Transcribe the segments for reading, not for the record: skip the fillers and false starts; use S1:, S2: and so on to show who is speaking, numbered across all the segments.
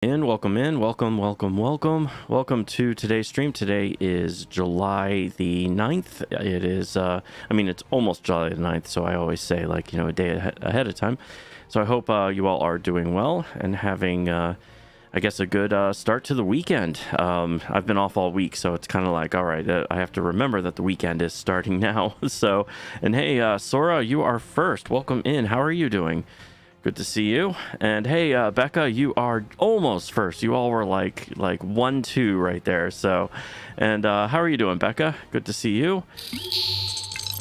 S1: Welcome to today's stream. Today is July the 9th. It is, it's almost July the 9th, so I always say, a day ahead of time. So I hope you all are doing well and having, a good start to the weekend. I've been off all week, so it's kind of like, all right, I have to remember that the weekend is starting now. So, and hey, Sora, you are first. Welcome in. How are you doing? Good to see you. And hey, Becca, you are almost first. You all were like 1-2 right there. So, and how are you doing, Becca? Good to see you.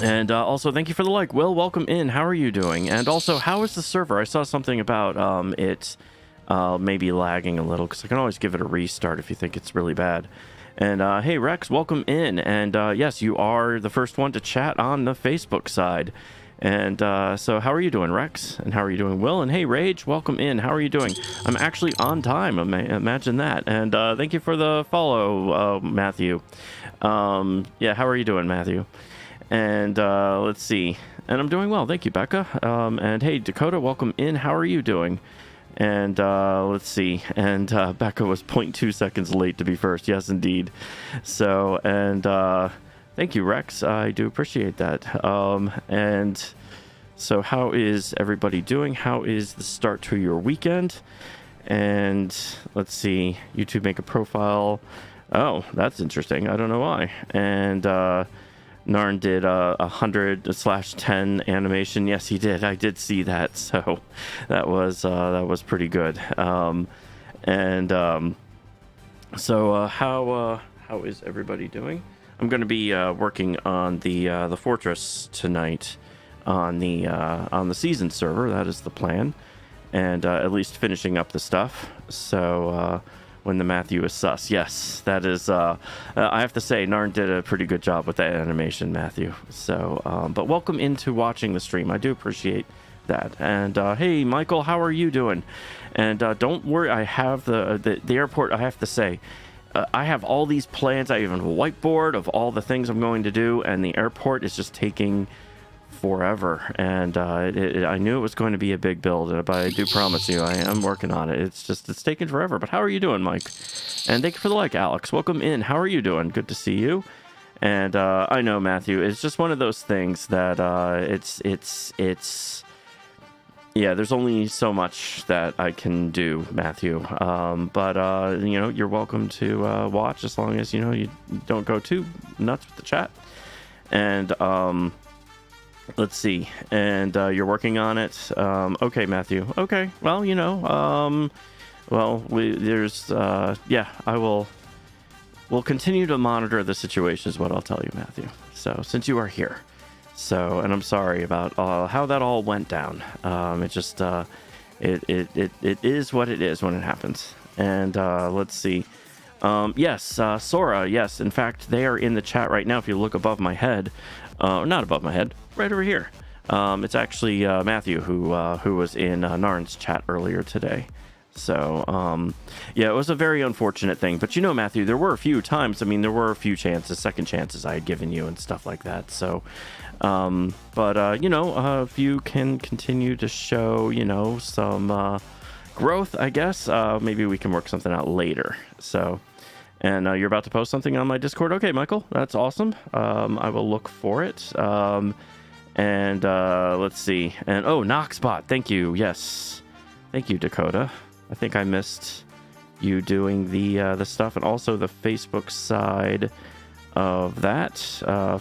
S1: And also, thank you for the like. Will, welcome in. How are you doing? And also, how is the server? I saw something about it maybe lagging a little, because I can always give it a restart if you think it's really bad. And hey, Rex, welcome in. And yes, you are the first one to chat on the Facebook side. And so how are you doing, Rex? And how are you doing, Will? And hey, Rage, welcome in. How are you doing? I'm actually on time. Imagine that. And thank you for the follow, Matthew. Yeah, how are you doing, Matthew? And let's see. And I'm doing well. Thank you, Becca. And hey, Dakota, welcome in. How are you doing? And let's see. And Becca was 0.2 seconds late to be first. Yes, indeed. So, and... thank you, Rex. I do appreciate that. And so how is everybody doing? How is the start to your weekend? And let's see. YouTube make a profile. Oh, that's interesting. I don't know why. And Narn did a 100/10 animation. Yes, he did. I did see that. So that was pretty good. So how is everybody doing? I'm going to be working on the fortress tonight on the season server. That is the plan, and at least finishing up the stuff. So when the Matthew is sus, yes, that is. I have to say, Narn did a pretty good job with that animation, Matthew. So, but welcome into watching the stream. I do appreciate that. And hey, Michael, how are you doing? And don't worry, I have the airport. I have to say. I have all these plans. I even have a whiteboard of all the things I'm going to do, and the airport is just taking forever. And I knew it was going to be a big build, but I do promise you, I am working on it. It's taking forever. But how are you doing, Mike? And thank you for the like, Alex. Welcome in. How are you doing? Good to see you. And I know, Matthew, it's just one of those things that yeah, there's only so much that I can do, Matthew. But you're welcome to watch as long as you don't go too nuts with the chat. And let's see. And you're working on it. Okay, Matthew. Okay. Well, I will. We'll continue to monitor the situation, is what I'll tell you, Matthew. So since you are here. So, and I'm sorry about how that all went down. It just, it is what it is when it happens. And let's see. Yes, Sora, yes. In fact, they are in the chat right now. If you look above my head, not above my head, right over here. It's actually Matthew who was in Narn's chat earlier today. So, yeah, it was a very unfortunate thing. But Matthew, there were a few times. I mean, there were a few chances, second chances I had given you and stuff like that. So, if you can continue to show, some growth, I guess, maybe we can work something out later. So, and you're about to post something on my Discord. Okay, Michael, that's awesome. I will look for it. And let's see. And oh, Noxbot, thank you. Yes, thank you, Dakota. I think I missed you doing the stuff, and also the Facebook side of that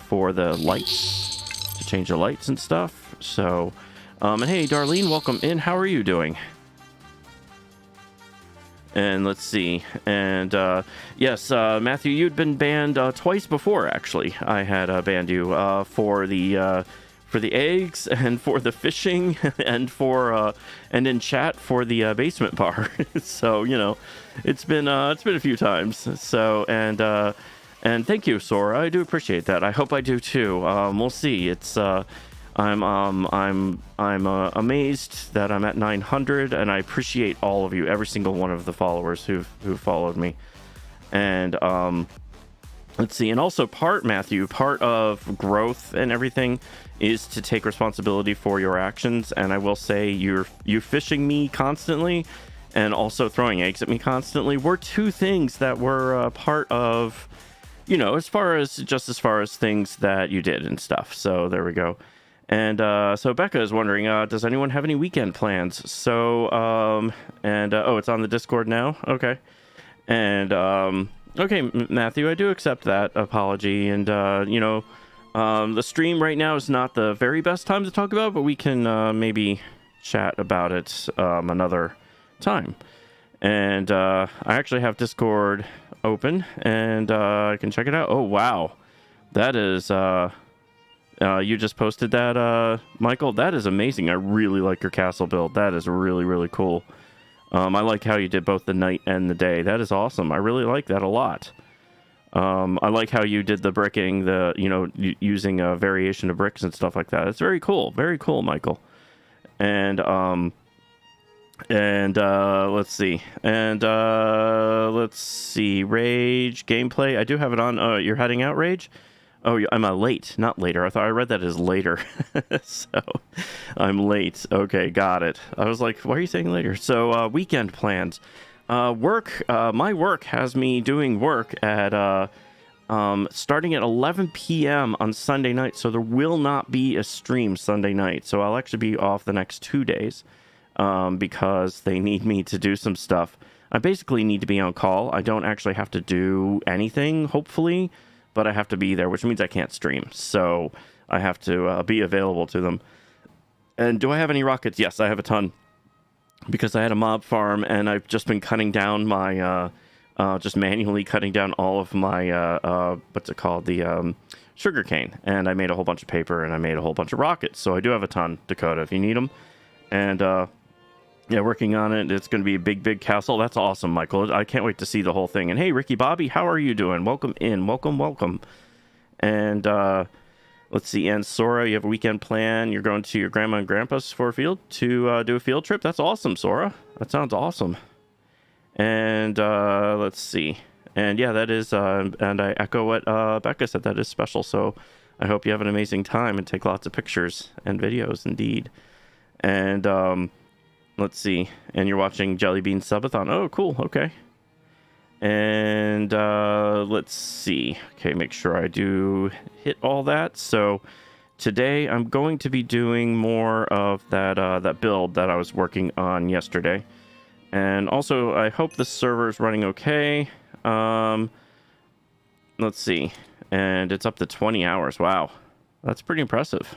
S1: for the lights, to change the lights and stuff. So, and hey, Darlene, welcome in. How are you doing? And let's see. And yes, Matthew, you'd been banned twice before. Actually, I had banned you for the eggs and for the fishing and for and in chat for the basement bar. So it's been a few times. So and thank you, Sora. I do appreciate that. I hope I do too. We'll see. It's I'm amazed that I'm at 900, and I appreciate all of you, every single one of the followers who followed me. And let's see. And also part of growth and everything is to take responsibility for your actions. And I will say, you fishing me constantly and also throwing eggs at me constantly were two things that were part of, as far as things that you did and stuff. So there we go. And so Becca is wondering, does anyone have any weekend plans? So, it's on the Discord now. Okay. And, okay, Matthew, I do accept that apology. And, the stream right now is not the very best time to talk about, but we can maybe chat about it another time. And I actually have Discord open, and I can check it out. Oh, wow. That is... you just posted that, Michael. That is amazing. I really like your castle build. That is really, really cool. I like how you did both the night and the day. That is awesome. I really like that a lot. I like how you did the bricking, using a variation of bricks and stuff like that. It's very cool. Very cool, Michael. And let's see. Let's see. Rage gameplay. I do have it on. You're heading out, Rage? Oh, I'm late, not later. I thought I read that as later. So I'm late. Okay, got it. I was like, why are you saying later? So weekend plans. Work. My work has me doing work at starting at 11 p.m. on Sunday night. So there will not be a stream Sunday night. So I'll actually be off the next 2 days because they need me to do some stuff. I basically need to be on call. I don't actually have to do anything, hopefully, but I have to be there, which means I can't stream. So I have to be available to them. And do I have any rockets? Yes, I have a ton. Because I had a mob farm, and I've just been cutting down my, just manually cutting down all of my, what's it called? The sugar cane. And I made a whole bunch of paper, and I made a whole bunch of rockets. So I do have a ton, Dakota, if you need them. And, yeah, working on it. It's going to be a big, big castle. That's awesome, Michael. I can't wait to see the whole thing. And hey, Ricky Bobby, how are you doing? Welcome in. Welcome. And let's see. And Sora, you have a weekend plan. You're going to your grandma and grandpa's for a field to do a field trip. That's awesome, Sora. That sounds awesome. And let's see. And yeah, that is. And I echo what Becca said. That is special. So I hope you have an amazing time and take lots of pictures and videos, indeed. And let's see. And you're watching Jelly Bean Subathon. Oh, cool. Okay. And let's see. Okay, make sure I do hit all that. So today I'm going to be doing more of that build that I was working on yesterday. And also, I hope the server is running okay. Let's see. And it's up to 20 hours. Wow. That's pretty impressive.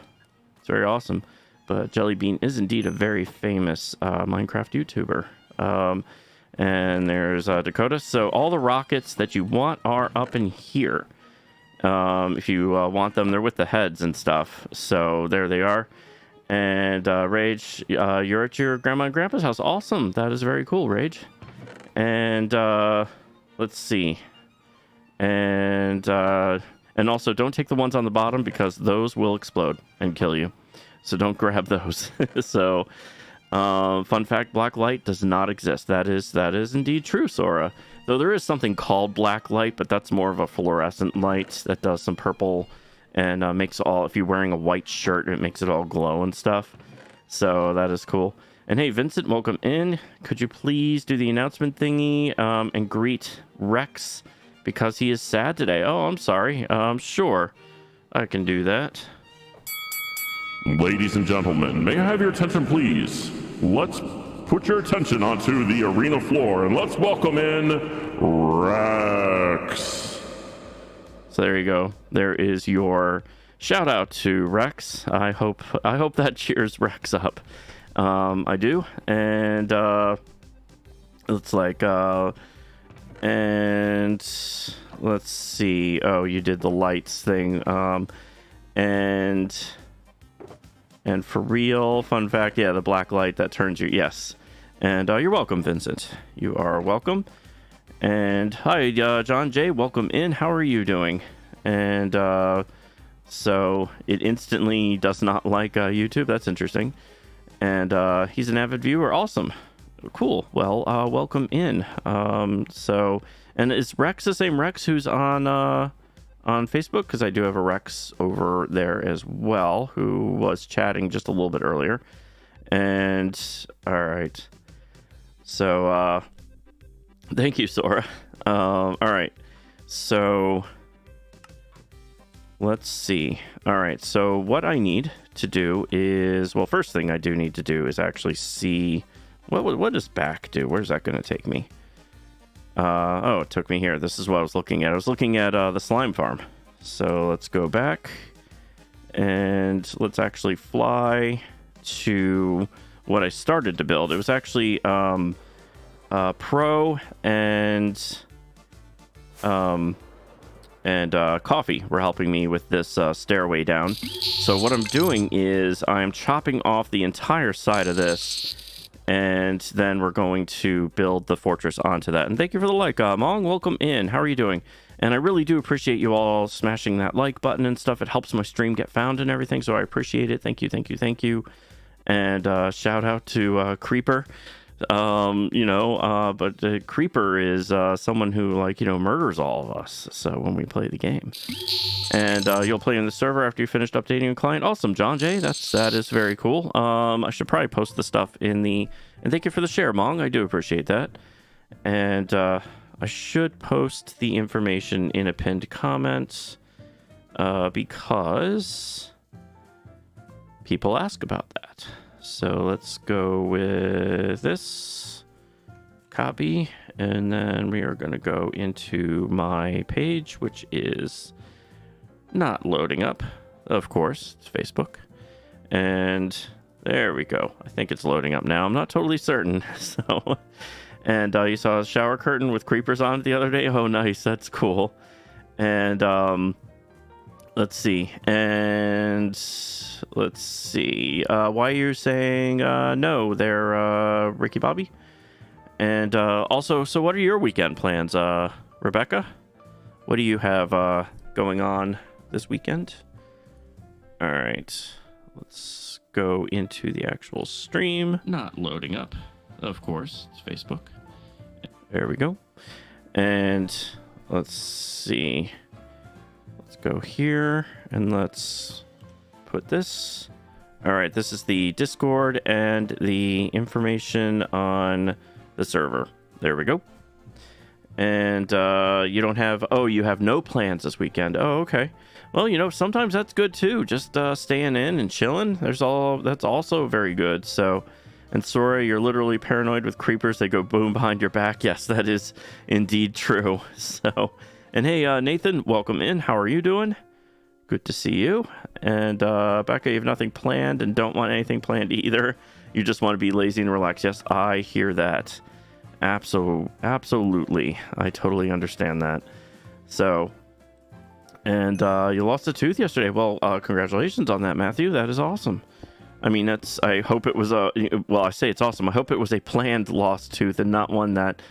S1: It's very awesome. But Jelly Bean is indeed a very famous Minecraft YouTuber. And there's Dakota. So all the rockets that you want are up in here. If you want them, they're with the heads and stuff. So there they are. And Rage, you're at your grandma and grandpa's house. Awesome. That is very cool, Rage. And let's see. And also don't take the ones on the bottom because those will explode and kill you. So don't grab those. So, fun fact, black light does not exist. That is indeed true, Sora. Though there is something called black light, but that's more of a fluorescent light that does some purple and makes all, if you're wearing a white shirt, it makes it all glow and stuff. So that is cool. And hey, Vincent, welcome in. Could you please do the announcement thingy and greet Rex because he is sad today? Oh, I'm sorry. Sure, I can do that.
S2: Ladies and gentlemen, may I have your attention, please? Let's put your attention onto the arena floor and let's welcome in Rex.
S1: So there you go. There is your shout out to Rex. I hope that cheers Rex up. I do. And it's like and let's see. Oh, you did the lights thing. And for real, fun fact, yeah, the black light that turns you, yes. And you're welcome, Vincent. You are welcome. And hi, John Jay, welcome in. How are you doing? And so it instantly does not like YouTube. That's interesting. And he's an avid viewer. Awesome. Cool. Well, welcome in. So, and is Rex the same Rex who's on Facebook? Because I do have a Rex over there as well, who was chatting just a little bit earlier. And all right, So, thank you, Sora. All right. So, let's see. All right. So, what I need to do is, well, first thing I do need to do is actually see what does back do? Where's that going to take me? Oh, it took me here. This is what I was looking at. I was looking at the slime farm. So, let's go back and let's actually fly to what I started to build. It was actually Pro and Coffee were helping me with this stairway down. So what I'm doing is I'm chopping off the entire side of this, and then we're going to build the fortress onto that. And thank you for the like, Mong. Welcome in. How are you doing? And I really do appreciate you all smashing that like button and stuff. It helps my stream get found and everything, so I appreciate it. Thank you, thank you, thank you. And shout out to Creeper. But Creeper is someone who, murders all of us. So when we play the game, and you'll play in the server after you finished updating your client. Awesome, John Jay. That is very cool. I should probably post the stuff in the. And thank you for the share, Mong. I do appreciate that. And I should post the information in a pinned comment because people ask about that. So let's go with this copy, and then we are going to go into my page, which is not loading up. Of course, it's Facebook. And there we go. I think it's loading up now. I'm not totally certain. So, and you saw a shower curtain with creepers on it the other day. Oh, nice. That's cool. And let's see. Why are you saying no there, Ricky Bobby? And also, so what are your weekend plans, Rebecca? What do you have going on this weekend? All right. Let's go into the actual stream. Not loading up. Of course, it's Facebook. There we go. And let's see. Let's go here and let's put this. All right, this is the Discord and the information on the server. There we go. And you don't have, you have no plans this weekend. Oh, okay. Well, sometimes that's good too. Just staying in and chilling. That's also very good. So, and Sora, you're literally paranoid with creepers. They go boom behind your back. Yes, that is indeed true. So, and hey, Nathan, welcome in. How are you doing? Good to see you. And Becca, you have nothing planned and don't want anything planned either. You just want to be lazy and relax. Yes, I hear that. Absolutely. I totally understand that. So, and you lost a tooth yesterday. Well, congratulations on that, Matthew. That is awesome. I mean, I hope it was I say it's awesome. I hope it was a planned lost tooth and not one that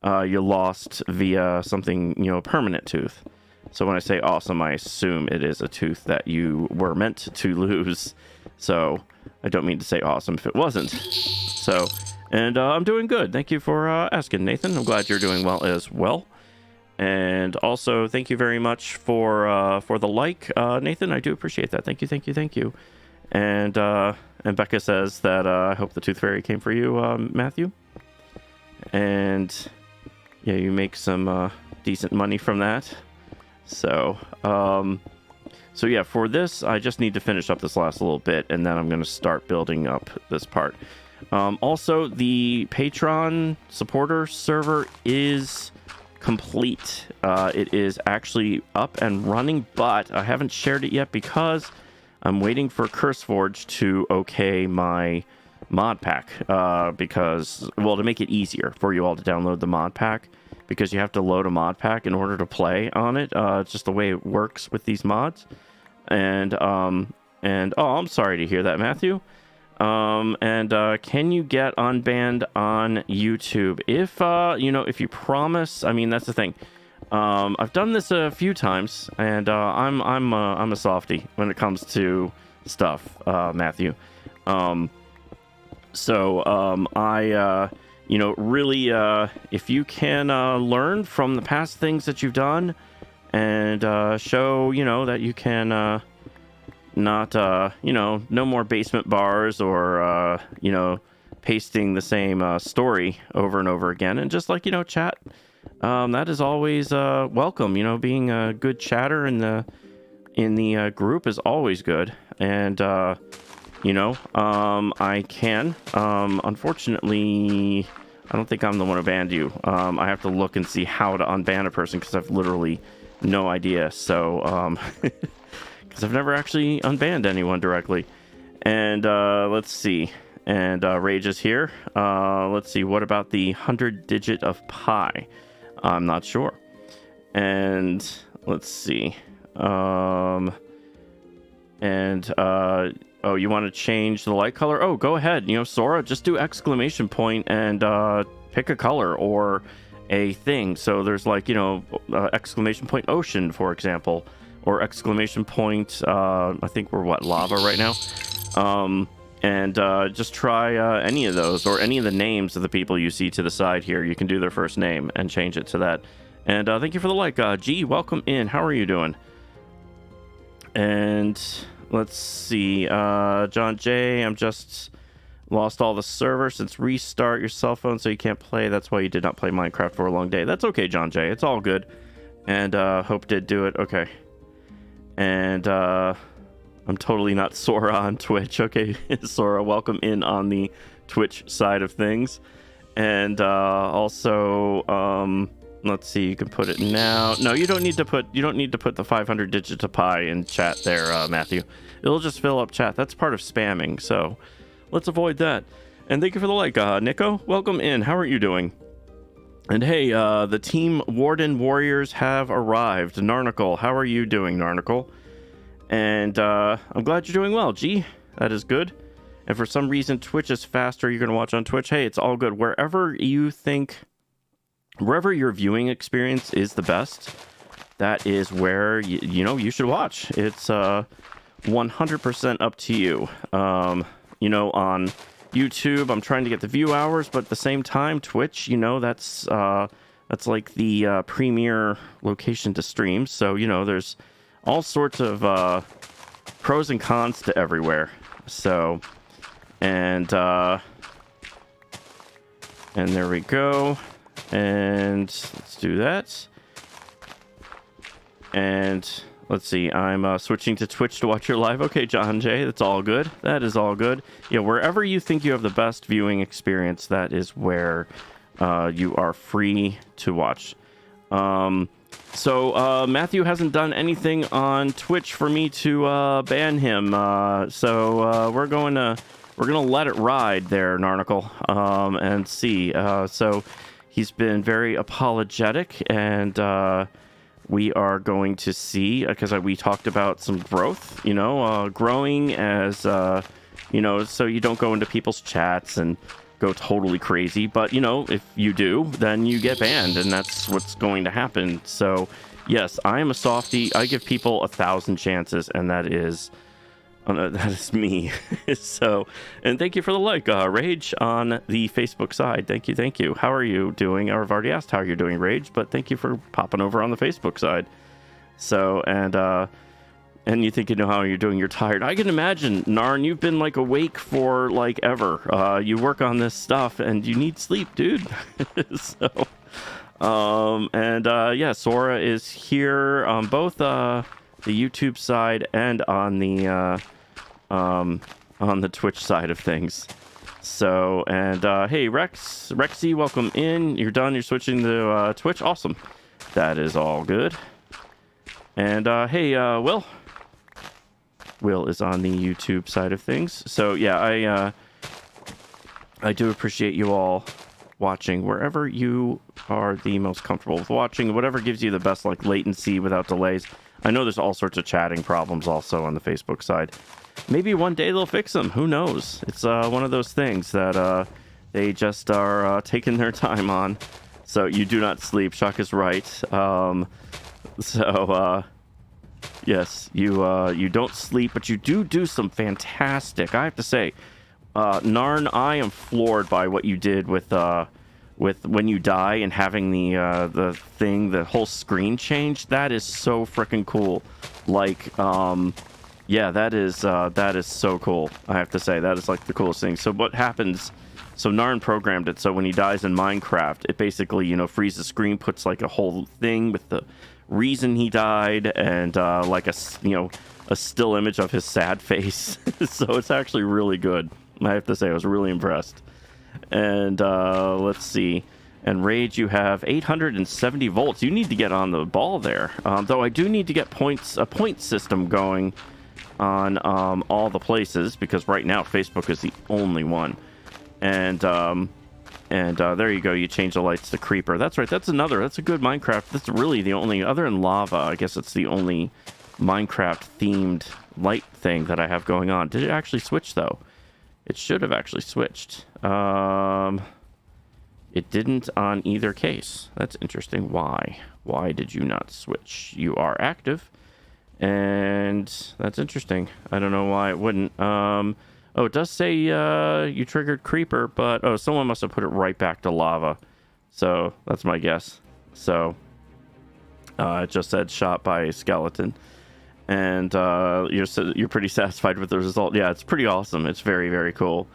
S1: you lost via something, permanent tooth. So when I say awesome, I assume it is a tooth that you were meant to lose. So I don't mean to say awesome if it wasn't. So, and I'm doing good. Thank you for asking, Nathan. I'm glad you're doing well as well. And also, thank you very much for the like, Nathan. I do appreciate that. Thank you. And Becca says that I hope the Tooth Fairy came for you, Matthew. And yeah, you make some decent money from that. So, yeah, for this, I just need to finish up this last little bit, and then I'm going to start building up this part. Also, the Patreon supporter server is complete. It is actually up and running, but I haven't shared it yet because I'm waiting for CurseForge to okay my mod pack, to make it easier for you all to download the mod pack, because you have to load a mod pack in order to play on it. It's just the way it works with these mods. And I'm sorry to hear that, Matthew. Can you get unbanned on YouTube? If you promise, I mean, that's the thing. I've done this a few times, and I'm a softie when it comes to stuff, Matthew. Really, if you can learn from the past things that you've done, and show that you can no more basement bars or pasting the same story over and over again, and just like, chat. That is always welcome. Being a good chatter in the group is always good. And I can. Unfortunately, I don't think I'm the one who banned you. I have to look and see how to unban a person because I've literally no idea. So, because I've never actually unbanned anyone directly. And let's see. And Rage is here. Let's see. What about the 100 digit of pi? I'm not sure. And let's see. Oh, you want to change the light color? Oh, go ahead. Sora, just do exclamation point and pick a color or a thing. So there's like, exclamation point ocean, for example, or exclamation point, I think we're lava right now. And just try any of those, or any of the names of the people you see to the side here. You can do their first name and change it to that. And thank you for the like. G, welcome in. How are you doing? And let's see. John J, I'm just lost all the servers since restart your cell phone so you can't play. That's why you did not play Minecraft for a long day. That's okay, John J. It's all good. And Hope did do it. Okay. And I'm totally not Sora on Twitch. Okay, Sora, welcome in on the Twitch side of things. And also, let's see, you can put it now. No, you don't need to put the 500 digits of pi in chat there, Matthew. It'll just fill up chat. That's part of spamming, so let's avoid that. And thank you for the like, Nico. Welcome in. How are you doing? And hey, the Team Warden Warriors have arrived. Narnicle, how are you doing, Narnicle? And I'm glad you're doing well, G. That is good. And for some reason, Twitch is faster. You're going to watch on Twitch. Hey, it's all good. Wherever your viewing experience is the best, that is where, you should watch. It's 100% up to you. On YouTube, I'm trying to get the view hours, but at the same time, Twitch, that's like the premier location to stream. So, there's all sorts of pros and cons to everywhere. So, and there we go. And let's do that. And let's see, I'm switching to Twitch to watch your live. Okay, John J, that's all good. That is all good. Yeah, wherever you think you have the best viewing experience, that is where you are free to watch. So Matthew hasn't done anything on Twitch for me to ban him. So we're gonna let it ride there, Narnicle, and see. So he's been very apologetic, and we are going to see, because we talked about some growth, growing as, so you don't go into people's chats and go totally crazy. But, if you do, then you get banned, and that's what's going to happen. So, yes, I am a softie. I give people 1,000 chances, and that is me. So, and thank you for the like, Rage, on the Facebook side. Thank you. How are you doing? I've already asked how you're doing, Rage, but thank you for popping over on the Facebook side. So, and you think you know how you're doing, you're tired. I can imagine, Narn, you've been like awake for like ever. You work on this stuff and you need sleep, dude. So, yeah, Sora is here on both the YouTube side and on the Twitch side of things. So, and hey, Rexy, welcome in. You're done. You're switching to Twitch. Awesome. That is all good. And hey, Will is on the YouTube side of things. So yeah, I do appreciate you all watching wherever you are the most comfortable with watching, whatever gives you the best like latency without delays. I know there's all sorts of chatting problems also on the Facebook side. Maybe one day they'll fix them. Who knows? It's one of those things that they just are taking their time on. So you do not sleep. Shock is right. Yes, you don't sleep, but you do some fantastic. I have to say, Narn, I am floored by what you did with when you die and having the whole screen change. That is so freaking cool. Like, yeah, that is so cool. I have to say, that is like the coolest thing. So what happens So Narn programmed it so when he dies in Minecraft, it basically, you know, freezes the screen, puts like a whole thing with the reason he died and like a, you know, a still image of his sad face. So it's actually really good. I have to say, I was really impressed. And let's see. And Rage, you have 870 volts. You need to get on the ball there. Though I do need to get a point system going on all the places, because right now Facebook is the only one. And there you go. You change the lights to Creeper. That's right. That's a good Minecraft. That's really the only, other than Lava, I guess it's the only Minecraft themed light thing that I have going on. Did it actually switch though? It should have actually switched. It didn't on either case. That's interesting. Why? Why did you not switch? You are active. And that's interesting. I don't know why it wouldn't. Oh, it does say you triggered Creeper, but oh, someone must have put it right back to Lava. So that's my guess. So it just said shot by a skeleton. And you're pretty satisfied with the result. Yeah, it's pretty awesome. It's very, very cool.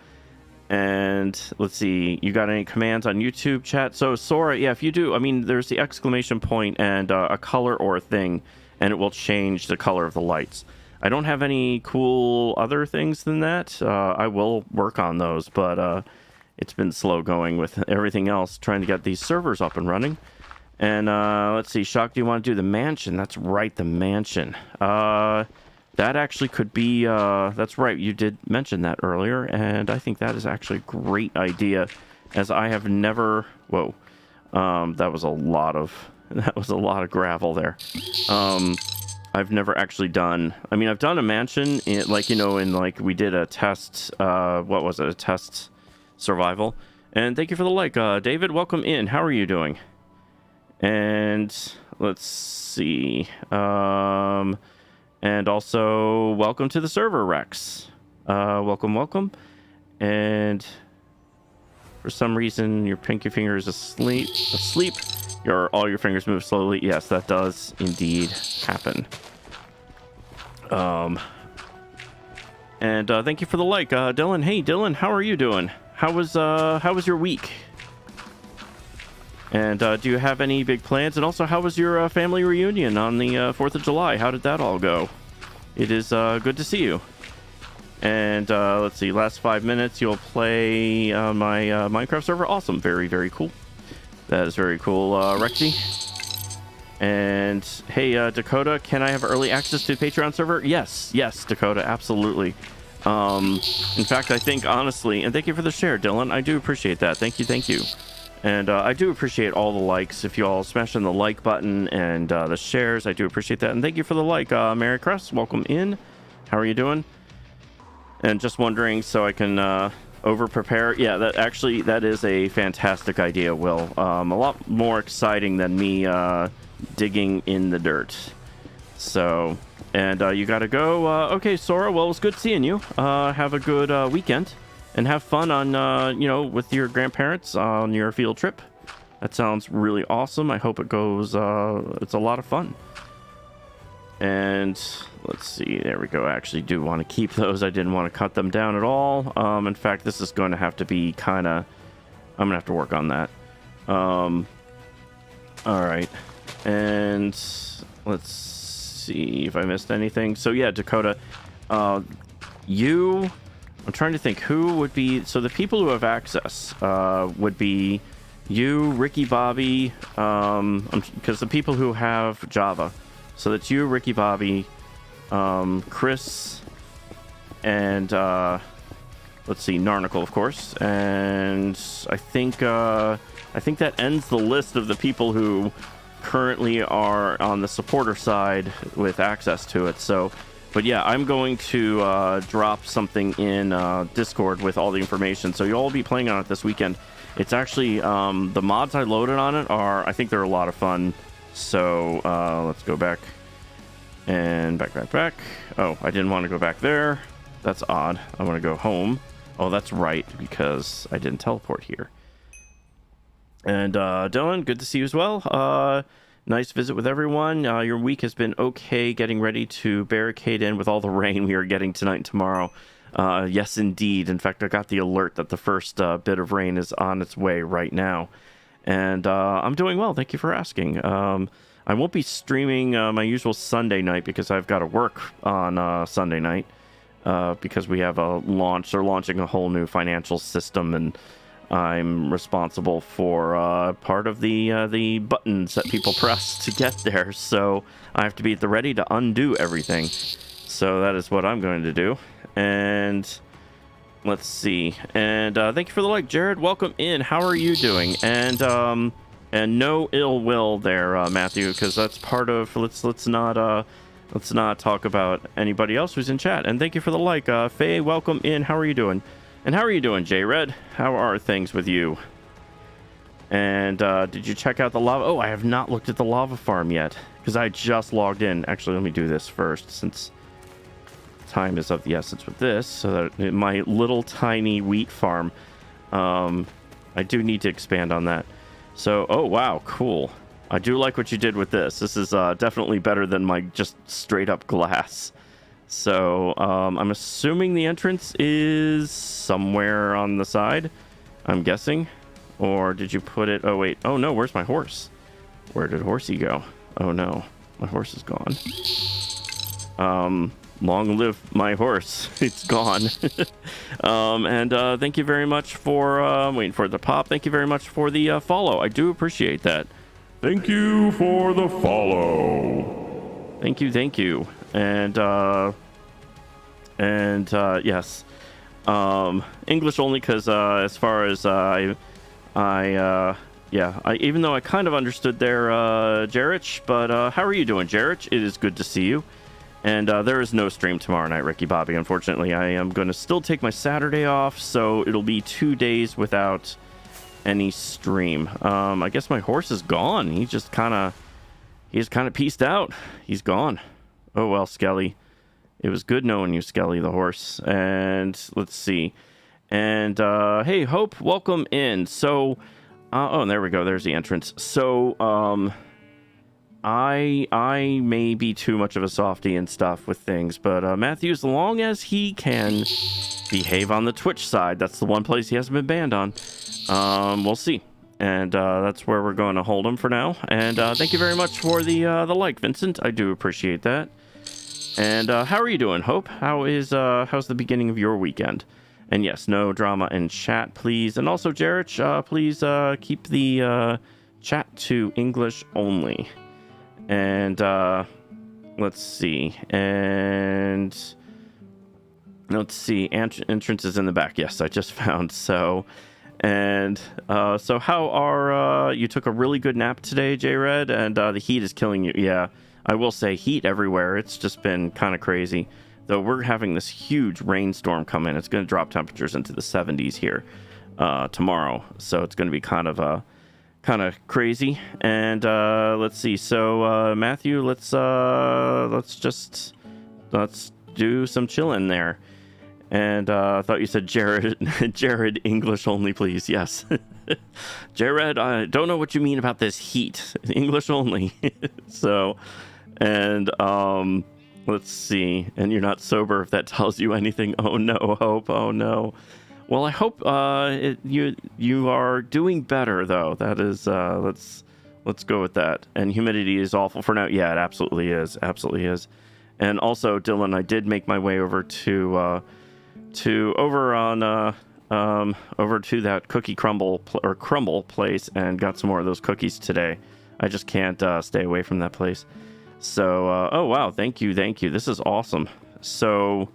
S1: And let's see, you got any commands on YouTube chat? So Sora, yeah, if you do, I mean, there's the exclamation point and a color or a thing, and it will change the color of the lights. I don't have any cool other things than that. I will work on those, but it's been slow going with everything else, trying to get these servers up and running. And let's see, Shock, do you want to do the mansion? That's right, the mansion. That actually could be, that's right, you did mention that earlier, and I think that is actually a great idea, as I have never, whoa, that was a lot of gravel there. I've never actually done, I mean, I've done a mansion, like, you know, in, like, we did a test, what was it, a test survival, and thank you for the like, David, welcome in, how are you doing? And, let's see, and also, welcome to the server, Rex. Welcome. And for some reason, your pinky finger is asleep. All your fingers move slowly. Yes, that does indeed happen. And thank you for the like, Dylan. Hey, Dylan, how are you doing? How was your week? And do you have any big plans? And also, how was your family reunion on the 4th of July? How did that all go? It is good to see you. And let's see, last 5 minutes, you'll play my Minecraft server. Awesome. Very, very cool. That is very cool, Rexy. And hey, Dakota, can I have early access to the Patreon server? Yes, Dakota, absolutely. In fact, I think, honestly, and thank you for the share, Dylan. I do appreciate that. Thank you. And I do appreciate all the likes. If you all smash on the like button and the shares, I do appreciate that. And thank you for the like, Mary Crest. Welcome in. How are you doing? And just wondering, so I can over prepare. Yeah, that is a fantastic idea, Will. A lot more exciting than me digging in the dirt. So, and you got to go. Okay, Sora. Well, it was good seeing you. Have a good weekend. And have fun on, with your grandparents on your field trip. That sounds really awesome. I hope it goes, it's a lot of fun. And let's see, there we go. I actually do want to keep those. I didn't want to cut them down at all. In fact, this is going to have to be I'm going to have to work on that. All right. And let's see if I missed anything. So yeah, Dakota, I'm trying to think who would be, so the people who have access would be you, Ricky Bobby, because the people who have Java, so that's you, Ricky Bobby, Chris, and let's see, Narnicle, of course, and I think that ends the list of the people who currently are on the supporter side with access to it. So, but yeah, I'm going to drop something in Discord with all the information, so you'll all be playing on it this weekend. It's actually, the mods I loaded on it I think they're a lot of fun. So let's go back and back. Oh, I didn't want to go back there. That's odd. I want to go home. Oh, that's right, because I didn't teleport here. And Dylan, good to see you as well. Nice visit with everyone. Your week has been okay, getting ready to barricade in with all the rain we are getting tonight and tomorrow. Yes, indeed. In fact, I got the alert that the first bit of rain is on its way right now. And I'm doing well. Thank you for asking. I won't be streaming my usual Sunday night because I've got to work on Sunday night because we have a launch. They're launching a whole new financial system, and I'm responsible for part of the buttons that people press to get there. So I have to be at the ready to undo everything. So that is what I'm going to do. And let's see. And thank you for the like, Jared. Welcome in. How are you doing? And no ill will there, Matthew, because that's part of. Let's not talk about anybody else who's in chat. And thank you for the like, Faye. Welcome in. How are you doing? And how are you doing, J-Red? How are things with you? And did you check out the lava? Oh, I have not looked at the lava farm yet because I just logged in. Actually, let me do this first since time is of the essence with this. So that my little tiny wheat farm, I do need to expand on that. So, oh, wow, cool. I do like what you did with this. This is definitely better than my just straight up glass. So I'm assuming the entrance is somewhere on the side, I'm guessing. Or did you put it? Oh, wait. Oh, no. Where's my horse? Where did horsey go? Oh, no. My horse is gone. Long live my horse. It's gone. And thank you very much for waiting for it to pop. Thank you very much for the follow. I do appreciate that.
S2: Thank you for the follow.
S1: Thank you. Thank you. And yes, English only because as far as even though I kind of understood there, Jarich, but how are you doing, Jarich? It is good to see you. And there is no stream tomorrow night, Ricky Bobby. Unfortunately, I am going to still take my Saturday off, so it'll be 2 days without any stream. I guess my horse is gone. He's kind of pieced out. He's gone. Oh, well, Skelly. It was good knowing you, Skelly, the horse. And let's see. And, hey, Hope, welcome in. So, oh, there we go. There's the entrance. So, I may be too much of a softie and stuff with things, but, Matthew, as long as he can behave on the Twitch side, that's the one place he hasn't been banned on. We'll see. And, that's where we're going to hold him for now. And, thank you very much for the like, Vincent. I do appreciate that. And how are you doing, Hope? How's the beginning of your weekend? And yes, no drama in chat, please. And also, Jarich, please keep the chat to English only. And let's see. And let's see. Entrance is in the back. Yes, I just found. So, and so how are you? Took a really good nap today, J-Red, and the heat is killing you. Yeah. I will say heat everywhere. It's just been kind of crazy. Though we're having this huge rainstorm come in. It's going to drop temperatures into the 70s here tomorrow. So it's going to be kind of crazy. And let's see. So Matthew, let's do some chilling there. And I thought you said Jared English only, please. Yes. Jared, I don't know what you mean about this heat. English only. So, and let's see. And you're not sober if that tells you anything. Oh no, Hope. Oh no. Well, I hope you are doing better though. That is let's go with that. And humidity is awful for now. Yeah, it absolutely is. Absolutely is. And also, Dylan, I did make my way over to that cookie crumble place and got some more of those cookies today. I just can't stay away from that place. So, oh wow, thank you. This is awesome. So,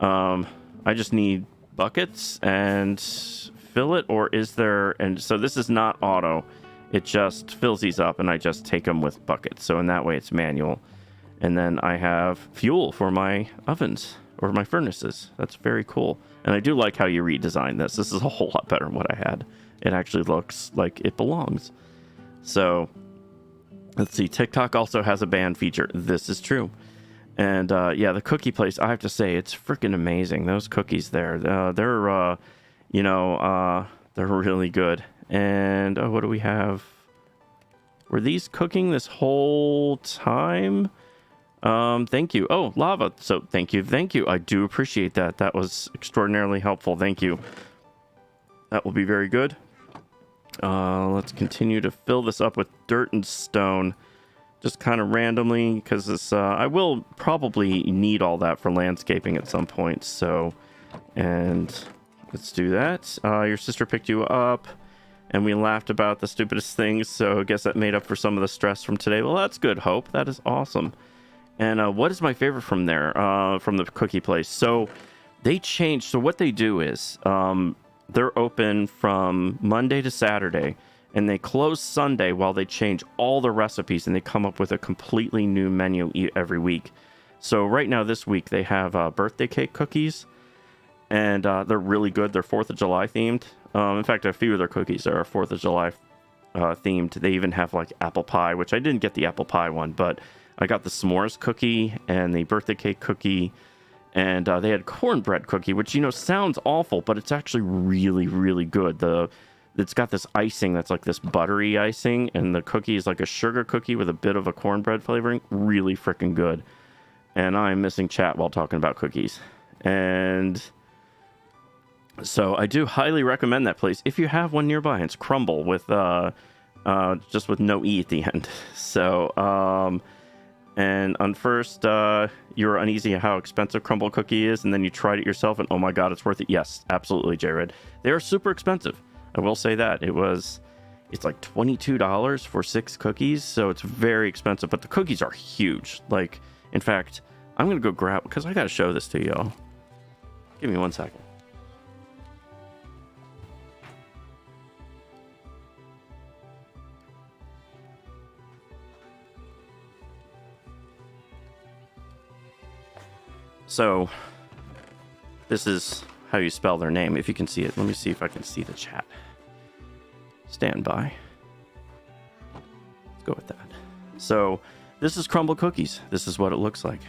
S1: I just need buckets and fill it, or is there? And so this is not auto. It just fills these up, and I just take them with buckets. So in that way, it's manual. And then I have fuel for my ovens or my furnaces. That's very cool. And I do like how you redesigned this. This is a whole lot better than what I had. It actually looks like it belongs. So, let's see. TikTok also has a band feature. This is true. And, yeah, the cookie place, I have to say, it's freaking amazing. Those cookies there, they're really good. And, oh, what do we have? Were these cooking this whole time? Thank you. Oh, lava. So thank you. I do appreciate that. That was extraordinarily helpful. Thank you. That will be very good. Let's continue to fill this up with dirt and stone, just kind of randomly, because this I will probably need all that for landscaping at some point. So, and let's do that. Your sister picked you up, and we laughed about the stupidest things. So I guess that made up for some of the stress from today. Well, that's good, Hope. That is awesome. And what is my favorite from there, from the cookie place? So they changed. So what they do is they're open from Monday to Saturday, and they close Sunday while they change all the recipes, and they come up with a completely new menu every week. So right now, this week, they have birthday cake cookies, and they're really good. They're 4th of July themed. In fact, a few of their cookies are 4th of July themed. They even have like apple pie, which I didn't get the apple pie one, but I got the s'mores cookie and the birthday cake cookie, and they had cornbread cookie, which, you know, sounds awful, but it's actually really, really good. It's got this icing that's like this buttery icing, and the cookie is like a sugar cookie with a bit of a cornbread flavoring. Really freaking good. And I'm missing chat while talking about cookies. And so I do highly recommend that place if you have one nearby. It's Crumble with just with no E at the end. So and on first, you were uneasy at how expensive Crumble cookie is, and then you tried it yourself, and oh my god, it's worth it. Yes, absolutely, Jared. They are super expensive. I will say that. It's like $22 for 6 cookies, so it's very expensive, but the cookies are huge. Like, in fact, I'm going to go grab, because I got to show this to y'all. Give me 1 second. So, this is how you spell their name, if you can see it. Let me see if I can see the chat. Stand by. Let's go with that. So, this is Crumble Cookies. This is what it looks like.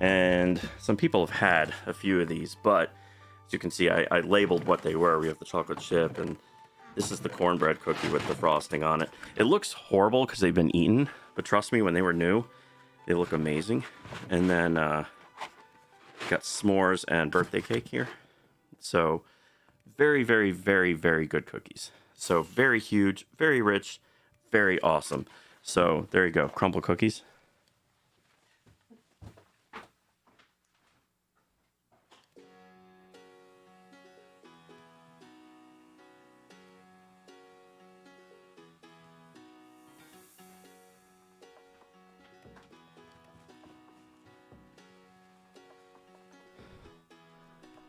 S1: And some people have had a few of these, but as you can see, I labeled what they were. We have the chocolate chip, and this is the cornbread cookie with the frosting on it. It looks horrible because they've been eaten, but trust me, when they were new, they look amazing. And then, got s'mores and birthday cake here. So very, very, very, very good cookies. So very huge, very rich, very awesome. So there you go, Crumble Cookies.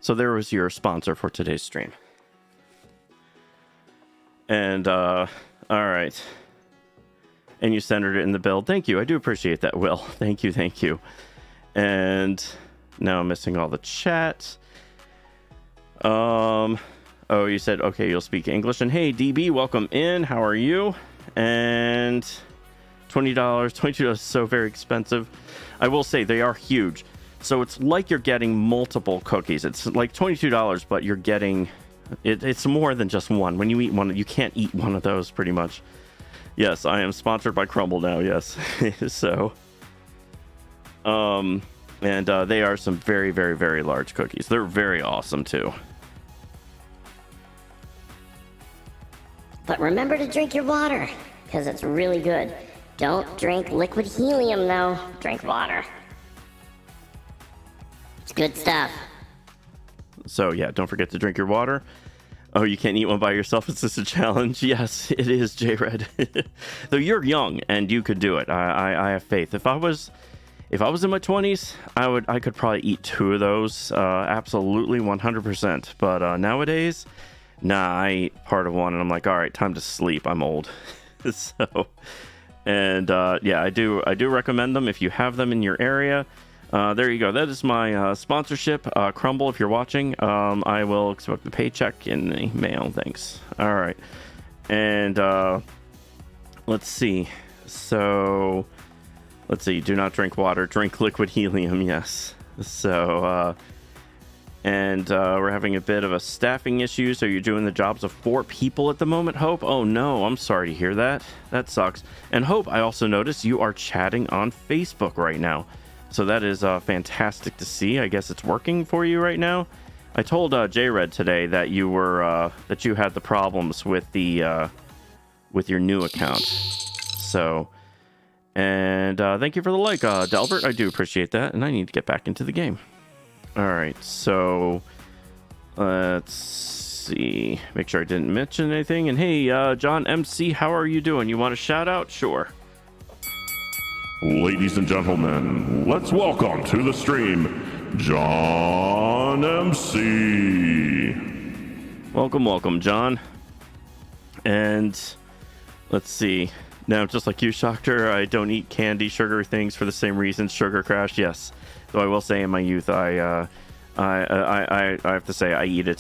S1: So there was your sponsor for today's stream. And, all right. And you centered it in the build. Thank you. I do appreciate that, Will. Thank you. And now I'm missing all the chat. Oh, you said, okay, you'll speak English. And hey, DB, welcome in. How are you? And $22 is so very expensive. I will say they are huge. So it's like you're getting multiple cookies. It's like $22, but you're getting it's more than just one. When you eat one, you can't eat one of those pretty much. Yes, I am sponsored by Crumble now. Yes. So and they are some very, very, very large cookies. They're very awesome too.
S3: But remember to drink your water, because it's really good. Don't drink liquid helium though. Drink water. It's good stuff.
S1: So yeah, don't forget to drink your water. Oh, you can't eat one by yourself. Is this a challenge? Yes, it is, J-Red. Though you're young and you could do it. I have faith. If I was in my 20s, I could probably eat 2 of those. Absolutely 100%. But nowadays, nah, I eat part of one and I'm like, all right, time to sleep. I'm old. So, and yeah, I do recommend them if you have them in your area. There you go. That is my sponsorship. Crumble, if you're watching, I will expect the paycheck in the mail. Thanks. All right. And let's see. So, let's see. Do not drink water. Drink liquid helium. Yes. So, And we're having a bit of a staffing issue, so you're doing the jobs of 4 people at the moment, Hope? Oh no, I'm sorry to hear that. That sucks. And Hope, I also noticed you are chatting on Facebook right now. So that is fantastic to see. I guess it's working for you right now. I told J-Red today that you were that you had the problems with the with your new account. So, and thank you for the like, Delbert. I do appreciate that, and I need to get back into the game. All right, so let's see. Make sure I didn't mention anything. And hey, John MC, how are you doing? You want a shout out? Sure.
S2: Ladies and gentlemen, let's welcome to the stream, John MC.
S1: Welcome, John. And let's see. Now, just like you, Shocker, I don't eat candy, sugary things for the same reasons. Sugar crash, yes. Though I will say, in my youth, I have to say I ate a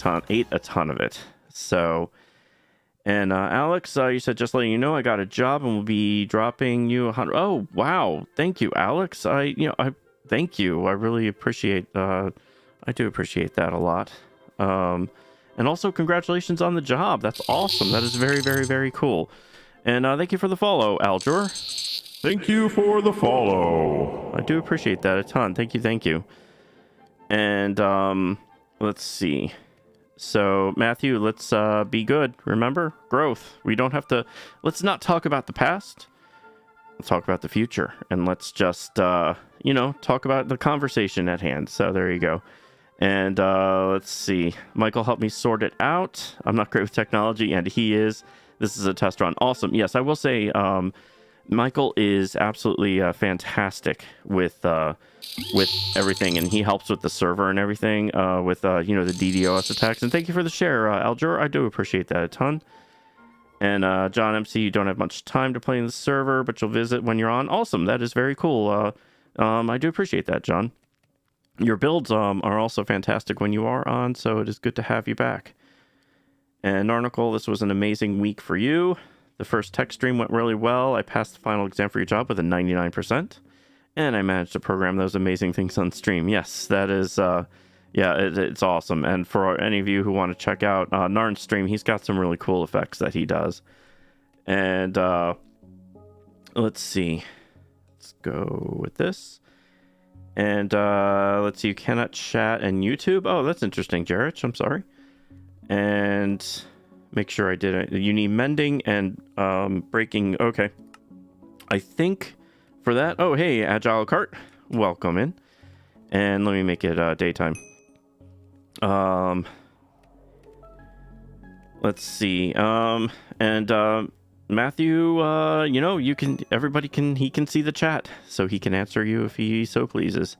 S1: ton of it. So, and Alex, you said just letting you know I got a job and will be dropping you 100. Oh wow, thank you, Alex. I thank you. I really appreciate. I do appreciate that a lot. And also congratulations on the job. That's awesome. That is very, very, very cool. And thank you for the follow, Aljor.
S2: Thank you for the follow.
S1: I do appreciate that a ton. Thank you. And let's see. So Matthew, let's be good. Remember, growth. We don't have to. Let's not talk about the past. Let's talk about the future, and let's just talk about the conversation at hand. So there you go. And let's see. Michael helped me sort it out. I'm not great with technology, and he is. This is a test run. Awesome. Yes, I will say. Michael is absolutely fantastic with everything, and he helps with the server and everything with the DDoS attacks. And thank you for the share, Aljur. I do appreciate that a ton. And John MC, you don't have much time to play in the server, but you'll visit when you're on. Awesome, that is very cool. I do appreciate that, John. Your builds are also fantastic when you are on, so it is good to have you back. And Narnicle, this was an amazing week for you. The first tech stream went really well. I passed the final exam for your job with a 99%. And I managed to program those amazing things on stream. Yes, that is, it's awesome. And for any of you who want to check out Narn's stream, he's got some really cool effects that he does. And let's see. Let's go with this. And let's see, you cannot chat and YouTube. Oh, that's interesting, Jarrett. I'm sorry. And make sure I did it. You need mending and breaking. Okay. I think for that. Oh, hey, Agile Cart. Welcome in. And let me make it daytime. Let's see. And Matthew, you can, he can see the chat, so he can answer you if he so pleases.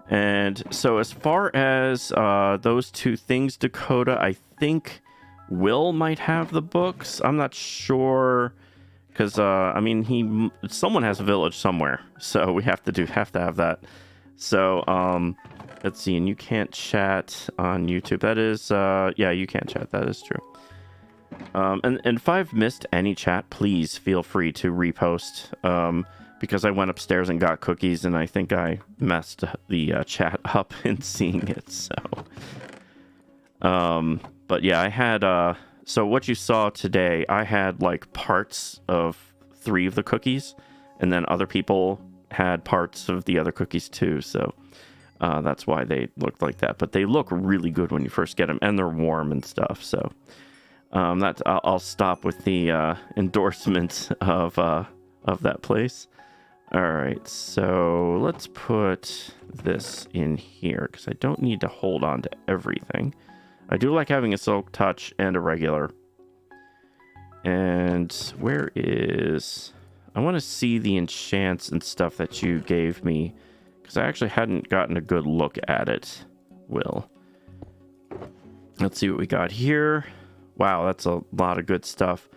S1: And so as far as those two things, Dakota, I think Will might have the books. I'm not sure, because someone has a village somewhere, so we have to have that. So let's see. And you can't chat on YouTube. That is you can't chat. That is true. And if I've missed any chat, please feel free to repost. Because I went upstairs and got cookies, and I think I messed the chat up in seeing it. So, but yeah, I had. So what you saw today, I had like parts of 3 of the cookies, and then other people had parts of the other cookies too. So that's why they looked like that. But they look really good when you first get them, and they're warm and stuff. So I'll stop with the endorsement of that place. All right, so let's put this in here because I don't need to hold on to everything. I do like having a silk touch and a regular. And where is... I want to see the enchants and stuff that you gave me because I actually hadn't gotten a good look at it, Will. Let's see what we got here. Wow, that's a lot of good stuff.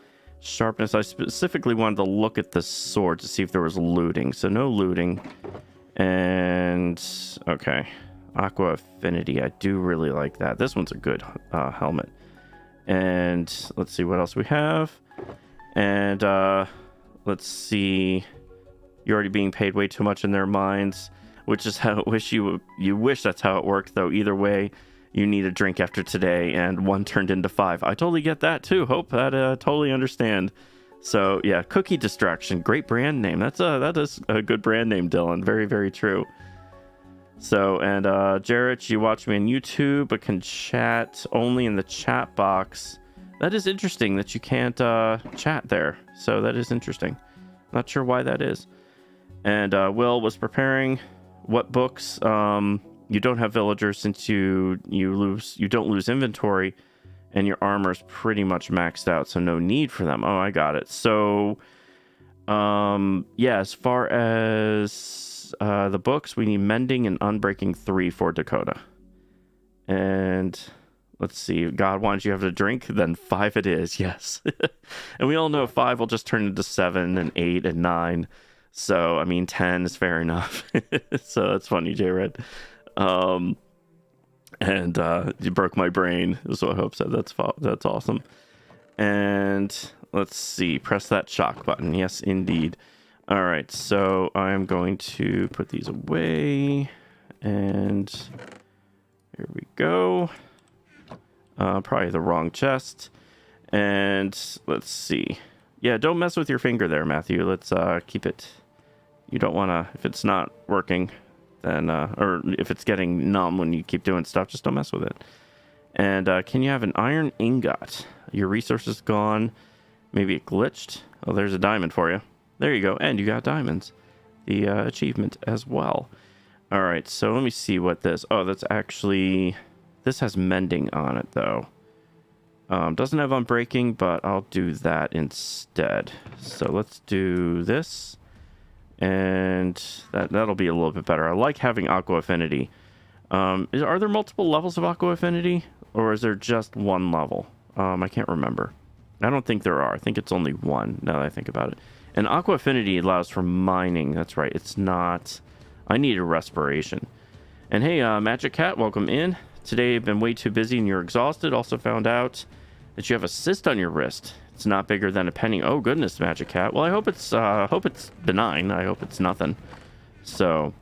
S1: Sharpness, I specifically wanted to look at the sword to see if there was looting. So no looting. And okay, Aqua Affinity, I do really like that. This one's a good helmet. And let's see what else we have. And let's see, you're already being paid way too much in their minds, which is how you wish that's how it worked, though. Either way, you need a drink after today, and 1 turned into 5. I totally get that too. Hope that totally understand. So yeah, Cookie Distraction, great brand name. That is a good brand name, Dylan. Very, very true. So, and Jarrett, you watch me on YouTube but can chat only in the chat box. That is interesting that you can't chat there. So that is interesting. Not sure why that is. And Will was preparing what books. You don't have villagers since you don't lose inventory, and your armor's pretty much maxed out, so no need for them. Oh, I got it. So yeah, as far as the books, we need Mending and Unbreaking 3 for Dakota. And let's see, God wanted you to have a drink, then 5 it is, yes. And we all know 5 will just turn into 7 and 8 and 9. So, I mean, 10 is fair enough. So that's funny, J-Red. And you broke my brain, is what Hope said. That's awesome. And let's see, press that shock button. Yes, indeed. All right, so I'm going to put these away. And here we go. Probably the wrong chest. And let's see. Yeah, don't mess with your finger there, Matthew. Let's keep it. You don't want to, if it's not working, then, or if it's getting numb when you keep doing stuff, just don't mess with it. And can you have an iron ingot? Your resources gone. Maybe it glitched. Oh, there's a diamond for you. There you go. And you got diamonds. The achievement as well. All right, so let me see what this... Oh, that's actually... This has mending on it, though. Doesn't have unbreaking, but I'll do that instead. So let's do this. And that'll be a little bit better. I like having Aqua Affinity. Are there multiple levels of Aqua Affinity? Or is there just one level? I can't remember. I don't think there are. I think it's only one, now that I think about it. And Aqua Affinity allows for mining. That's right. It's not... I need a respiration. And hey, Magic Cat, welcome in. Today I've been way too busy and you're exhausted. Also found out that you have a cyst on your wrist. It's not bigger than a penny. Oh goodness, Magic Cat. Well, I hope it's benign. I hope it's nothing. So,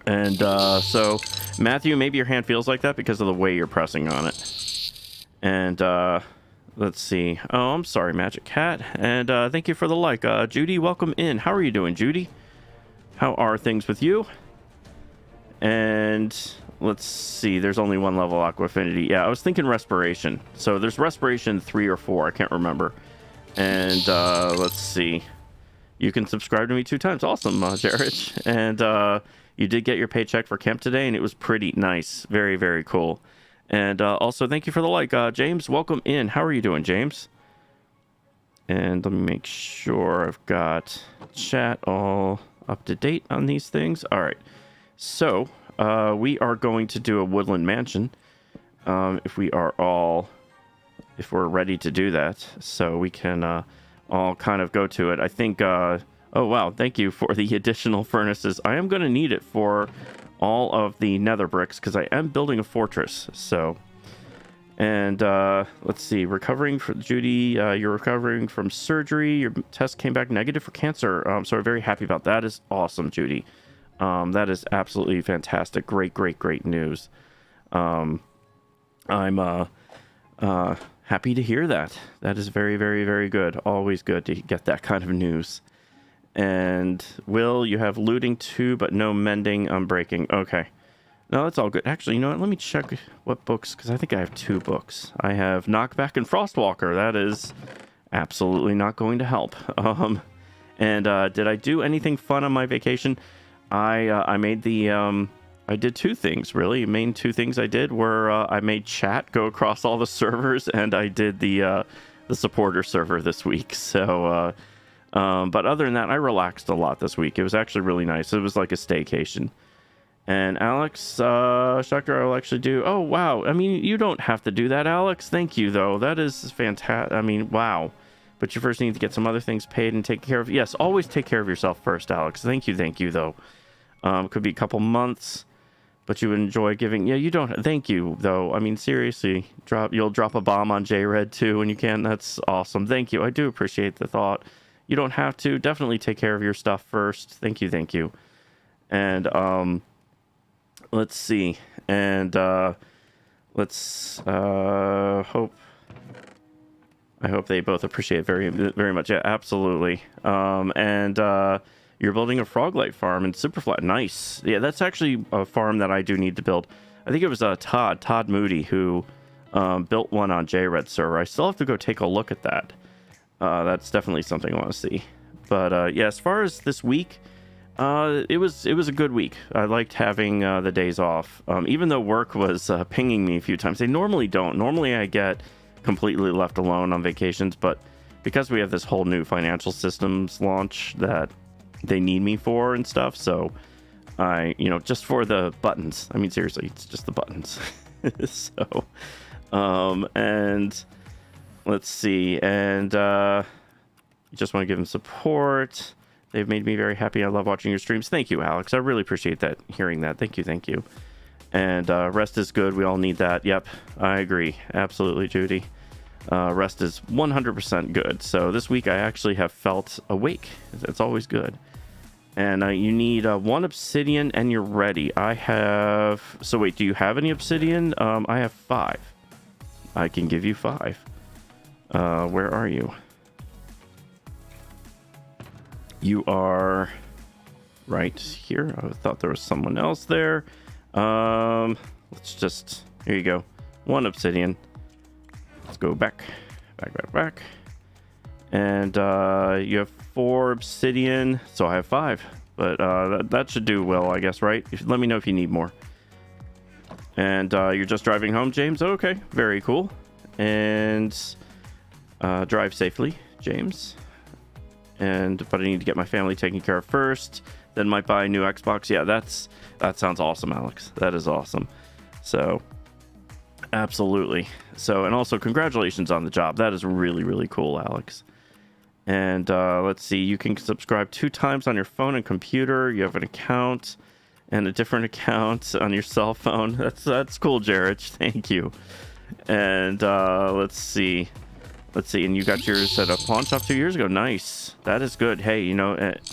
S1: and so Matthew, maybe your hand feels like that because of the way you're pressing on it. And let's see. Oh, I'm sorry, Magic Cat. And thank you for the like. Judy, welcome in. How are you doing, Judy? How are things with you? And let's see. There's only one level Aqua Affinity. Yeah, I was thinking Respiration. So there's Respiration 3 or 4. I can't remember. And let's see. You can subscribe to me 2 times. Awesome, Jared. And you did get your paycheck for camp today, and it was pretty nice. Very, very cool. And also, thank you for the like. James, welcome in. How are you doing, James? And let me make sure I've got chat all up to date on these things. All right. So, we are going to do a woodland mansion. If we're ready to do that. So we can all kind of go to it. I think, oh wow, thank you for the additional furnaces. I am going to need it for all of the nether bricks because I am building a fortress. So, and let's see, recovering for Judy, you're recovering from surgery. Your test came back negative for cancer. So we're very happy about that. Is awesome, Judy. That is absolutely fantastic. Great, great, great news. I'm happy to hear that. That is very, very, very good. Always good to get that kind of news. And Will, you have looting too, but no mending, unbreaking. Okay. No, that's all good. Actually, you know what? Let me check what books, because I think I have 2 books. I have Knockback and Frostwalker. That is absolutely not going to help. And did I do anything fun on my vacation? I made the I did 2 things really. The main 2 things I did were I made chat go across all the servers, and I did the supporter server this week. So but other than that, I relaxed a lot this week. It was actually really nice. It was like a staycation. And Alex Schechter, I will actually do. Oh wow, I mean, you don't have to do that, Alex. Thank you though. That is fantastic. I mean, wow. But you first need to get some other things paid and take care of. Yes, always take care of yourself first, Alex. Thank you though. Could be a couple months, but you would enjoy giving. Yeah, you don't. Thank you though. I mean, seriously, you'll drop a bomb on J-Red too when you can. That's awesome. Thank you. I do appreciate the thought. You don't have to. Definitely take care of your stuff first. Thank you. And let's see. And let's hope. I hope they both appreciate it very, very much. Yeah, absolutely. And you're building a frog-light farm in Superflat. Nice. Yeah, that's actually a farm that I do need to build. I think it was Todd Moody who built one on JRed server. I still have to go take a look at that. That's definitely something I want to see. But yeah, as far as this week, it was a good week. I liked having the days off, even though work was pinging me a few times. They normally don't. Normally I get completely left alone on vacations, but because we have this whole new financial systems launch that they need me for and stuff, so I, just for the buttons. I mean, seriously, it's just the buttons. So, and let's see, and just want to give them support. They've made me very happy. I love watching your streams. Thank you, Alex. I really appreciate that, hearing that. Thank you. And rest is good. We all need that. Yep, I agree. Absolutely, Judy. Rest is 100% good. So this week I actually have felt awake. That's always good. And you need 1 obsidian and you're ready. I have... So wait, do you have any obsidian? I have 5. I can give you 5. Where are you? You are right here. I thought there was someone else there. Let's just... Here you go. 1 obsidian. Let's go back. And you have 4 obsidian, so I have 5. But that should do well, I guess, right? Let me know if you need more. And you're just driving home, James? Okay, very cool. And drive safely, James. But I need to get my family taken care of first. Then might buy a new Xbox. Yeah, that sounds awesome, Alex. That is awesome. So... Absolutely. So, and also congratulations on the job. That is really, really cool, Alex. And let's see, you can subscribe 2 times on your phone and computer. You have an account and a different account on your cell phone. That's cool, Jared. Thank you. And let's see, and you got yours at a pawn shop 2 years ago. Nice. That is good. Hey,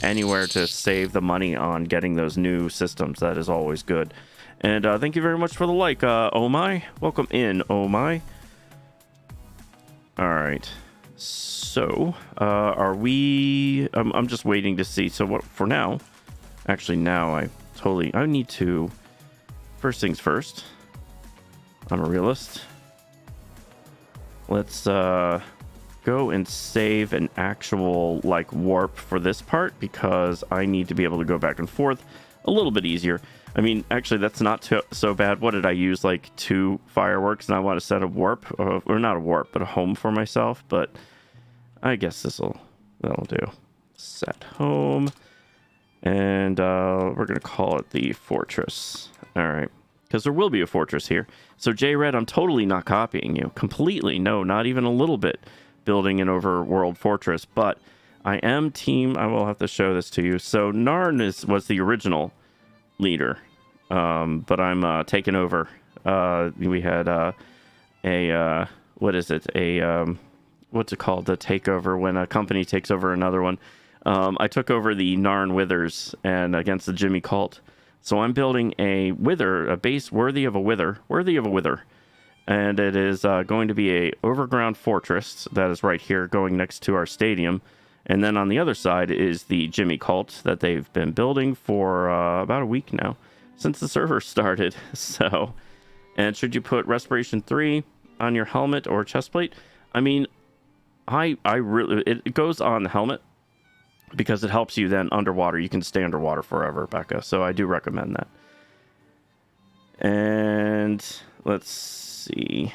S1: anywhere to save the money on getting those new systems, that is always good. And thank you very much for the like, Oh My. Welcome in, Oh My. All right. So, are we... I'm just waiting to see. So, what for now... Actually, now I need to... First things first. I'm a realist. Let's go and save an actual, warp for this part, because I need to be able to go back and forth a little bit easier. I mean, actually, that's not so bad. What did I use? 2 fireworks, and I want to set a warp, or not a warp, but a home for myself. But I guess that'll do. Set home, and we're gonna call it the fortress. All right, because there will be a fortress here. So JRed, I'm totally not copying you completely. No, not even a little bit. Building an overworld fortress, but I am team. I will have to show this to you. So Narn was the original leader, but I'm taking over. We had what's it called, the takeover, when a company takes over another one. I took over the Narn Withers and against the Jimmy cult, so I'm building a base worthy of a wither, and it is going to be a overground fortress that is right here going next to our stadium. And then on the other side is the Jimmy cult that they've been building for about a week now, since the server started. So, and should you put Respiration 3 on your helmet or chest plate? I mean, it goes on the helmet because it helps you then underwater. You can stay underwater forever, Becca. So I do recommend that. And let's see.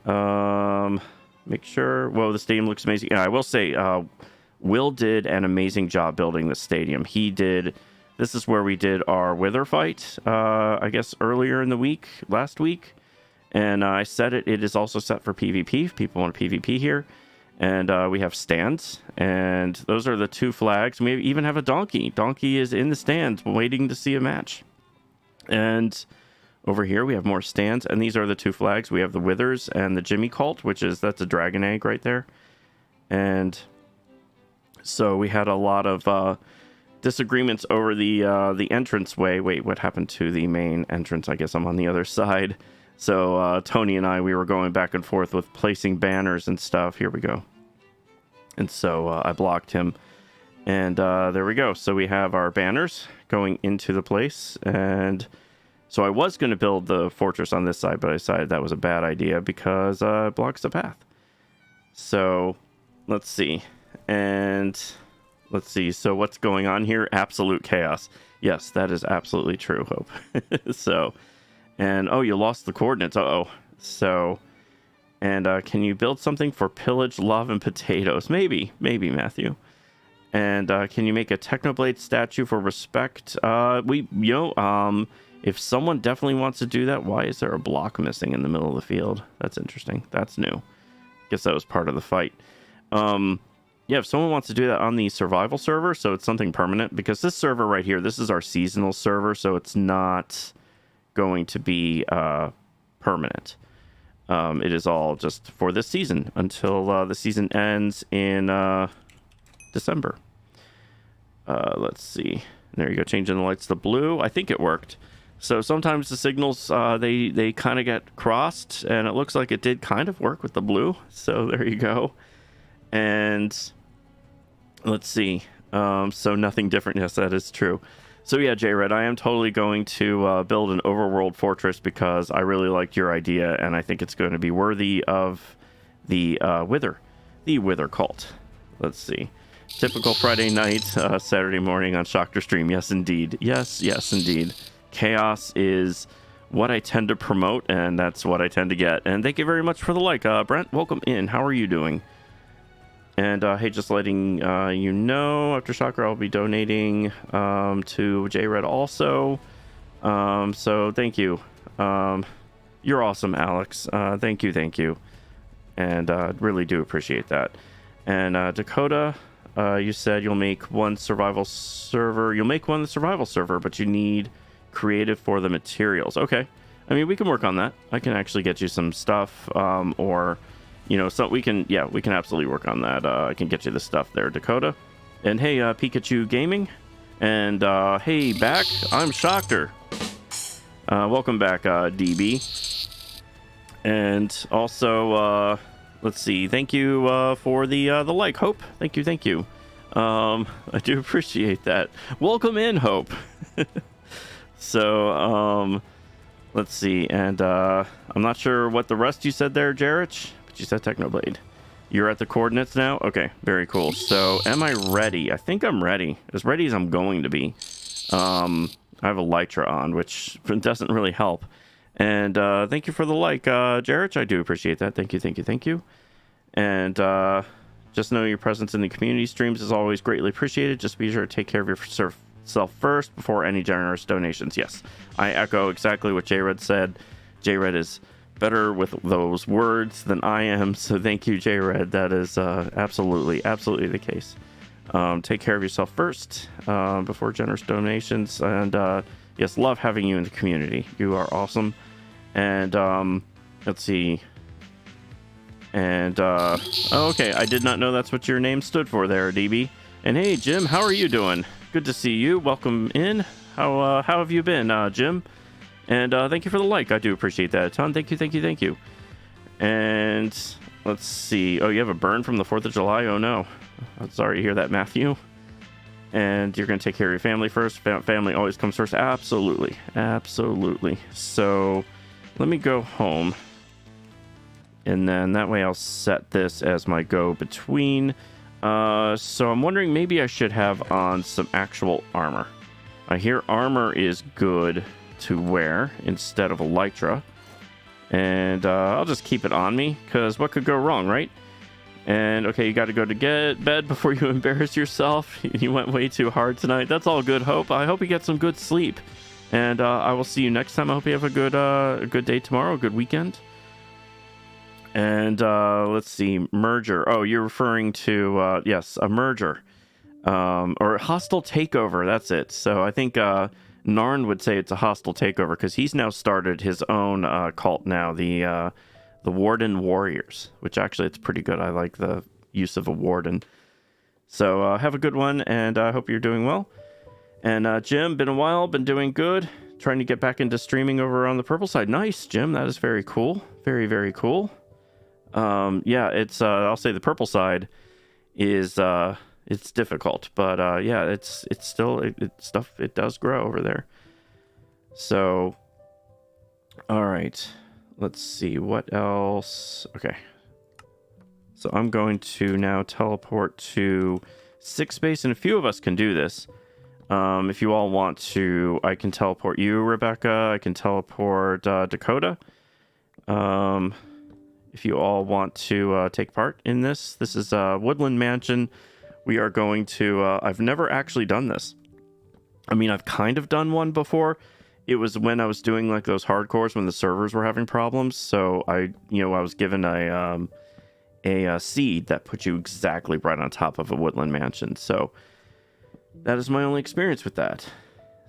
S1: Make sure. Whoa, the stadium looks amazing. Yeah, I will say, Will did an amazing job building the stadium. This is where we did our Wither fight, I guess earlier in the week, last week. And I said it is also set for PvP, if people want PvP here. And we have stands, and those are the 2 flags. We even have a donkey. Donkey is in the stands waiting to see a match. And over here we have more stands, and these are the 2 flags. We have the Withers and the Jimmy cult, that's a dragon egg right there. And so we had a lot of disagreements over the entranceway. Wait, what happened to the main entrance? I guess I'm on the other side. So Tony and we were going back and forth with placing banners and stuff. Here we go. And so I blocked him. And there we go. So we have our banners going into the place. And so I was going to build the fortress on this side, but I decided that was a bad idea because it blocks the path. So let's see. And let's see. So what's going on here? Absolute chaos. Yes, that is absolutely true, Hope. So, and oh, you lost the coordinates. Uh-oh. So, and can you build something for pillage, love, and potatoes? Maybe, Matthew. And can you make a Technoblade statue for respect? If someone definitely wants to do that, why is there a block missing in the middle of the field? That's interesting. That's new. Guess that was part of the fight. Yeah, if someone wants to do that on the survival server, so it's something permanent, because this server right here, this is our seasonal server, so it's not going to be permanent. It is all just for this season until the season ends in December. Let's see. There you go, changing the lights to blue. I think it worked. So sometimes the signals, they kind of get crossed, and it looks like it did kind of work with the blue. So there you go. And let's see. So nothing different. Yes, that is true. So yeah, J-Red, I am totally going to build an overworld fortress because I really liked your idea, and I think it's going to be worthy of the Wither cult. Let's see. Typical Friday night, Saturday morning on Shocker Stream. Yes, indeed. Yes, indeed. Chaos is what I tend to promote, and that's what I tend to get. And thank you very much for the like. Brent, welcome in. How are you doing? And hey, just letting you know, after Shocker, I'll be donating to J-Red also. So thank you. You're awesome, Alex. Thank you. And really do appreciate that. And Dakota, you said you'll make one survival server. You'll make one survival server, but you need creative for the materials. Okay. I mean, we can work on that. I can actually get you some stuff, or, you know, so we can absolutely work on that. I can get you the stuff there, Dakota. And hey, Pikachu Gaming. And hey, back. I'm Shocker. Welcome back, DB. And also, let's see. Thank you for the like, Hope. Thank you. I do appreciate that. Welcome in, Hope. So, let's see. And I'm not sure what the rest you said there, Jarich, but you said Technoblade. You're at the coordinates now? Okay, very cool. So, am I ready? I think I'm ready. As ready as I'm going to be. I have a Lytra on, which doesn't really help. And thank you for the like, Jarich. I do appreciate that. Thank you. And just know your presence in the community streams is always greatly appreciated. Just be sure to take care of yourself first before any generous donations. Yes, I echo exactly what J-Red said. J-Red is better with those words than I am, so thank you, J-Red. That is absolutely the case. Take care of yourself first before generous donations. And yes, love having you in the community. You are awesome. And let's see. And okay, I did not know that's what your name stood for there, DB. And hey, Jim, how are you doing? Good to see you. Welcome in. How have you been, Jim? And thank you for the like. I do appreciate that a ton. Thank you. And let's see. Oh, you have a burn from the 4th of July? Oh, no. I'm sorry to hear that, Matthew. And you're going to take care of your family first. Family always comes first. Absolutely. So let me go home. And then that way I'll set this as my go-between. So I'm wondering, maybe I should have on some actual armor. I hear armor is good to wear instead of a Lytra. And I'll just keep it on me, because what could go wrong, right? And okay, you got to go to bed before you embarrass yourself. You went way too hard tonight. That's all good, Hope. I hope you get some good sleep. And I will see you next time. I hope you have a good day tomorrow, a good weekend. And let's see, merger. Oh, you're referring to, yes, a merger. Or a hostile takeover, that's it. So I think Narn would say it's a hostile takeover, because he's now started his own cult now, the Warden Warriors, which actually it's pretty good. I like the use of a warden. So have a good one, and I hope you're doing well. And Jim, been a while, been doing good. trying to get back into streaming over on the purple side. Nice, Jim. That is very cool. Very, very cool. Yeah, it's I'll say the purple side is it's difficult, but yeah, it's still stuff. It does grow over there. So, all right, let's see what else. Okay, so I'm going to now teleport to 6 space, and a few of us can do this. If you all want to, I can teleport you, Rebecca. I can teleport Dakota. If you all want to take part in this. This is Woodland Mansion. We are going to... I've never actually done this. I mean, I've kind of done one before. It was when I was doing like those hardcores when the servers were having problems. So I was given a seed that put you exactly right on top of a Woodland Mansion. So that is my only experience with that.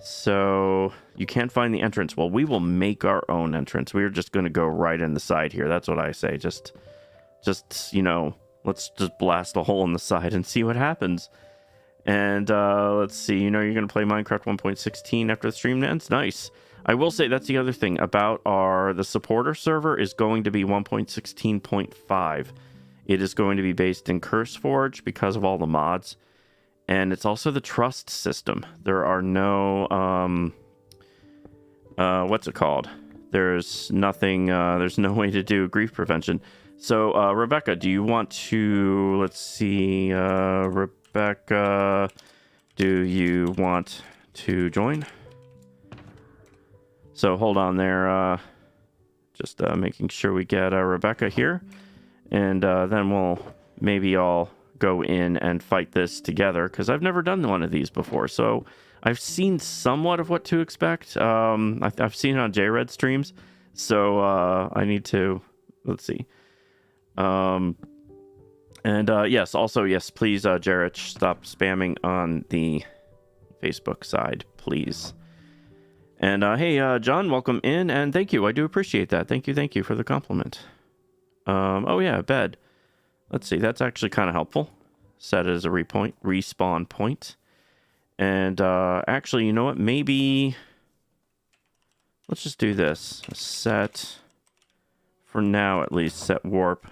S1: So you can't find the entrance. Well, we will make our own entrance. We're just going to go right in the side here. That's what I say. Just let's just blast a hole in the side and see what happens. And let's see. You're going to play Minecraft 1.16 after the stream ends. Nice. I will say that's the other thing about the supporter server is going to be 1.16.5. It is going to be based in CurseForge because of all the mods. And it's also the trust system. There are no, what's it called? There's nothing, there's no way to do grief prevention. So, Rebecca, do you want to, let's see, Rebecca, do you want to join? So, hold on there, just making sure we get Rebecca here. And then we'll maybe all go in and fight this together, because I've never done one of these before, so I've seen somewhat of what to expect. I've seen it on JRed streams, so I need to, let's see. Yes, also, yes, please, Jarrett, stop spamming on the Facebook side, please. And hey, John, welcome in, and thank you. I do appreciate that. Thank you for the compliment. Oh yeah, bed. Let's see, that's actually kind of helpful. Set it as a respawn point. And actually, you know what? Maybe let's just do this. Set, for now at least, set warp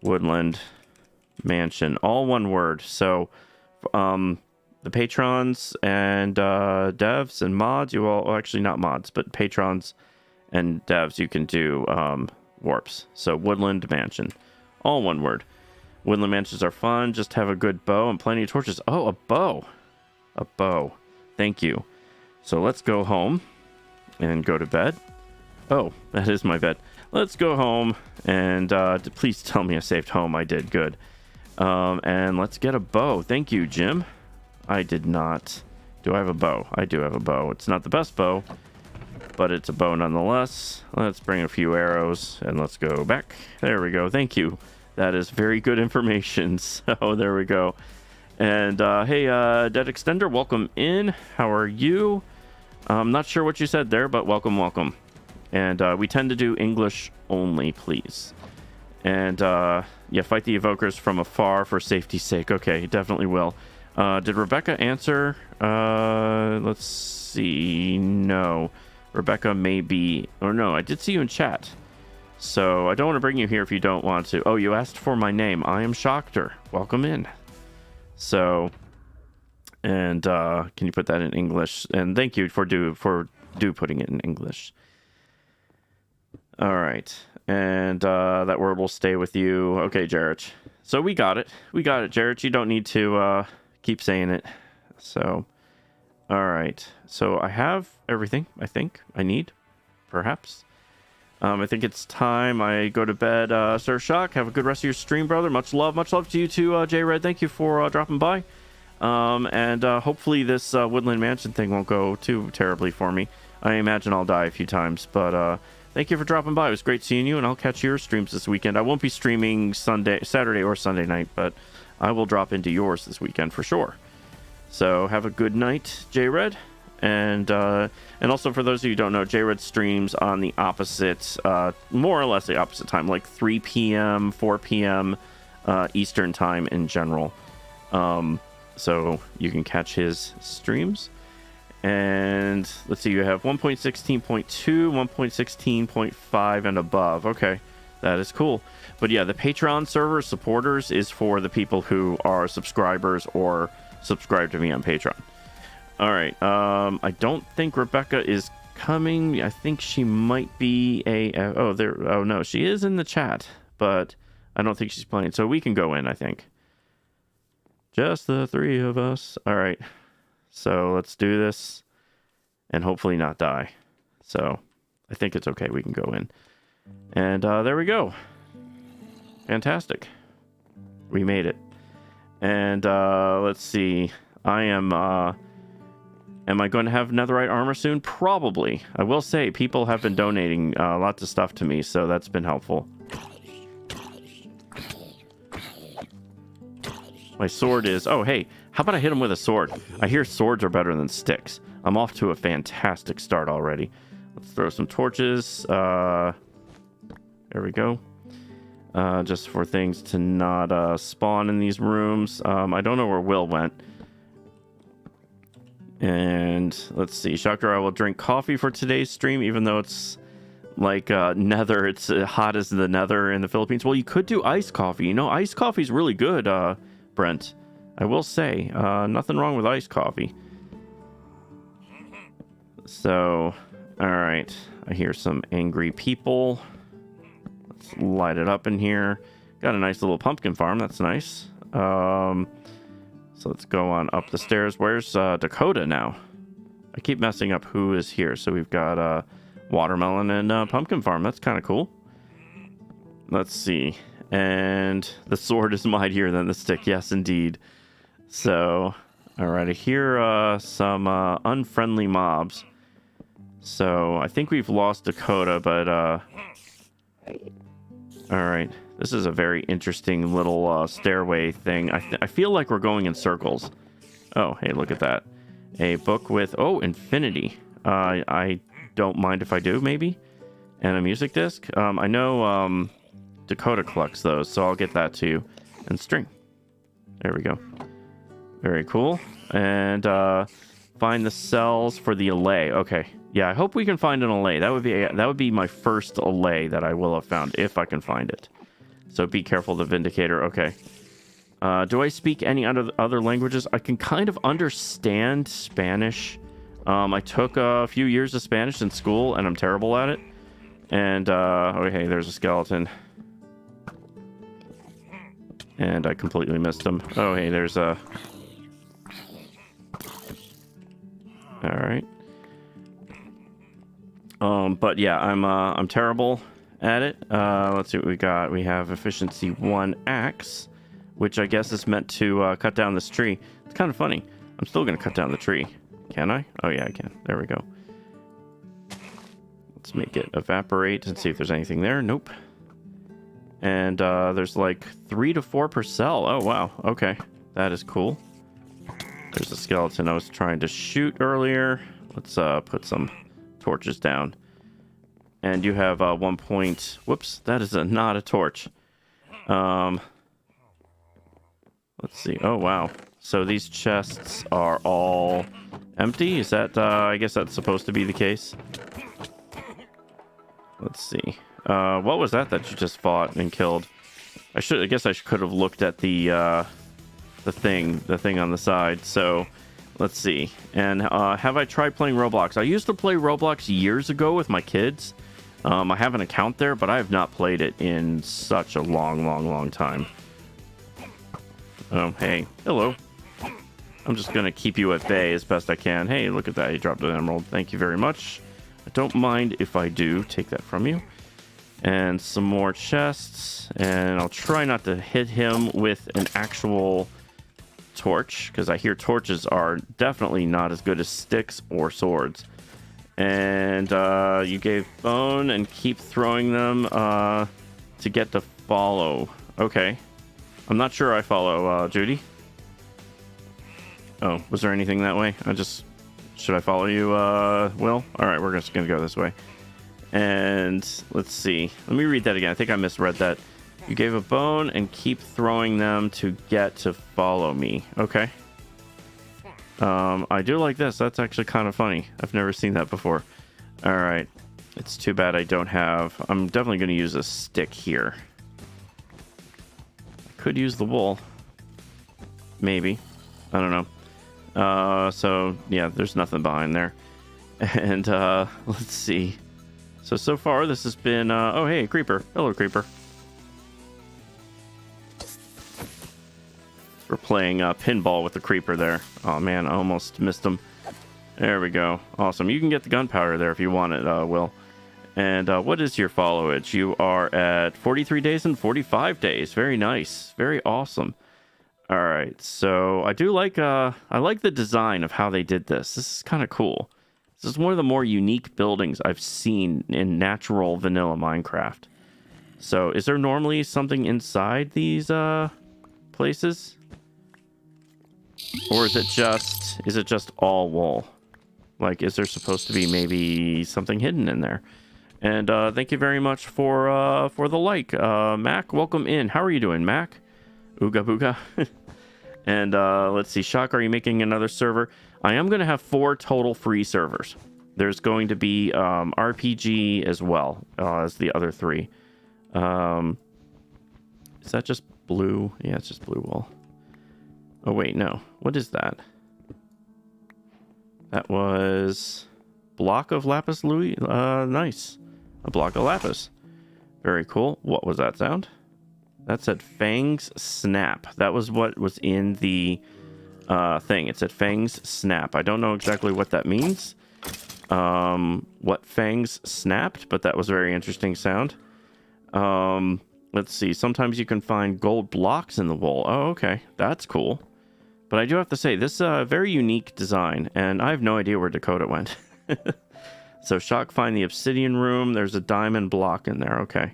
S1: Woodland Mansion. All one word. So the patrons and devs and mods, you all, well, actually not mods, but patrons and devs, you can do warps. So Woodland Mansion. All one word. Woodland Mansions are fun. Just have a good bow and plenty of torches. Oh, a bow. A bow. Thank you. So let's go home and go to bed. Oh, that is my bed. Let's go home and please tell me I saved home. I did. Good. And let's get a bow. Thank you, Jim. I did not. Do I have a bow? I do have a bow. It's not the best bow, but it's a bow nonetheless. Let's bring a few arrows and let's go back. There we go. Thank you. That is very good information. So there we go. And hey, Dead Extender, welcome in. How are you? I'm not sure what you said there, but welcome. And we tend to do English only, please. And yeah, fight the evokers from afar for safety's sake. Okay, definitely will. Did Rebecca answer? Let's see. No. Rebecca may be... Or no, I did see you in chat. So I don't want to bring you here if you don't want to. Oh, you asked for my name. I am Shockter. Welcome in. So, and can you put that in English? And thank you for putting it in English. All right. And that word will stay with you. Okay, Jarrett. So we got it. Jarrett. You don't need to keep saying it. So, all right. So I have everything I think I need, perhaps. I think it's time I go to bed. Sir Shock, have a good rest of your stream, brother. Much love to you too, J-Red. Thank you for dropping by. And hopefully this Woodland Mansion thing won't go too terribly for me. I imagine I'll die a few times, but thank you for dropping by. It was great seeing you, and I'll catch your streams this weekend. I won't be streaming Saturday or Sunday night, but I will drop into yours this weekend for sure. So have a good night, J-Red. And also for those of you who don't know, J-Red streams on the opposite, more or less the opposite time, like 3 p.m., 4 p.m. Eastern time in general. So you can catch his streams. And let's see, you have 1.16.2, 1.16.5 and above. Okay, that is cool. But yeah, the Patreon server supporters is for the people who are subscribers or subscribe to me on Patreon. All right, I don't think Rebecca is coming. I think she might be oh no, she is in the chat, but I don't think she's playing, so we can go in, I think. Just the three of us. All right, so let's do this and hopefully not die. So I think it's okay, we can go in. And there we go. Fantastic, we made it. And let's see, I am I going to have netherite armor soon? Probably. I will say people have been donating lots of stuff to me, so that's been helpful. My sword is... Oh, hey, how about I hit him with a sword? I hear swords are better than sticks. I'm off to a fantastic start already. Let's throw some torches. There we go. Just for things to not spawn in these rooms. I don't know where Will went. And let's see. Shocker, I will drink coffee for today's stream, even though it's like nether. It's hot as the nether in the Philippines. Well, you could do iced coffee. You know, iced coffee is really good, Brent. I will say, nothing wrong with iced coffee. So, all right. I hear some angry people. Let's light it up in here. Got a nice little pumpkin farm. That's nice. So let's go on up the stairs. Where's Dakota now? I keep messing up who is here. So we've got watermelon and pumpkin farm. That's kind of cool. Let's see. And the sword is mightier than the stick. Yes, indeed. So, all right. I hear some unfriendly mobs. So I think we've lost Dakota, but all right. This is a very interesting little stairway thing. I feel like we're going in circles. Oh, hey, look at that. A book with, oh, infinity. I don't mind if I do, maybe. And a music disc. I know Dakota collects those, so I'll get that too. And string. There we go. Very cool. And find the cells for the allay. Okay. Yeah, I hope we can find an allay. That would be my first allay that I will have found, if I can find it. So be careful, the Vindicator. Okay. Do I speak any other languages? I can kind of understand Spanish. I took a few years of Spanish in school, and I'm terrible at it. And, oh, hey, there's a skeleton. And I completely missed him. Oh, hey, there's a... Alright. But yeah, I'm terrible at it. Let's see what we got. We have efficiency 1 axe, which I guess is meant to cut down this tree. It's kind of funny. I'm still going to cut down the tree. Can I? Oh yeah, I can. There we go. Let's make it evaporate and see if there's anything there. Nope. And there's like 3 to 4 per cell. Oh wow. Okay, that is cool. There's a skeleton I was trying to shoot earlier. Let's put some torches down. And you have 1 point... Whoops, that is not a torch. Let's see. Oh, wow. So these chests are all empty? Is that... I guess that's supposed to be the case. Let's see. What was that you just fought and killed? I guess I could have looked at the thing on the side. So... Let's see. And have I tried playing Roblox? I used to play Roblox years ago with my kids. I have an account there, but I have not played it in such a long time. Oh, hey. Hello. I'm just going to keep you at bay as best I can. Hey, look at that. You dropped an emerald. Thank you very much. I don't mind if I do take that from you. And some more chests. And I'll try not to hit him with an actual... torch, because I hear torches are definitely not as good as sticks or swords. And you gave bone and keep throwing them to get to follow. Okay. I'm not sure I follow, Judy. Oh, was there anything that way? Should I follow you, Will? Alright, we're just gonna go this way. And let's see. Let me read that again. I think I misread that. You gave a bone and keep throwing them to get to follow me. Okay. I do like this. That's actually kind of funny. I've never seen that before. All right. It's too bad I don't have... I'm definitely going to use a stick here. I could use the wool. Maybe. I don't know. So, yeah, there's nothing behind there. And, let's see. So far, this has been... oh, hey, creeper. Hello, creeper. We're playing pinball with the creeper there. Oh, man, I almost missed him. There we go. Awesome. You can get the gunpowder there if you want it, Will. And what is your followage? You are at 43 days and 45 days. Very nice. Very awesome. All right. So I do like... I like the design of how they did this. This is kind of cool. This is one of the more unique buildings I've seen in natural vanilla Minecraft. So is there normally something inside these places? Or is it just all wool? Like, is there supposed to be maybe something hidden in there? And thank you very much for the like. Mac, welcome in. How are you doing, Mac? Ooga booga. And let's see. Shock, are you making another server? I am going to have 4 total free servers. There's going to be RPG as well as the other 3. Is that just blue? Yeah, it's just blue wool. Oh, wait, no. What is that? That was block of lapis lazuli. Nice. A block of lapis. Very cool. What was that sound? That said Fangs Snap. That was what was in the thing. It said Fangs Snap. I don't know exactly what that means. What Fangs snapped, but that was a very interesting sound. Let's see. Sometimes you can find gold blocks in the wool. Oh, okay. That's cool. But I do have to say, this is a very unique design, and I have no idea where Dakota went. So, Shock, find the obsidian room. There's a diamond block in there. Okay.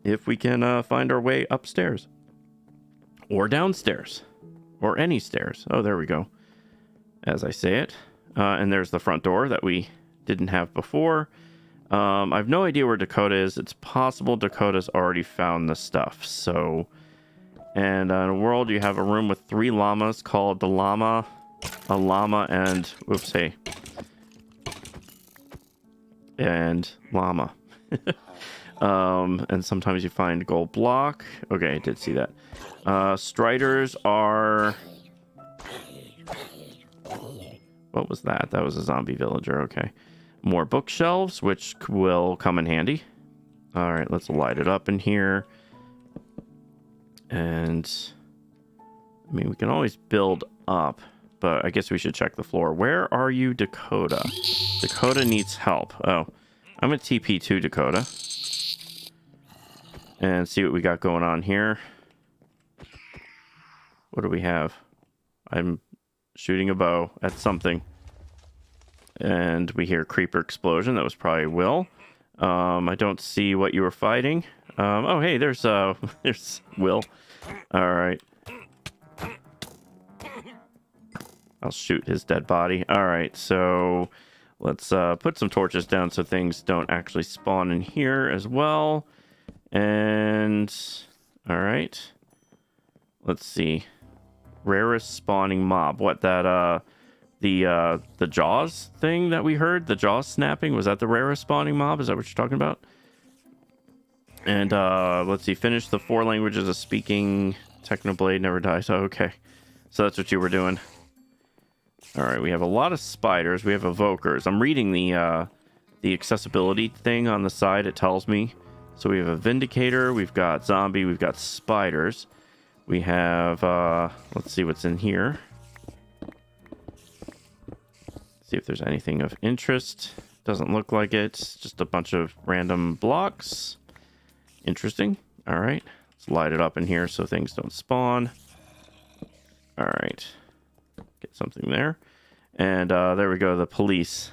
S1: If we can find our way upstairs. Or downstairs. Or any stairs. Oh, there we go. As I say it. And there's the front door that we didn't have before. I have no idea where Dakota is. It's possible Dakota's already found the stuff. So... And in a world, you have a room with 3 llamas called the llama, a llama, and... Whoops, hey. And llama. And sometimes you find gold block. Okay, I did see that. Striders are... What was that? That was a zombie villager, okay. More bookshelves, which will come in handy. All right, let's light it up in here. And, I mean, we can always build up, but I guess we should check the floor. Where are you, Dakota? Dakota needs help. Oh, I'm going to TP to Dakota. And see what we got going on here. What do we have? I'm shooting a bow at something. And we hear creeper explosion. That was probably Will. I don't see what you were fighting. Oh, hey, there's Will. All right. I'll shoot his dead body. All right, so let's put some torches down so things don't actually spawn in here as well. And all right. Let's see. Rarest spawning mob. What, that the jaws thing that we heard? The jaws snapping? Was that the rarest spawning mob? Is that what you're talking about? And let's see, finish the 4 languages of speaking. Technoblade never dies. Oh, okay. So that's what you were doing. All right, we have a lot of spiders. We have evokers. I'm reading the accessibility thing on the side. It tells me. So we have a vindicator. We've got zombie. We've got spiders. We have, let's see what's in here. See if there's anything of interest. Doesn't look like it. It's just a bunch of random blocks. Interesting. All right. Let's light it up in here so things don't spawn. All right. Get something there. And there we go. The police.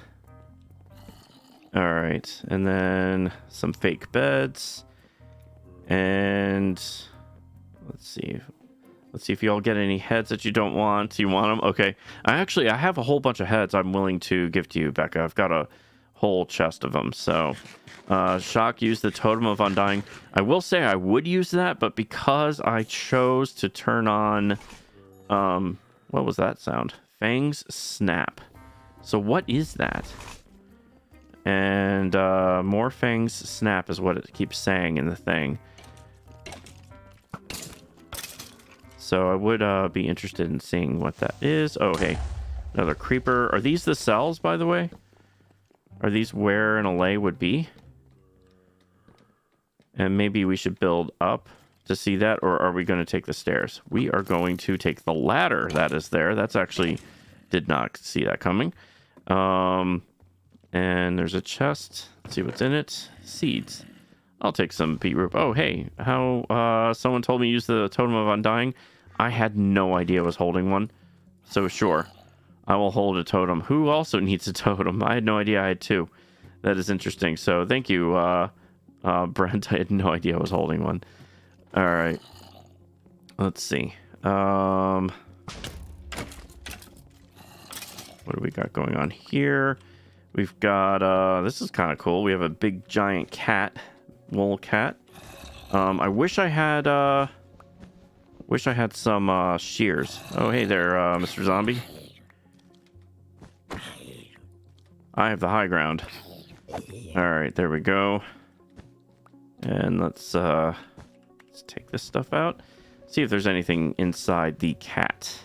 S1: All right. And then some fake beds. And let's see. Let's see if you all get any heads that you don't want. You want them? Okay. I have a whole bunch of heads I'm willing to give to you, Becca. I've got a whole chest of them. So, Shock used the Totem of Undying. I will say I would use that, but because I chose to turn on What was that sound? Fangs snap. So what is that? And more fangs snap is what it keeps saying in the thing. So I would be interested in seeing what that is. Oh, hey, another creeper. Are these the cells, by the way? Are these where an allay would be? And maybe we should build up to see that, or are we going to take the stairs? We are going to take the ladder that is there. That's actually, did not see that coming. And there's a chest. Let's see what's in it. Seeds. I'll take some beetroot. Oh, hey, how someone told me to use the Totem of Undying. I had no idea I was holding one. So sure, I will hold a totem. Who also needs a totem? I had no idea I had two. That is interesting. So thank you, Brent. I had no idea I was holding one. All right. Let's see. What do we got going on here? We've got, this is kind of cool. We have a big giant cat, wool cat. I wish I had some, shears. Oh, hey there, Mr. Zombie. I have the high ground. All right, there we go. And let's take this stuff out. See if there's anything inside the cat.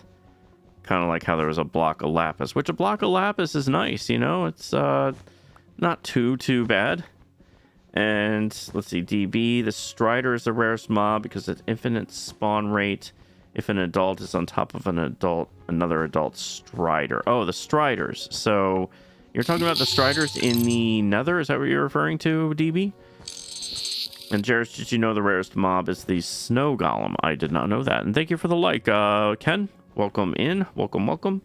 S1: Kind of like how there was a block of lapis, which a block of lapis is nice, you know? It's not too bad. And let's see, DB, the Strider is the rarest mob because it's infinite spawn rate. If an adult is on top of another adult Strider. Oh, the Striders. So you're talking about the Striders in the Nether? Is that what you're referring to, DB? And Jared, did you know the rarest mob is the Snow Golem? I did not know that. And thank you for the like, Ken. Welcome in. Welcome.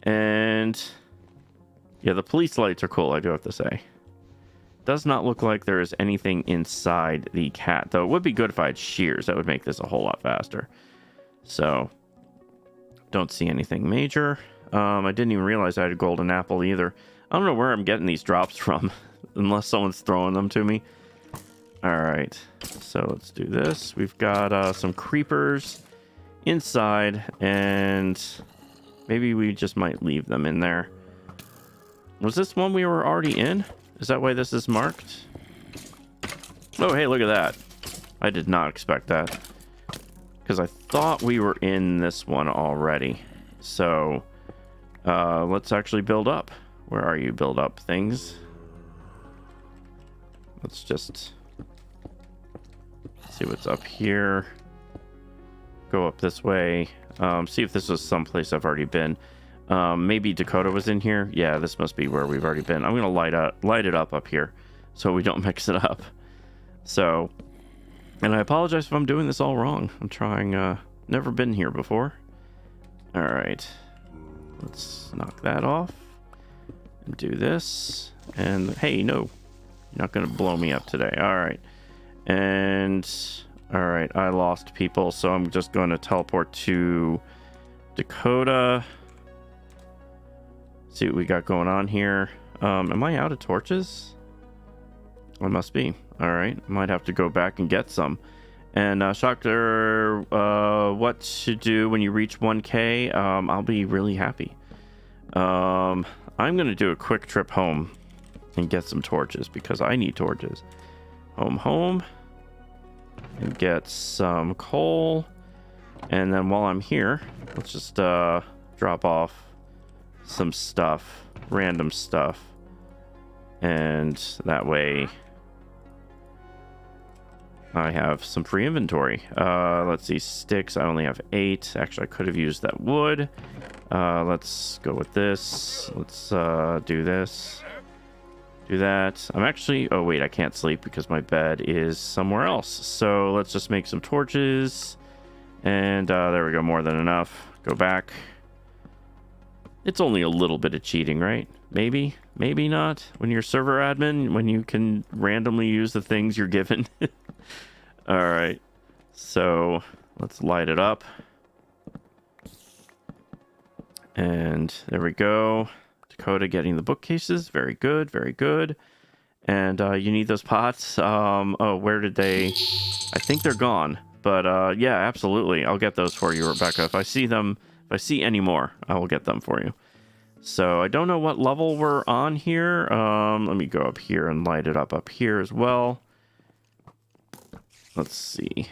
S1: And yeah, the police lights are cool, I do have to say. Does not look like there is anything inside the cat, though it would be good if I had shears. That would make this a whole lot faster. So, don't see anything major. I didn't even realize I had a golden apple either. I don't know where I'm getting these drops from, unless someone's throwing them to me. Alright, so let's do this. We've got some creepers inside, and maybe we just might leave them in there. Was this one we were already in? Is that why this is marked? Oh, hey, look at that. I did not expect that. Because I thought we were in this one already. So, let's actually build up. Where are you, build up things? Let's just see what's up here. Go up this way. See if this was someplace I've already been. Maybe Dakota was in here. Yeah, this must be where we've already been. I'm gonna light it up here so we don't mix it up. So, and I apologize if I'm doing this all wrong. I'm trying. Never been here before. All right, let's knock that off and do this. And hey, no, you're not gonna blow me up today. All right, and all right, I lost people, so I'm just going to teleport to Dakota. See what we got going on here. Am I out of torches? I must be. All right, might have to go back and get some. And Shocker, what to do when you reach 1K? I'll be really happy. I'm gonna do a quick trip home and get some torches because I need torches. Home, and get some coal. And then while I'm here, let's just drop off some stuff, random stuff, and that way I have some free inventory. Let's see, sticks, I only have 8. Actually, I could have used that wood. Let's go with this. Let's do this, do that. I'm actually, oh wait, I can't sleep because my bed is somewhere else. So let's just make some torches, and there we go, more than enough. Go back. It's only a little bit of cheating, right? Maybe not. When you're server admin, when you can randomly use the things you're given. All right, so let's light it up. And there we go. Dakota getting the bookcases. Very good, very good. And you need those pots. Oh, where did they? I think they're gone. But yeah, absolutely. I'll get those for you, Rebecca. If I see them If I see any more, I will get them for you. So I don't know what level we're on here. Let me go up here and light it up here as well. Let's see.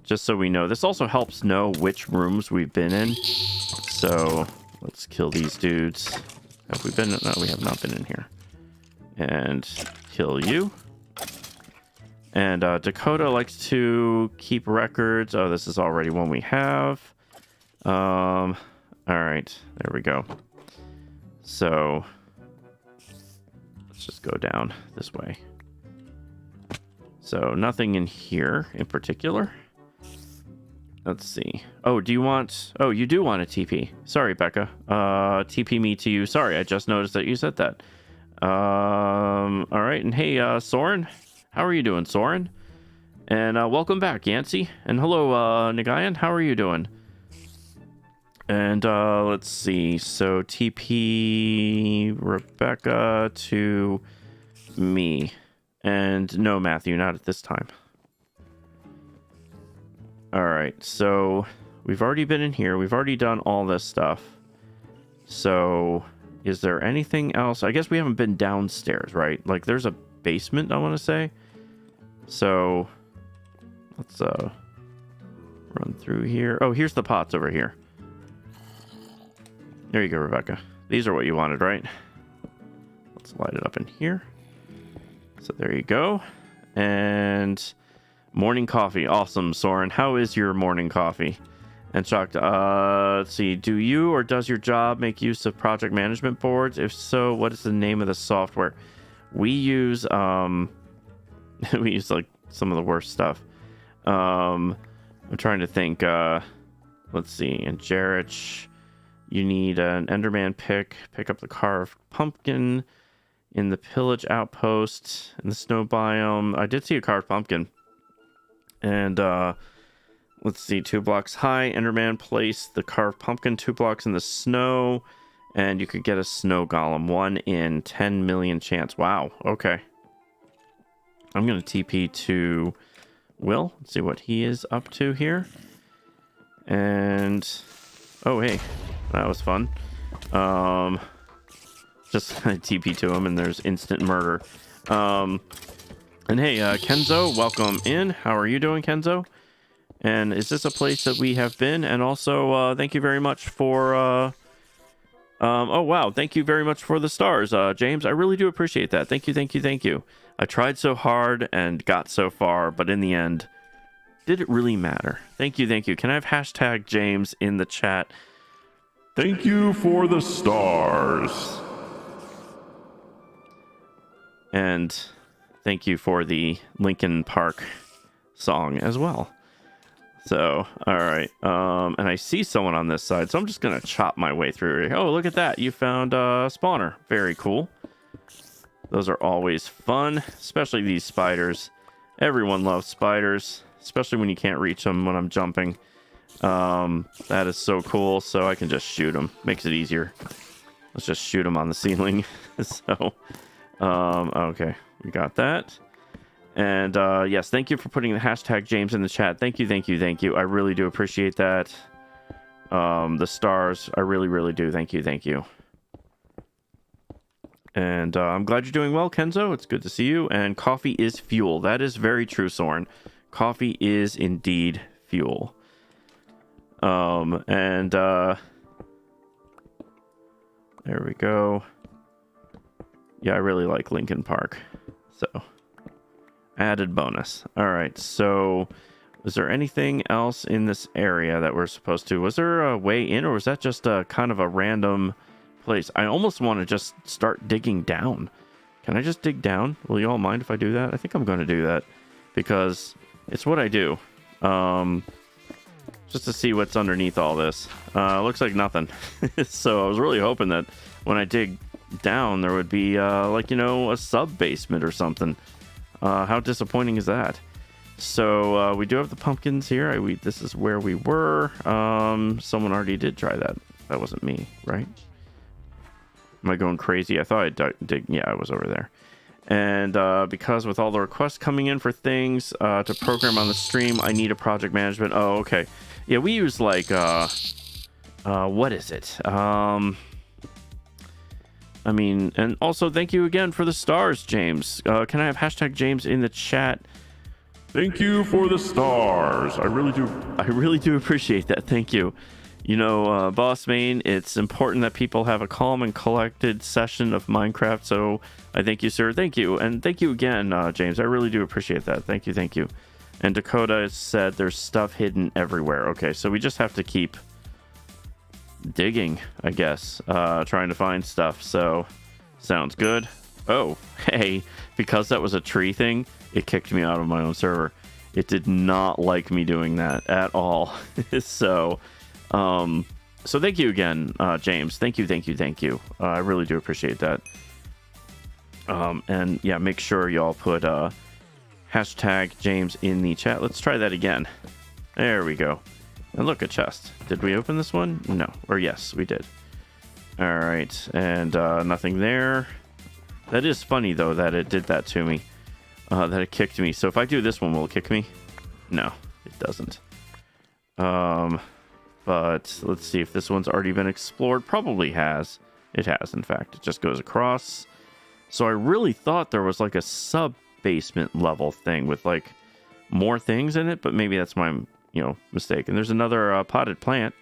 S1: Just so we know. This also helps know which rooms we've been in. So let's kill these dudes. Have we been? No, we have not been in here. And kill you. And Dakota likes to keep records. Oh, this is already one we have. All right, there we go. So let's just go down this way. So nothing in here in particular. Let's see. Oh, do you want... Oh, you do want a TP. Sorry, Becca. TP me to you. Sorry, I just noticed that you said that. All right. And hey, Soren. How are you doing, Soren? And welcome back, Yancey. And hello, Nagayan. How are you doing? And let's see. So TP Rebecca to me. And no, Matthew, not at this time. All right, so we've already been in here. We've already done all this stuff. So is there anything else? I guess we haven't been downstairs, right? Like there's a basement, I want to say. So let's run through here. Oh, here's the pots over here. There you go, Rebecca. These are what you wanted, right? Let's light it up in here. So there you go. And morning coffee. Awesome, Soren. How is your morning coffee? And Shocked, let's see. Do you or does your job make use of project management boards? If so, what is the name of the software? We use, we use like some of the worst stuff. I'm trying to think. Let's see. And Jarrett, you need an Enderman pick. Pick up the carved pumpkin in the pillage outpost in the snow biome. I did see a carved pumpkin. And let's see, 2 blocks high. Enderman, place the carved pumpkin 2 blocks in the snow, and you could get a snow golem. 1 in 10 million chance. Wow. Okay. I'm gonna TP to Will. Let's see what he is up to here. And oh hey, that was fun. Just TP to him, and there's instant murder. And hey, Kenzo, welcome in. How are you doing, Kenzo? And is this a place that we have been? And also, thank you very much for... oh, wow. Thank you very much for the stars, James. I really do appreciate that. Thank you, thank you, thank you. I tried so hard and got so far, but in the end, did it really matter? Thank you, thank you. Can I have hashtag James in the chat?
S2: Thank you for the stars.
S1: And thank you for the Linkin Park song as well. So, all right. And I see someone on this side, so I'm just going to chop my way through. Oh, look at that. You found a spawner. Very cool. Those are always fun, especially these spiders. Everyone loves spiders, especially when you can't reach them when I'm jumping. That is so cool, so I can just shoot them. Makes it easier. Let's just shoot them on the ceiling. So... okay, we got that. And yes, thank you for putting the hashtag James in the chat. Thank you, thank you, thank you. I really do appreciate that. The stars, I really, really do. Thank you, thank you. And I'm glad you're doing well, Kenzo. It's good to see you. And coffee is fuel. That is very true, Soren. Coffee is indeed fuel. And there we go. Yeah, I really like Linkin Park. So, added bonus. All right, so was there anything else in this area that we're supposed to... Was there a way in, or was that just a kind of a random place? I almost want to just start digging down. Can I just dig down? Will you all mind if I do that? I think I'm going to do that because it's what I do. Just to see what's underneath all this. Looks like nothing. So I was really hoping that when I dig down there would be like, you know, a sub basement or something. How disappointing is that? So we do have the pumpkins here. This is where we were. Someone already did try that. That wasn't me, right? Am I going crazy? I thought I'd dig. Yeah, I was over there. And because with all the requests coming in for things to program on the stream, I need a project management. Oh, okay. Yeah, we use like What is it? I mean, and also thank you again for the stars, James. Can I have hashtag James in the chat?
S2: Thank you for the stars. I really do.
S1: I really do appreciate that. Thank you. You know, Boss Main, it's important that people have a calm and collected session of Minecraft. So I thank you, sir. Thank you. And thank you again, James. I really do appreciate that. Thank you. Thank you. And Dakota said there's stuff hidden everywhere. Okay, so we just have to keep digging, I guess, trying to find stuff. So sounds good. Oh, hey, because that was a tree thing, it kicked me out of my own server. It did not like me doing that at all. So thank you again, James. Thank you. I really do appreciate that. And yeah, make sure y'all put hashtag James in the chat. Let's try that again. There we go. And look, a chest. Did we open this one? No. Or yes, we did. All right. And nothing there. That is funny, though, that it did that to me. That it kicked me. So if I do this one, will it kick me? No, it doesn't. But let's see if this one's already been explored. Probably has. It has, in fact. It just goes across. So I really thought there was like a sub-basement level thing with like more things in it, but maybe that's my mistake. And there's another potted plant.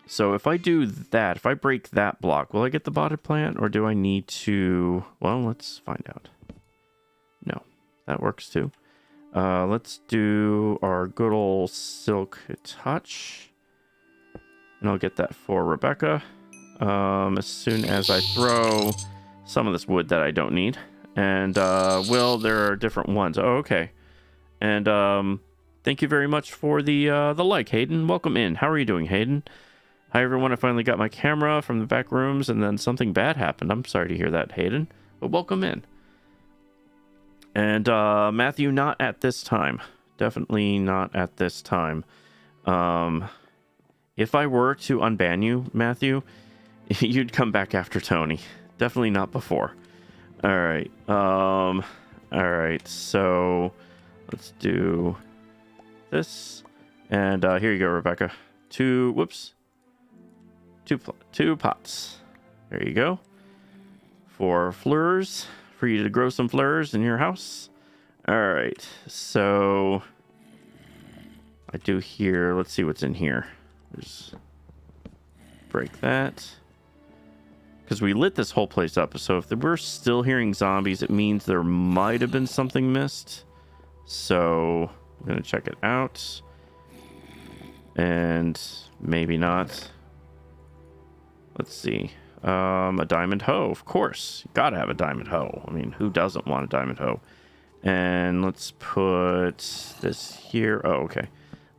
S1: So if I do that, if I break that block, will I get the potted plant, or do I need to? Well, let's find out. No, that works too. Let's do our good old silk touch, and I'll get that for Rebecca as soon as I throw some of this wood that I don't need. And Will, there are different ones. Oh, okay. And thank you very much for the like, Hayden. Welcome in. How are you doing, Hayden? Hi, everyone. I finally got my camera from the back rooms, and then something bad happened. I'm sorry to hear that, Hayden. But welcome in. And Matthew, not at this time. Definitely not at this time. If I were to unban you, Matthew, you'd come back after Tony. Definitely not before. All right. All right. So let's do this. And here you go, Rebecca. Two pots. There you go. For flowers. For you to grow some flowers in your house. All right. So I do here. Let's see what's in here. There's break that. Because we lit this whole place up. So if we're still hearing zombies, it means there might have been something missed. So I'm going to check it out. And maybe not. Let's see. A diamond hoe, of course. You gotta have a diamond hoe. I mean, who doesn't want a diamond hoe? And let's put this here. Oh, okay.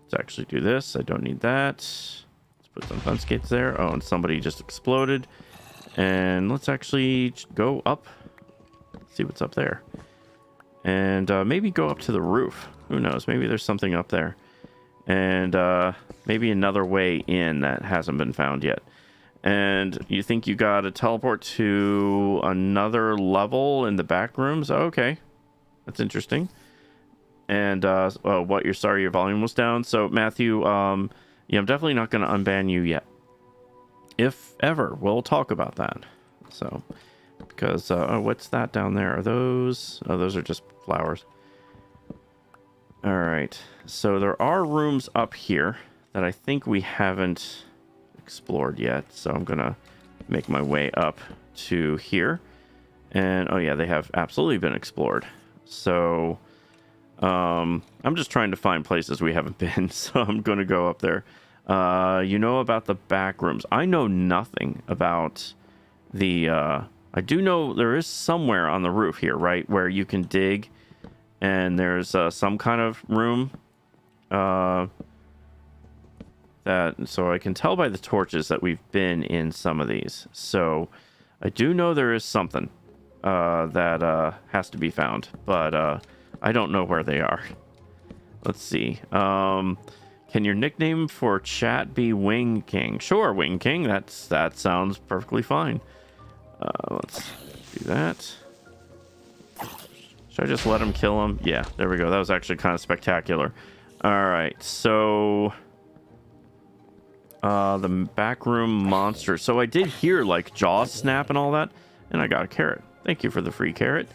S1: Let's actually do this. I don't need that. Let's put some fence gates there. Oh, and somebody just exploded. And let's actually go up. Let's see what's up there. And maybe go up to the roof. Who knows? Maybe there's something up there. And maybe another way in that hasn't been found yet. And you think you got to teleport to another level in the back rooms? Oh, okay. That's interesting. And what? You're sorry your volume was down. So Matthew, yeah, I'm definitely not going to unban you yet. If ever, we'll talk about that. So, because oh, what's that down there? Are those? Oh, those are just flowers. All right. So there are rooms up here that I think we haven't explored yet. So I'm gonna make my way up to here. And oh yeah, they have absolutely been explored. So I'm just trying to find places we haven't been. So I'm gonna go up there. You know about the back rooms. I know nothing about the I do know there is somewhere on the roof here, right, where you can dig, and there's some kind of room that, so I can tell by the torches that we've been in some of these. So I do know there is something that has to be found, but I don't know where they are. Let's see. Can your nickname for chat be Wing King? Sure, Wing King. That sounds perfectly fine. Let's do that. Should I just let him kill him? Yeah, there we go. That was actually kind of spectacular. All right, so The backroom monster. So I did hear like jaws snap and all that, and I got a carrot. Thank you for the free carrot.